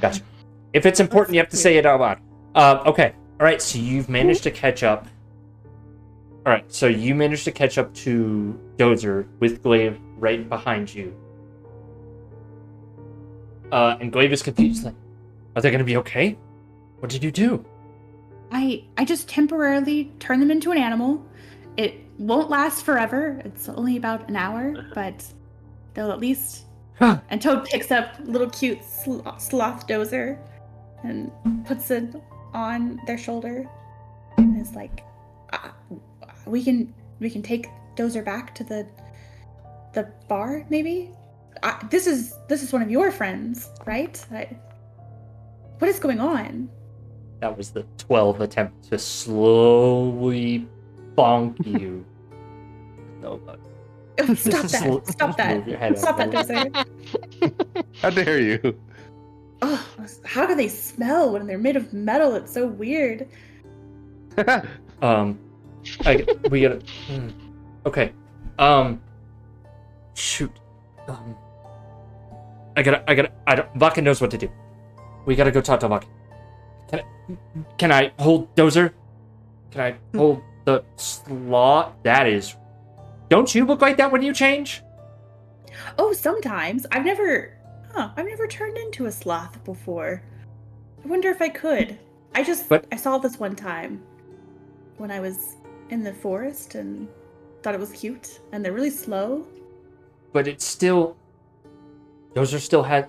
B: Gotcha. If it's important, you have to say it out loud. Okay. All right. So you've managed to catch up. All right. So you managed to catch up to Dozer with Glaive right behind you. And Glaive is confused. Like, are they going to be okay? What did you do?
A: I just temporarily turn them into an animal. It won't last forever. It's only about an hour, but they'll at least. And Toad picks up little cute sloth Dozer and puts it on their shoulder, and is like, "We can take Dozer back to the bar, maybe. This is one of your friends, right? What is going on?"
B: That was the 12 attempt to slowly bonk you. No, but
A: Oh, stop that! Stop
B: Move your head
A: that! Stop
B: up.
A: that, Dozer!
C: How dare you?
A: Oh, how do they smell when they're made of metal? It's so weird.
B: We gotta. Okay. Shoot. Vaca knows what to do. We gotta go talk to Vaca. Can I hold Dozer? Can I hold the sloth? That is. Don't you look like that when you change?
A: Oh, sometimes. I've never turned into a sloth before. I wonder if I could. I saw this one time when I was in the forest and thought it was cute, and they're really slow.
B: But it's still. Dozer still had.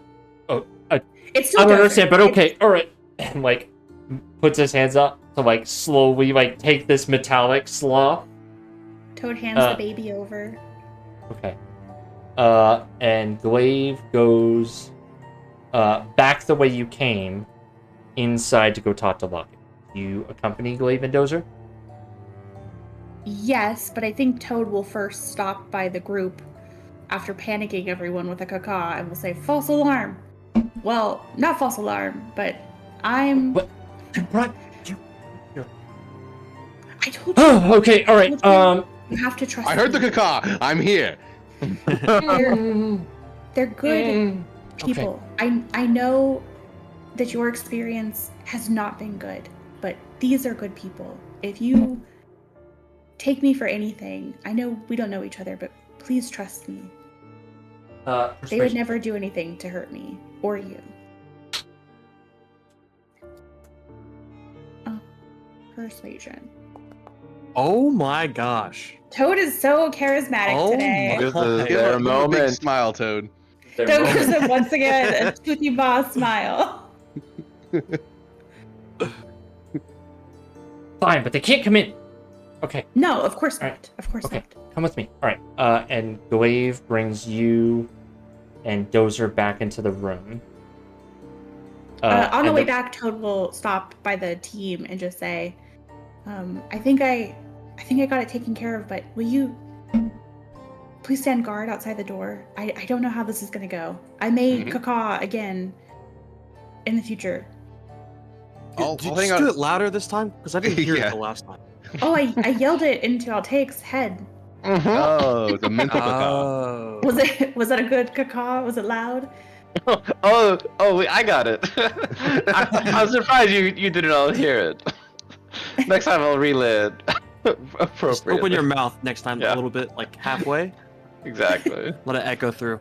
A: It's still
B: I don't
A: Dozer.
B: understand, but okay, alright. And like puts his hands up to like slowly like take this metallic sloth.
A: Toad hands the baby over.
B: Okay. And Glaive goes back the way you came inside to go talk to Locket. You accompany Glaive and Dozer?
A: Yes, but I think Toad will first stop by the group after panicking everyone with a caca and will say, "False alarm." Well, not false alarm, but I'm...
B: What? You brought...
A: I told you.
B: Oh, okay, alright.
A: You have to trust
C: I heard the
A: me.
C: caca. I'm here.
A: They're good people.
B: Okay.
A: I know that your experience has not been good, but these are good people. If you take me for anything, I know we don't know each other, but please trust me. They would never do anything to hurt me or you. Oh, persuasion.
E: Oh my gosh.
A: Toad is so charismatic today.
D: This is
E: my-
C: Give
D: their
C: him a big
D: moment.
C: smile, Toad.
A: Toad gives him once again a toothy boss smile.
B: Fine, but they can't come in. Okay,
A: No, of course not.
B: Alright.
A: Of course
B: okay.
A: not.
B: Come with me. Alright. And Glaive brings you and Dozer back into the room.
A: On the
B: and
A: way back, Toad will stop by the team and just say, I think I got it taken care of, but will you please stand guard outside the door? I don't know how this is going to go. I may caca again in the future.
C: I'll
E: Did you
C: hang
E: just do
C: on.
E: it louder this time? Because I didn't hear
C: Yeah.
E: it the last time.
A: Oh, I yelled it into Altaic's head.
D: Mhm.
C: Oh, it's a mental caca.
E: Oh.
A: Was that a good caca? Was it loud?
D: I got it. I'm surprised you didn't all hear it. Next time I'll relay it
E: Just
D: appropriately.
E: open your mouth next time
D: Yeah.
E: a little bit, like halfway.
D: Exactly.
E: Let it echo through.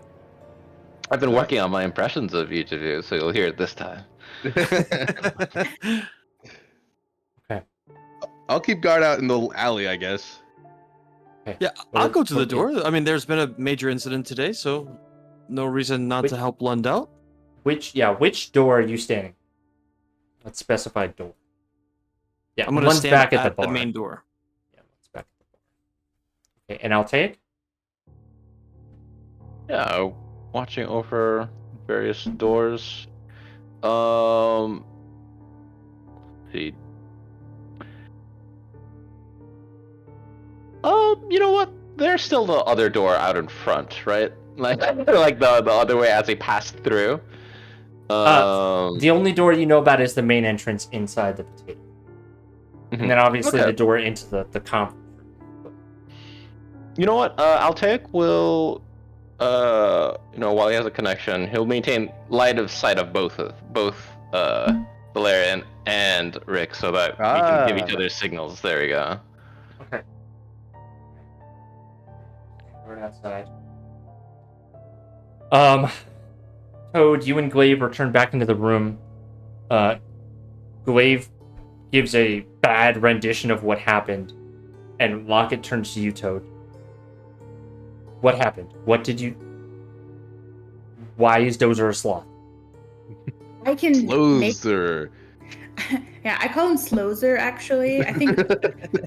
D: I've been working on my impressions of each of you, so you'll hear it this time.
C: I'll keep guard out in the alley, I guess.
B: Okay.
E: Yeah, I'll go to the door. I mean, there's been a major incident today, so no reason not to help Lund out.
B: Which door are you standing? Let's specify door. Yeah,
E: I'm gonna
B: one's
E: stand
B: back
E: at
B: at the bar.
E: main door.
B: Yeah, one's back at the bar. Okay, and I'll take.
D: Yeah, watching over various doors. Let's see. You know what? There's still the other door out in front, right? Like the other way as they passed through.
B: The only door you know about is the main entrance inside the potato. And then obviously
D: Okay.
B: the door into the conference room.
D: You know what? Altaik will, while he has a connection, he'll maintain line of sight of both Valerian and Rick, so that we can give each other signals. There we go.
B: Okay. We're outside. Toad, you and Glaive return back into the room. Glaive gives a bad rendition of what happened, and Lockett turns to you, Toad. What happened? What did you... Why is Dozer a sloth?
A: I can make...
C: Slozer.
A: Yeah, I call him Slozer, actually. I think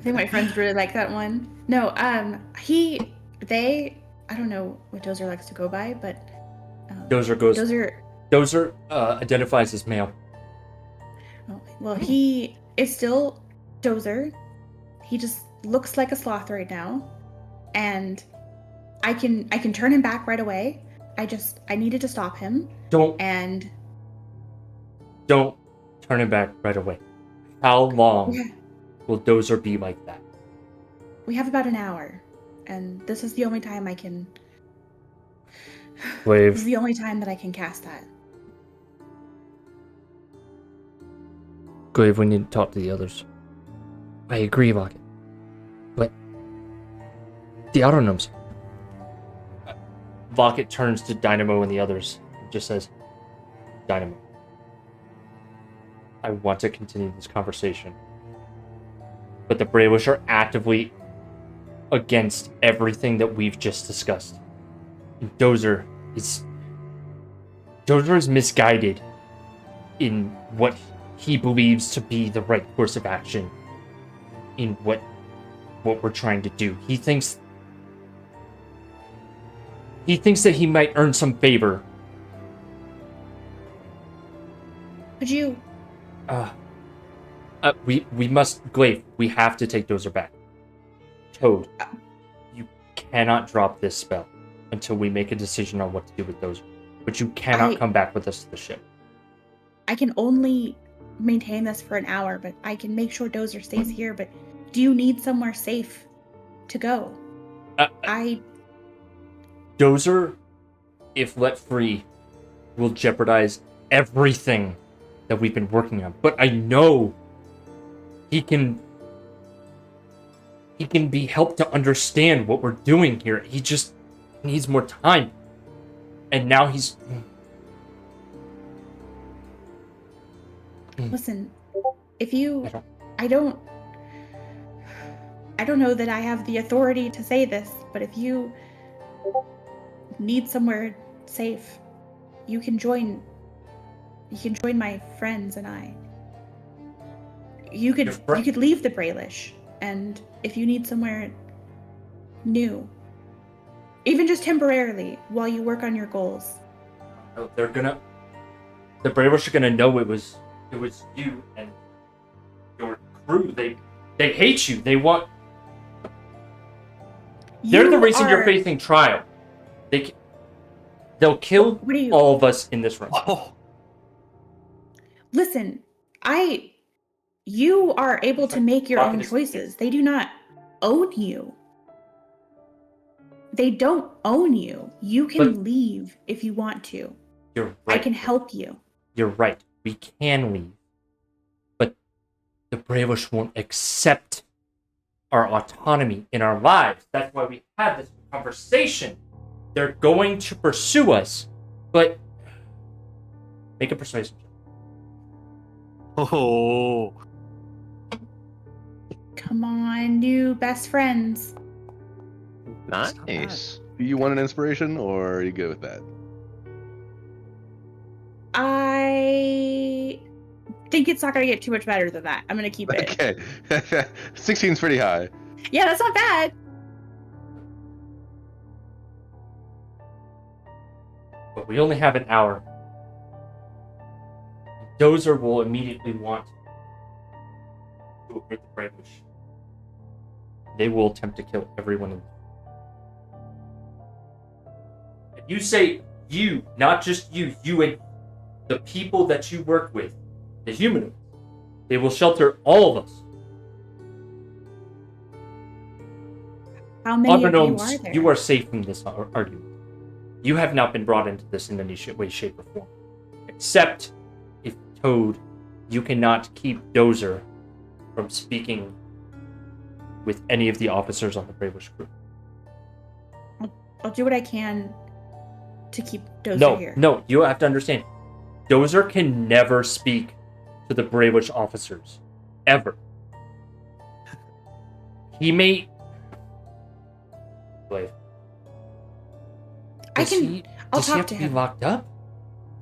A: my friends really like that one. No, I don't know what Dozer likes to go by, but
B: Dozer identifies as male.
A: Oh, well, he is still Dozer. He just looks like a sloth right now, and I can turn him back right away. I needed to stop him.
B: Don't turn him back right away. How long will Dozer be like that?
A: We have about an hour, and this is the only time I can.
B: Glaive.
A: This is the only time that I can cast that.
B: Glaive, we need to talk to the others. I agree, Lockett. But the autonomes. Lockett turns to Dynamo and the others and just says, Dynamo, I want to continue this conversation. But the Braylwish are actively against everything that we've just discussed. And Dozer is misguided in what he believes to be the right course of action in what we're trying to do. He thinks that he might earn some favor.
A: Could you?
B: We must, Glaive, we have to take Dozer back. Toad, you cannot drop this spell until we make a decision on what to do with Dozer. But you cannot come back with us to the ship.
A: I can only maintain this for an hour, but I can make sure Dozer stays here. But do you need somewhere safe to go?
B: Dozer, if let free, will jeopardize everything that we've been working on. But I know he can be helped to understand what we're doing here. He just needs more time. And now he's...
A: Listen, if you... I don't know that I have the authority to say this, but if you need somewhere safe, you can join my friends and I. You could leave the Braylish, and if you need somewhere new, even just temporarily while you work on your goals.
B: The Braylish are gonna know it was you and your crew. They hate you. They're the reason you're facing trial. They'll kill all of us in this room.
E: Oh.
A: Listen, I You are able to make your
B: Rocket
A: own
B: is-
A: choices. They do not own you. They don't own you. You can
B: But-
A: leave if you want to.
B: You're
A: I
B: right.
A: can help you.
B: You're right. We can leave. But the Bravish won't accept our autonomy in our lives. That's why we had this conversation. They're going to pursue us. But make a persuasion check.
E: Oh,
A: Come on, new best friends.
E: That's not bad.
D: Nice.
C: Do you want an inspiration, or are you good with that?
A: I think it's not going to get too much better than that. I'm going to keep it.
C: Okay. 16's pretty high.
A: Yeah, that's not bad.
B: But we only have an hour. Dozer will immediately want to hit the Bravish. They will attempt to kill everyone in. And you say you, not just you and the people that you work with, the humanoids. They will shelter all of us.
A: How many of you are
B: Unbeknownst,
A: there?
B: you are safe from this argument. You have not been brought into this in any way, shape, or form. Except if Toad, you cannot keep Dozer from speaking with any of the officers on the Bravish crew.
A: I'll do what I can to keep Dozer here.
B: No, you have to understand. Dozer can never speak to the Bravish officers. Ever. He may... Wait.
A: I can. I'll
B: Does he
A: talk
B: have
A: to
B: to be
A: him.
B: locked up?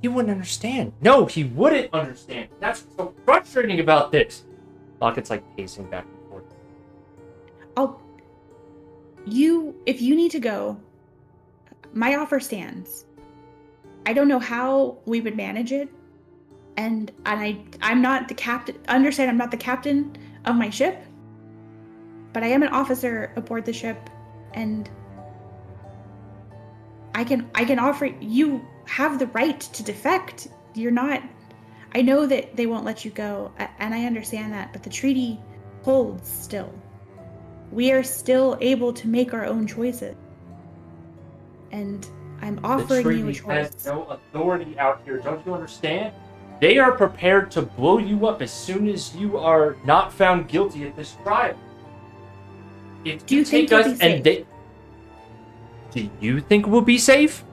B: He wouldn't understand. No, he wouldn't understand. That's what's so frustrating about this. Locket's like pacing back and forth.
A: If you need to go, my offer stands. I don't know how we would manage it, and I'm not the captain. Understand, I'm not the captain of my ship, but I am an officer aboard the ship, and I can offer. You have the right to defect. You're not. I know that they won't let you go, and I understand that, but the treaty holds still. We are still able to make our own choices. And I'm offering you a
B: The treaty has
A: choice.
B: no authority out here. Don't you understand? They are prepared to blow you up as soon as you are not found guilty at this trial. If
A: Do you think
B: take
A: you'll
B: us
A: be
B: and they... Do you think we'll be safe?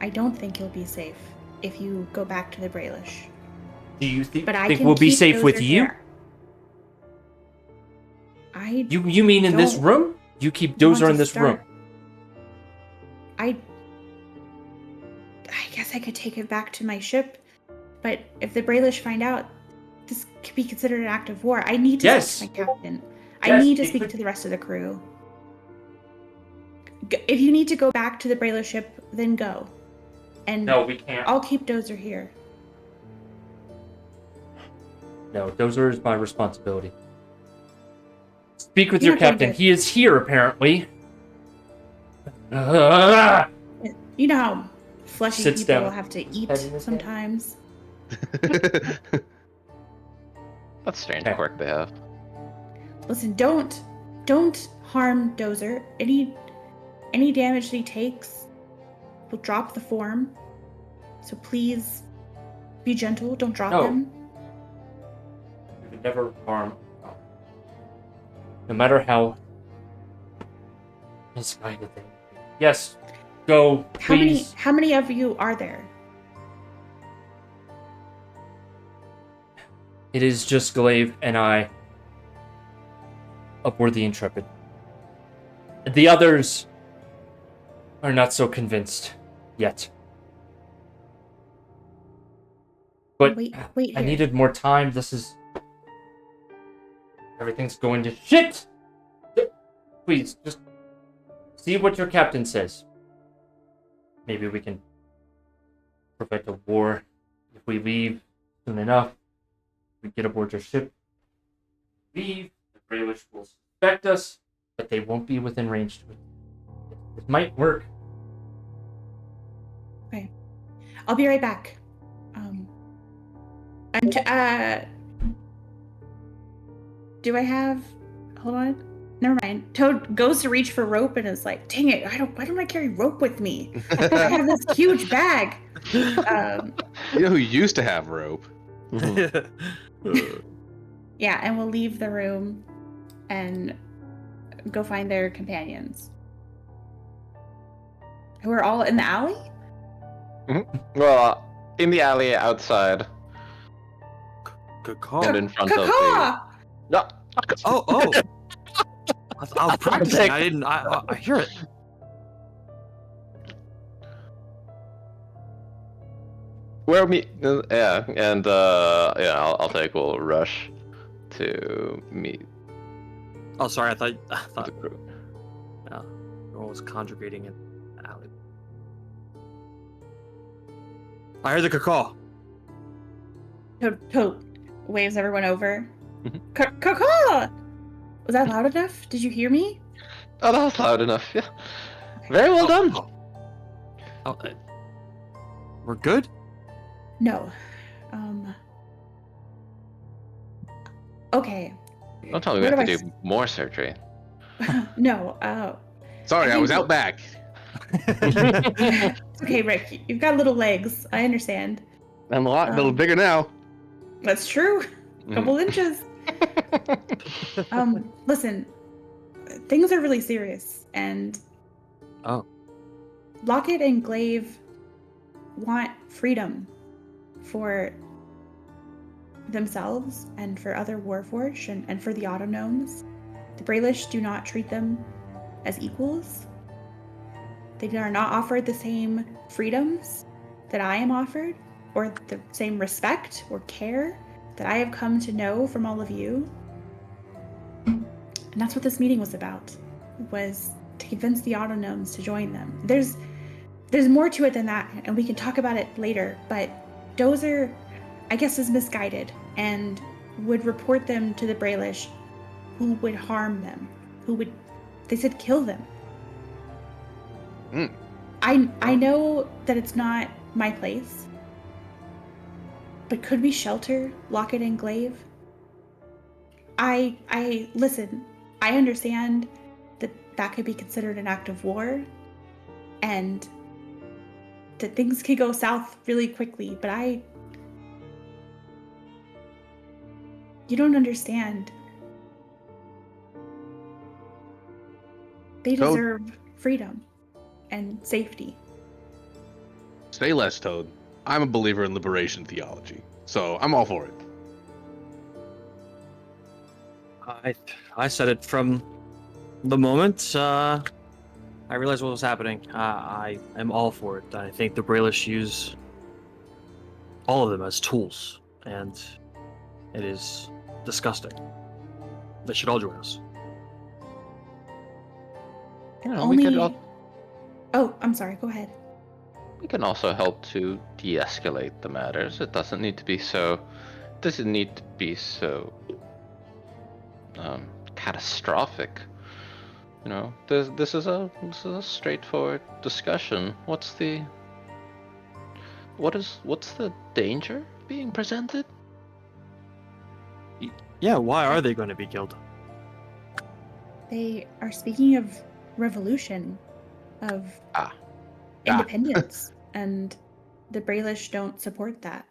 A: I don't think you'll be safe if you go back to the Brailish.
B: Do you think,
A: But I
B: think
A: can
B: we'll be
A: keep
B: safe with
A: Dozer
B: you?
A: here. I
B: You mean in this
A: don't
B: room? You keep
A: want
B: Dozer
A: to
B: in this room.
A: start. I guess I could take it back to my ship, but if the Brailish find out, this could be considered an act of war. I need to
B: Yes.
A: speak to my captain. I
B: Yes,
A: need to
B: it
A: speak
B: could-
A: to the rest of the crew. If you need to go back to the Brailish ship, then go. And
B: No, we can't.
A: I'll keep Dozer here.
B: No, Dozer is my responsibility. Speak with
A: You're
B: your
A: not going
B: captain.
A: to-
B: He is here, apparently. Ah!
A: You know how fleshy
B: Sits
A: people
B: down.
A: have to eat
B: Head in his hand.
A: sometimes.
D: That's strange
B: Okay.
D: quirk they have.
A: Listen, don't harm Dozer. Any damage that he takes will drop the form. So please be gentle. Don't drop
B: No.
A: him.
B: We would never harm. No matter how misguided they may be. Yes, go, please.
A: How many of you are there?
B: It is just Glaive and I aboard the Intrepid. The others are not so convinced yet. But
A: Wait
B: I
A: here.
B: needed more time. This is... Everything's going to shit! Please, just see what your captain says. Maybe we can prevent a war if we leave soon enough. We get aboard your ship. Leave. The Brailish will suspect us, but they won't be within range to it. It might work.
A: I'll be right back. Do I have? Hold on. Never mind. Toad goes to reach for rope and is like, "Dang it! Why don't I carry rope with me? I have this huge bag." Um,
C: You know who used to have rope?
A: yeah, and we'll leave the room and go find their companions, who are all in the alley.
D: Well, in the alley outside
E: Good call.
D: and in front of the.
A: Caw-caw!
D: No.
E: Oh. I was practicing. I didn't. I hear it.
D: Where me? Yeah, and I'll take a rush to meet
E: Oh, sorry. I
D: the
E: thought
D: crew.
E: Earl was conjugating in the alley. I heard the caw.
A: Toad waves everyone over.
D: Mhm.
A: Caw-caw! Was that loud enough? Did you hear me?
D: Oh, that was loud enough. Yeah. Very well done.
E: We're good.
A: No. Okay.
D: Don't tell me we
A: Where
D: have
A: do
D: to do more surgery.
A: No.
C: Sorry, I
A: think
C: was
A: we'll-
C: out back.
A: It's okay, Rick. You've got little legs. I understand.
C: I'm a little bigger now.
A: That's true.
D: Mhm.
A: Couple inches. Listen. Things are really serious, and
E: Oh.
A: Lockett and Glaive want freedom for themselves and for other Warforged and for the Autognomes. The Braelish do not treat them as equals. They are not offered the same freedoms that I am offered, or the same respect or care that I have come to know from all of you. And that's what this meeting was about, was to convince the Autognomes to join them. There's more to it than that, and we can talk about it later, but Dozer, I guess, is misguided and would report them to the Braelish, who would harm them, they said kill them. I know that it's not my place, but could we shelter Lockett and Glaive? I listen, I understand that could be considered an act of war, and that things could go south really quickly, but you don't understand. They
C: Toad.
A: deserve freedom and safety.
C: Say less, Toad. I'm a believer in liberation theology, so I'm all for it.
E: I said it from the moment I realized what was happening. I am all for it. I think the Braelish use all of them as tools, and it is disgusting. They should all join us.
D: You know, we could
A: Oh, I'm sorry, go ahead.
D: we can also help to de-escalate the matters. It doesn't need to be so. Catastrophic. You know, this is a straightforward discussion. What's the danger being presented?
E: Yeah, why are they going to be killed?
A: They are speaking of revolution, of independence, and the Braelish don't support that.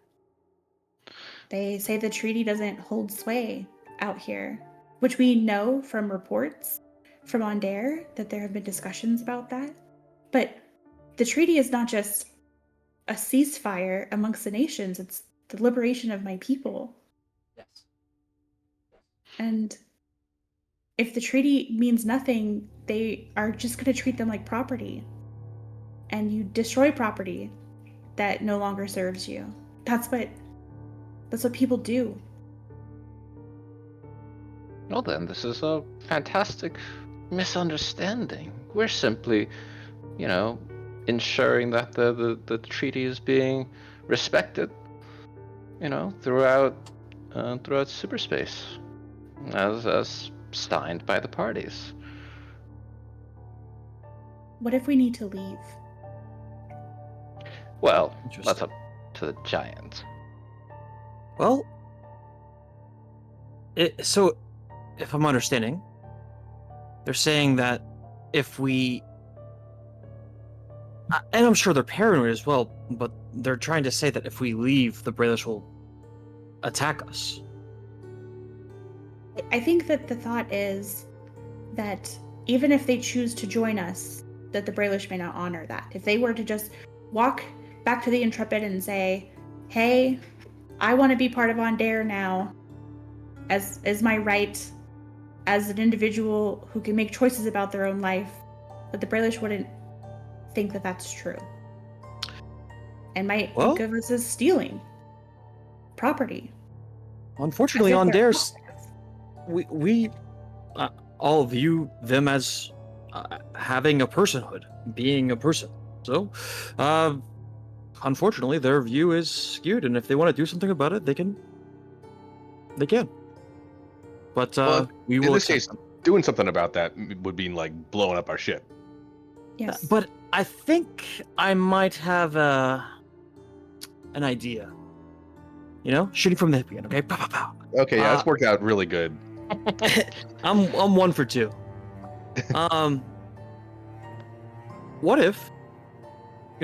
A: They say the treaty doesn't hold sway out here, which we know from reports from Ondair that there have been discussions about that. But the treaty is not just a ceasefire amongst the nations, it's the liberation of my people.
B: Yes.
A: And if the treaty means nothing, they are just going to treat them like property. And you destroy property that no longer serves you. That's what people do.
D: Well then, this is a fantastic misunderstanding. We're simply, ensuring that the treaty is being respected, throughout cyberspace, as signed by the parties.
A: What if we need to leave?
D: Well,
E: Interesting.
D: that's up to the giant.
E: Well, so if I'm understanding, they're saying that if we, and I'm sure they're paranoid as well, but they're trying to say that if we leave, the Braylers will attack us.
A: I think that the thought is that even if they choose to join us, that the Braylers may not honor that. If they were to just walk back to the Intrepid and say, hey, I want to be part of On Dare now, as my right as an individual who can make choices about their own life, but the Braylers wouldn't think that that's true. And might think of us as stealing property.
E: Unfortunately, On Dare's, we all view them as having a personhood, being a person. So, unfortunately, their view is skewed, and if they want to do something about it, they can. They can. But we will.
C: In this case, doing something about that would be like blowing up our ship.
A: Yes.
E: But I think I might have an idea. You know, shooting from the hip again. Okay, pow, pow, pow.
C: Okay, yeah, that's worked out really good.
E: I'm 1 for 2. What if,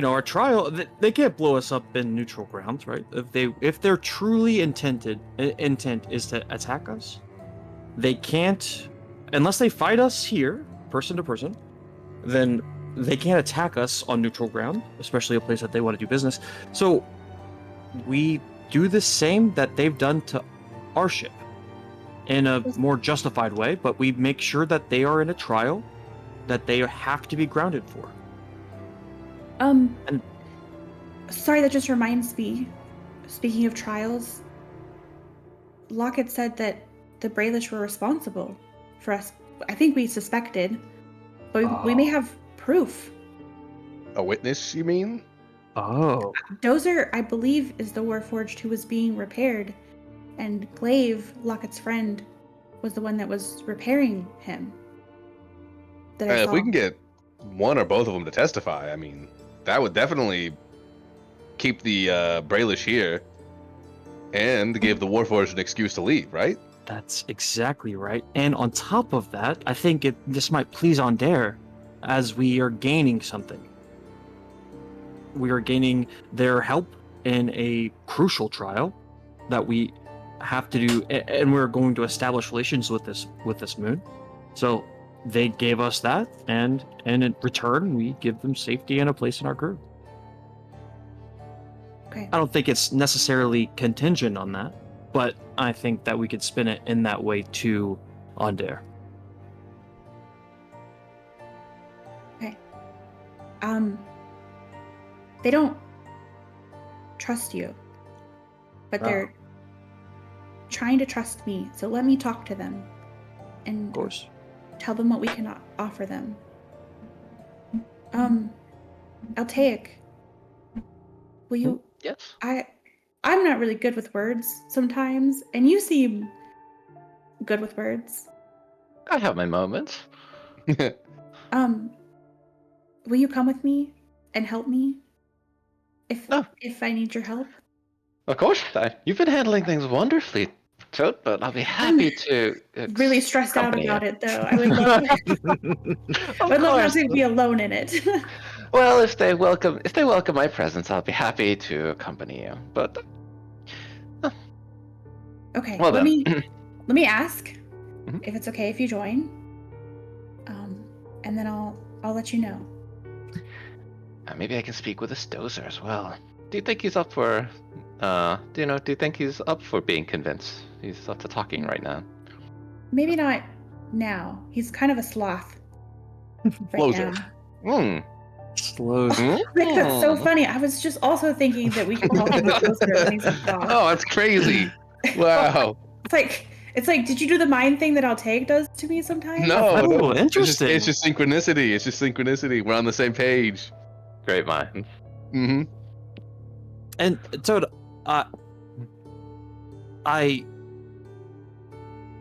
E: our trial? They can't blow us up in neutral grounds, right? If their truly intent is to attack us, they can't, unless they fight us here, person to person. Then they can't attack us on neutral ground, especially a place that they want to do business. So we do the same that they've done to our ship in a more justified way, but we make sure that they are in a trial that they have to be grounded for.
A: And sorry, that just reminds me, speaking of trials, Lockett said that the Braylers were responsible for us. I think we suspected, but we may have proof.
C: A witness, you mean?
E: Oh.
A: Dozer, I believe, is the Warforged who was being repaired, and Glaive, Lockett's friend, was the one that was repairing him.
C: If we can get one or both of them to testify, I mean, that would definitely keep the Braylers here and give the Warforged an excuse to leave, right?
E: That's exactly right. And on top of that, I think this might please On Dare, as we are gaining something. We are gaining their help in a crucial trial that we have to do, and we're going to establish relations with this moon. So they gave us that, and in return, we give them safety and a place in our crew.
A: Okay.
E: I don't think it's necessarily contingent on that, but I think that we could spin it in that way to On Dare.
A: Okay. They don't trust you, but they're trying to trust me. So let me talk to them and
E: Of course.
A: tell them what we can offer them. Altaic, will you?
D: Yes.
A: I'm not really good with words sometimes, and you seem good with words.
D: I have my moments.
A: Will you come with me and help me
D: No.
A: if I need your help?
D: Of course, you've been handling things wonderfully, Toad, but I'll be happy to.
A: Really stressed out
D: accompany
A: about
D: you.
A: it, though. I would love,
D: Of
A: I'd love not
D: course.
A: to be alone in it.
D: Well, if they welcome my presence, I'll be happy to accompany you. But
A: Okay,
D: well
A: let
D: then.
A: me ask
D: Mhm.
A: if it's okay if you join, and then I'll let you know.
D: Maybe I can speak with this Dozer as well. Do you think he's up for? Do you think he's up for being convinced? He's up to talking right now.
A: Maybe not now. He's kind of a sloth right
C: Closer.
A: now.
E: Slows.
A: Like, that's so funny. I was just also thinking that we could call him a closer when he's a sloth.
C: Oh, that's crazy. Wow.
A: It's like, did you do the mind thing that Altaic does to me sometimes?
C: No,
E: Oh,
C: no.
E: interesting.
C: It's just synchronicity. It's just synchronicity. We're on the same page.
D: Great mind.
C: Mm-hmm.
E: And Toad,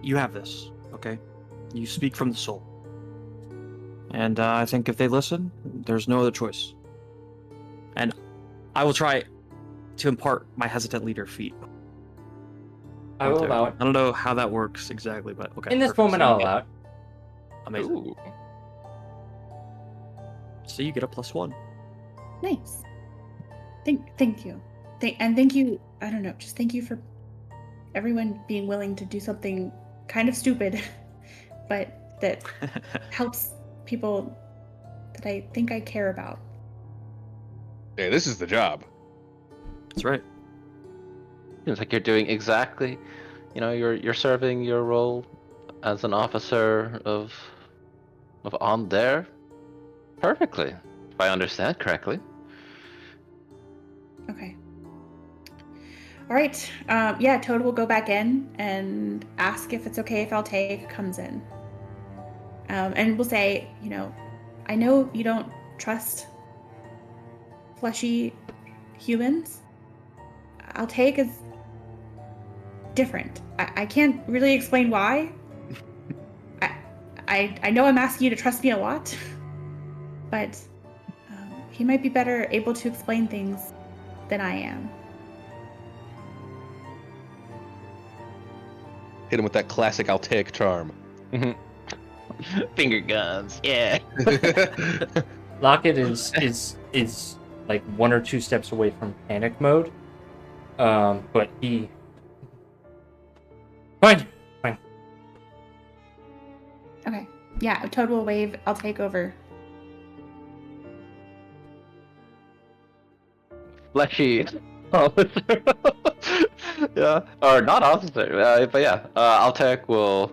E: you have this, okay? You speak from the soul. And I think if they listen, there's no other choice. And I will try to impart my hesitant leader feat.
B: I will allow it.
E: I don't know how that works exactly, but okay.
B: In this
E: perfect.
B: moment,
E: So you
B: I'll
E: get-
B: allow it.
E: Amazing.
D: Ooh.
E: So you get a +1.
A: Nice. Thank you. Thank you. I don't know. Just thank you for everyone being willing to do something kind of stupid, but that helps people that I think I care about.
C: Hey, this is the job.
E: That's right.
D: Seems like you're doing exactly, you're serving your role as an officer of on there perfectly, if I understand correctly.
A: Okay. All right. Yeah, Toad will go back in and ask if it's okay if Altair comes in. And we'll say, I know you don't trust fleshy humans. Altair is different. I can't really explain why. I know I'm asking you to trust me a lot, but he might be better able to explain things than I am.
C: Hit him with that classic Altaic charm.
D: Finger guns, yeah.
B: Lockett is like 1 or 2 steps away from panic mode. But he. Fine.
A: Okay. Yeah, Toad will wave. I'll take over.
D: Fleshy officer. Yeah, or not officer, but yeah. Altec will,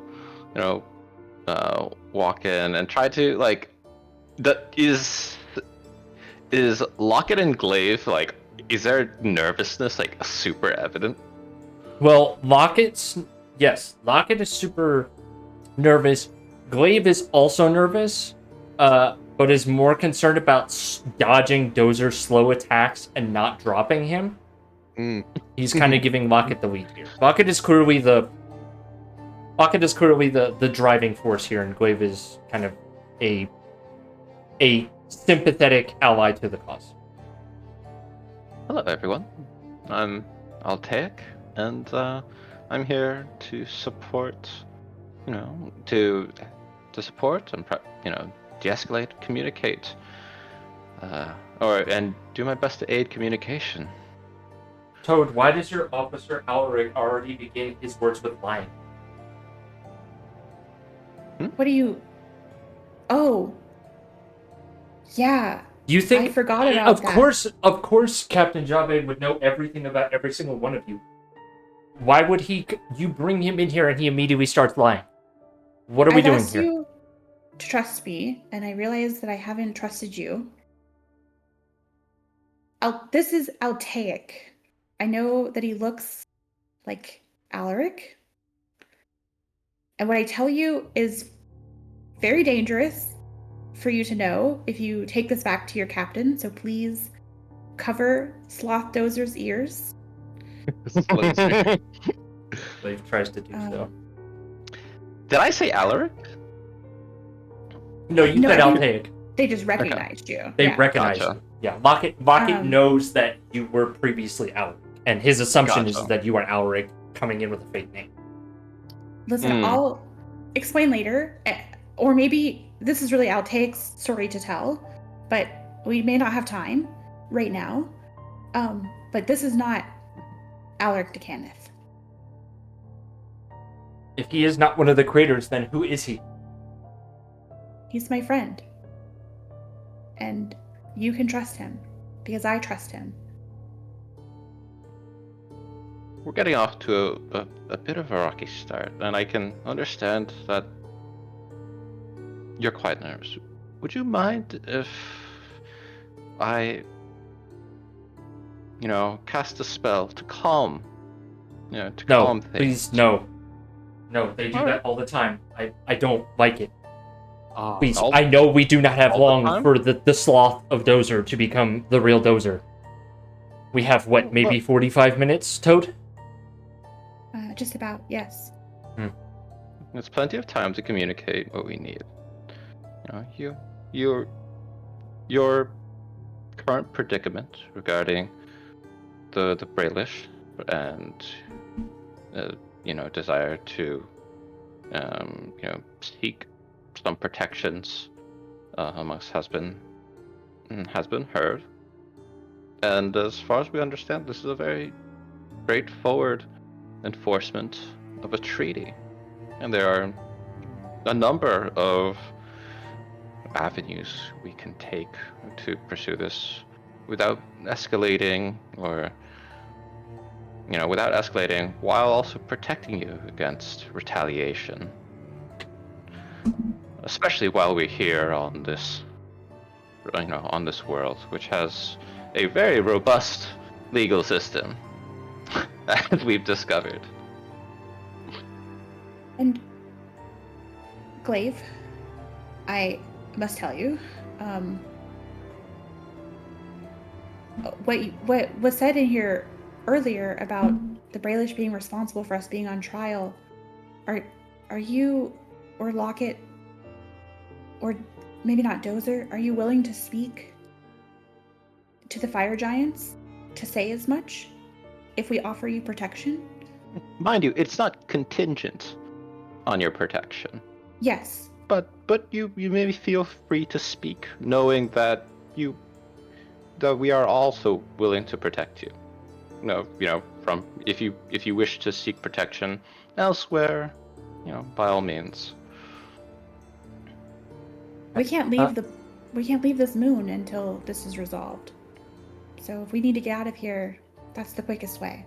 D: walk in and try to is Lockett and Glaive is there nervousness super evident?
B: Well, Lockett is super nervous. Glaive is also nervous, but is more concerned about dodging Dozer's slow attacks and not dropping him. He's kind of giving Lockett the lead here. Lockett is clearly the driving force here, and Glaive is kind of a sympathetic ally to the cause.
D: Hello, everyone. I'm Altec, and I'm here to support. To support and de-escalate, communicate, and do my best to aid communication.
B: Toad, why does your officer Alaric already begin his words with lying?
A: What do you... Oh. Yeah.
B: You think?
A: I forgot about that.
B: Of course, Captain Javed would know everything about every single one of you. Why would you bring him in here and he immediately starts lying? What are we doing
A: asked
B: here?
A: you to trust me, and I realized that I haven't trusted you. This is Altaic. I know that he looks like Alaric. And what I tell you is very dangerous for you to know if you take this back to your captain. So please cover Sloth Dozer's ears.
B: Glaive tries to do so.
D: Did I say Alaric?
B: No, you said Altaic.
A: They just recognized you.
B: They recognized you. Yeah, Lockett knows that you were previously Alaric, and his assumption is that you are Alaric coming in with a fake name.
A: Listen, I'll explain later, or maybe this is really Altaic's story to tell, but we may not have time right now. But this is not Alaric de Cannith.
B: If he is not one of the creators, then who is he?
A: He's my friend. And you can trust him, because I trust him.
D: We're getting off to a bit of a rocky start, and I can understand that you're quite nervous. Would you mind if I, cast a spell to calm, calm things?
B: Please, no. No, they do that all the time. I don't like it. Please, I know we do not have long for the sloth of Dozer to become the real Dozer. We have, maybe 45 minutes, Toad?
A: Just about, yes.
D: There's plenty of time to communicate what we need. Your current predicament regarding the Brailish and desire to, seek some protections amongst has been heard. And as far as we understand, this is a very straightforward enforcement of a treaty. And there are a number of avenues we can take to pursue this without escalating while also protecting you against retaliation. Especially while we're here on this world, which has a very robust legal system, as we've discovered.
A: And Glaive, I must tell you, what was said in here earlier about the Brailish being responsible for us being on trial, are you or Lockett, or maybe not Dozer, are you willing to speak to the fire giants to say as much if we offer you protection?
D: Mind you, it's not contingent on your protection.
A: Yes.
D: But you maybe feel free to speak, knowing that we are also willing to protect you. From if you wish to seek protection elsewhere, by all means.
A: We can't leave this moon until this is resolved. So if we need to get out of here, that's the quickest way.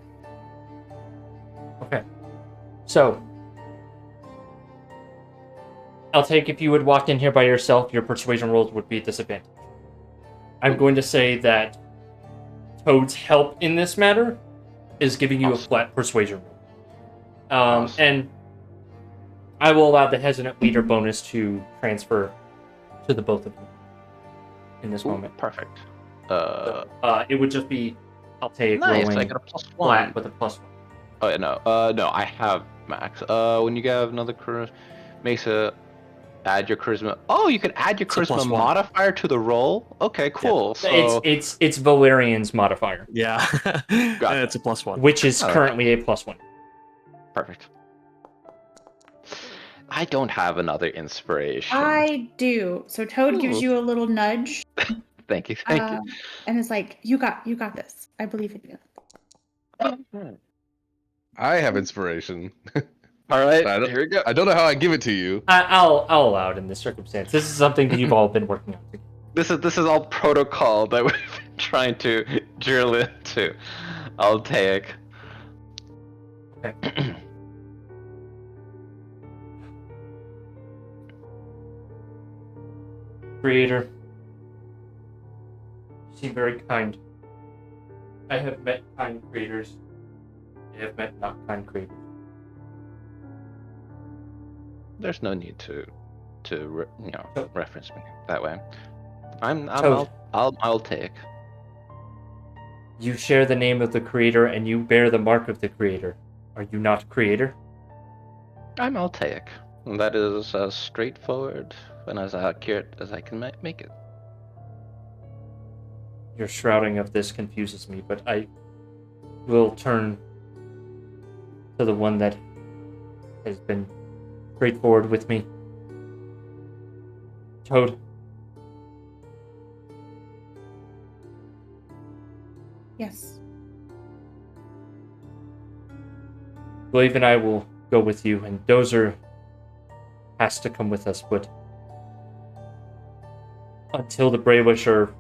B: Okay. So, I'll take if you had walked in here by yourself, your persuasion rolls would be disadvantaged. I'm going to say that Toad's help in this matter is giving you a flat persuasion roll. And I will allow the hesitant leader bonus to transfer to the both of you in this moment.
D: Perfect.
B: It would just be Altair
D: Nice,
B: rolling
D: I got a +1.
B: flat with a +1.
D: Oh, yeah, no, I have max. When you get another charisma, add your charisma. Oh, you can add your
E: It's a
D: charisma
E: +1.
D: modifier to the roll? Okay, cool. So
B: It's Valerian's modifier,
E: Yeah.
D: Gotcha.
E: It's a +1.
B: which is
D: Oh,
B: currently a +1.
D: perfect. I don't have another inspiration.
A: I do. So Toad gives you a little nudge.
D: Thank you.
A: And is like, you got this. I believe in you.
C: I have inspiration.
D: All right,
C: Here we go. I don't know how I give it to you.
B: I'll allow it in this circumstance. This is something that you've all been working on together.
D: This is all protocol that we've been trying to drill into. I'll take.
B: Okay. Creator, you seem very kind. I have met kind creators. I have met not kind creators.
D: There's no need to reference me that way.
B: Toad.
D: I'll take.
B: You share the name of the creator and you bear the mark of the creator. Are you not creator?
D: I'm Altaic. That is as straightforward and as accurate as I can make it.
B: Your shrouding of this confuses me, but I will turn to the one that has been straightforward with me. Toad.
A: Yes.
B: Glaive and I will go with you, and Dozer has to come with us, but until the Brailish are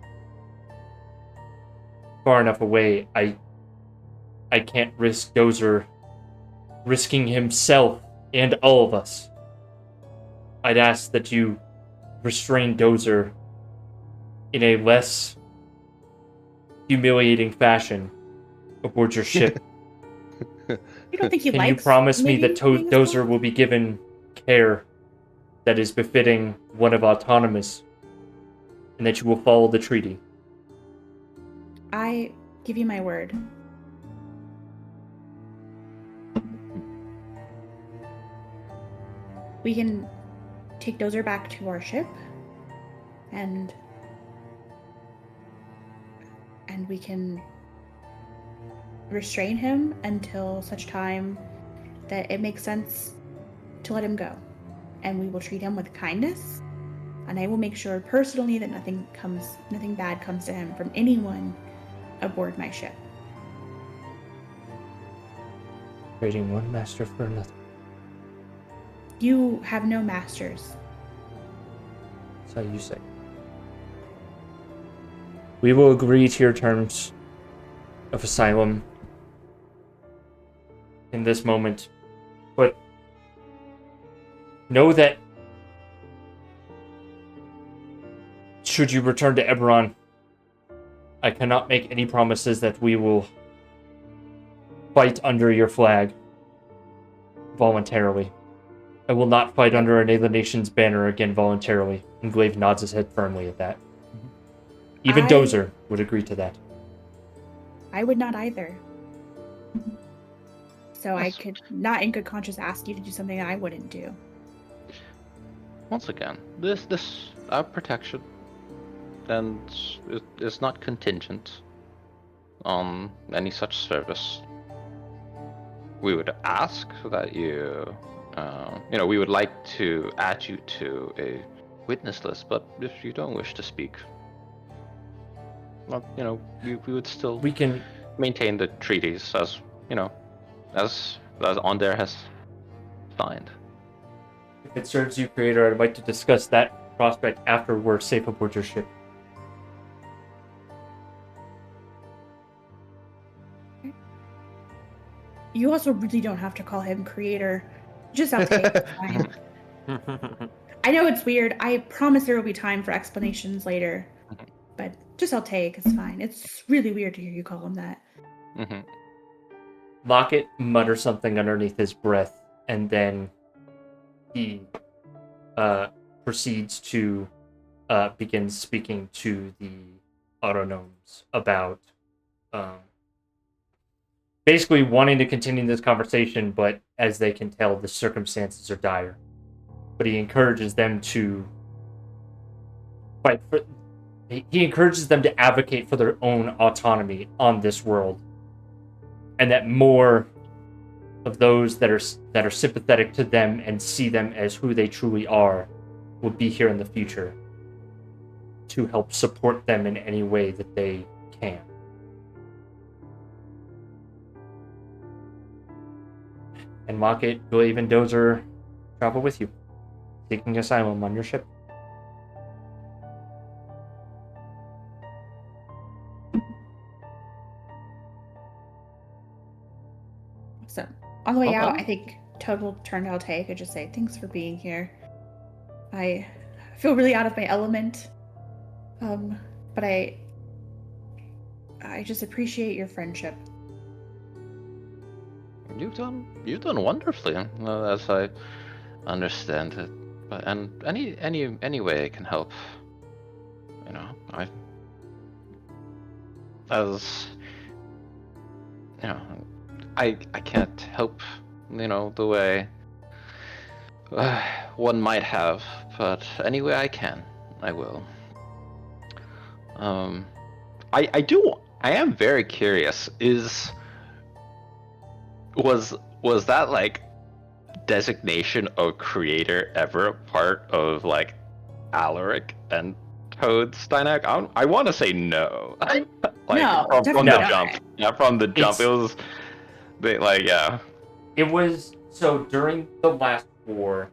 B: far enough away, I can't risk Dozer risking himself and all of us. I'd ask that you restrain Dozer in a less humiliating fashion aboard your ship.
A: You don't think he
B: Can
A: likes
B: you promise me that
A: being
B: Dozer
A: involved?
B: will be given care that is befitting one of autonomous, and that you will follow the treaty?
A: I give you my word. We can take Dozer back to our ship, and we can restrain him until such time that it makes sense to let him go. And we will treat him with kindness. And I will make sure personally that nothing bad comes to him from anyone aboard my ship.
B: Trading one master for another.
A: You have no masters.
B: That's how you say. We will agree to your terms of asylum in this moment, but know that should you return to Eberron, I cannot make any promises that we will fight under your flag voluntarily. I will not fight under an alien nation's banner again voluntarily. And Glaive nods his head firmly at that. Even Dozer would agree to that.
A: I would not either. So I could not in good conscience ask you to do something I wouldn't do.
D: Once again, this our protection, and it's not contingent on any such service. We would ask that you, we would like to add you to a witness list, but if you don't wish to speak, well, we would still
B: We can
D: maintain the treaties as as Onder has signed.
B: If it serves you, Creator, I'd like to discuss that prospect after we're safe aboard your ship.
A: You also really don't have to call him Creator. Just have to take it. Fine. I know it's weird. I promise there will be time for explanations later. But just I'll take. It's fine. It's really weird to hear you call him that.
D: Mm-hmm.
B: Lockett mutters something underneath his breath, and then he proceeds to begin speaking to the autonomes about basically wanting to continue this conversation, but as they can tell, the circumstances are dire. But he encourages them to fight for. He encourages them to advocate for their own autonomy on this world, and that more of those that are sympathetic to them and see them as who they truly are will be here in the future to help support them in any way that they can. And Lockett will even Dozer travel with you, seeking asylum on your ship.
A: So on the way
D: Okay.
A: out, I think total turn I'll take. I just say thanks for being here. I feel really out of my element. But I just appreciate your friendship.
D: You've done wonderfully, as I understand it. But and any way I can help, I can't help, the way one might have, but any way I can, I will. I am very curious. Was that like designation of creator ever a part of like Alaric and Toad's dynamic? I want to say no.
A: No,
D: from
A: definitely
D: the
A: not.
D: jump. Yeah, from the jump, it was yeah.
B: It was so during the last war.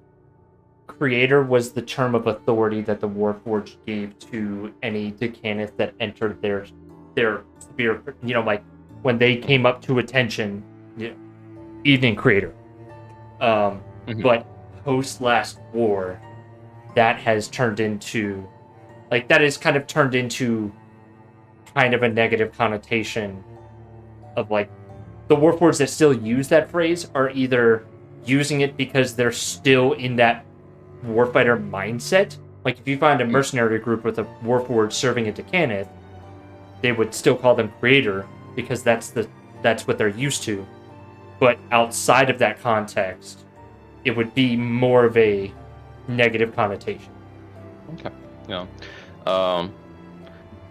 B: Creator was the term of authority that the Warforged gave to any Decanith that entered their sphere. Like when they came up to attention, evening Creator. But post last war, that has turned into kind of a negative connotation of like the Warforged that still use that phrase are either using it because they're still in that warfighter mindset. Like if you find a mercenary group with a Warforged serving a Decanith, they would still call them Creator because that's what they're used to. But outside of that context, it would be more of a negative connotation.
D: Okay. Yeah.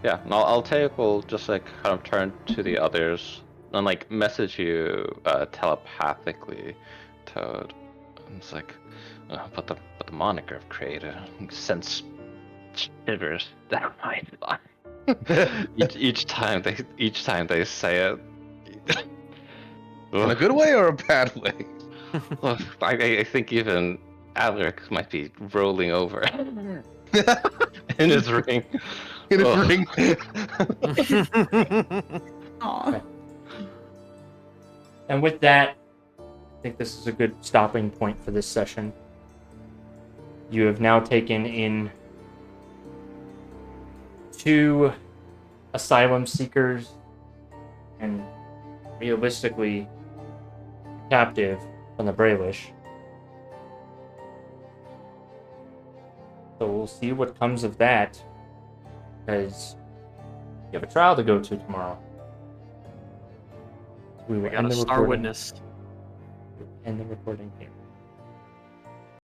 D: Yeah. And I'll take. We'll just like kind of turn to the others and like message you telepathically Toad. It's like, but the moniker of creator sends shivers down my spine. each time they say it.
C: In a good way or a bad way?
D: Well, I think even Alaric might be rolling over in his ring.
C: In his
D: Ugh.
C: ring.
A: Aw.
B: And with that, I think this is a good stopping point for this session. You have now taken in 2 asylum seekers and realistically captive from the Braelish. So we'll see what comes of that, because you have a trial to go to tomorrow. We will
E: We got
B: end
E: a
B: the
E: star
B: recording.
E: witness.
B: End the recording here.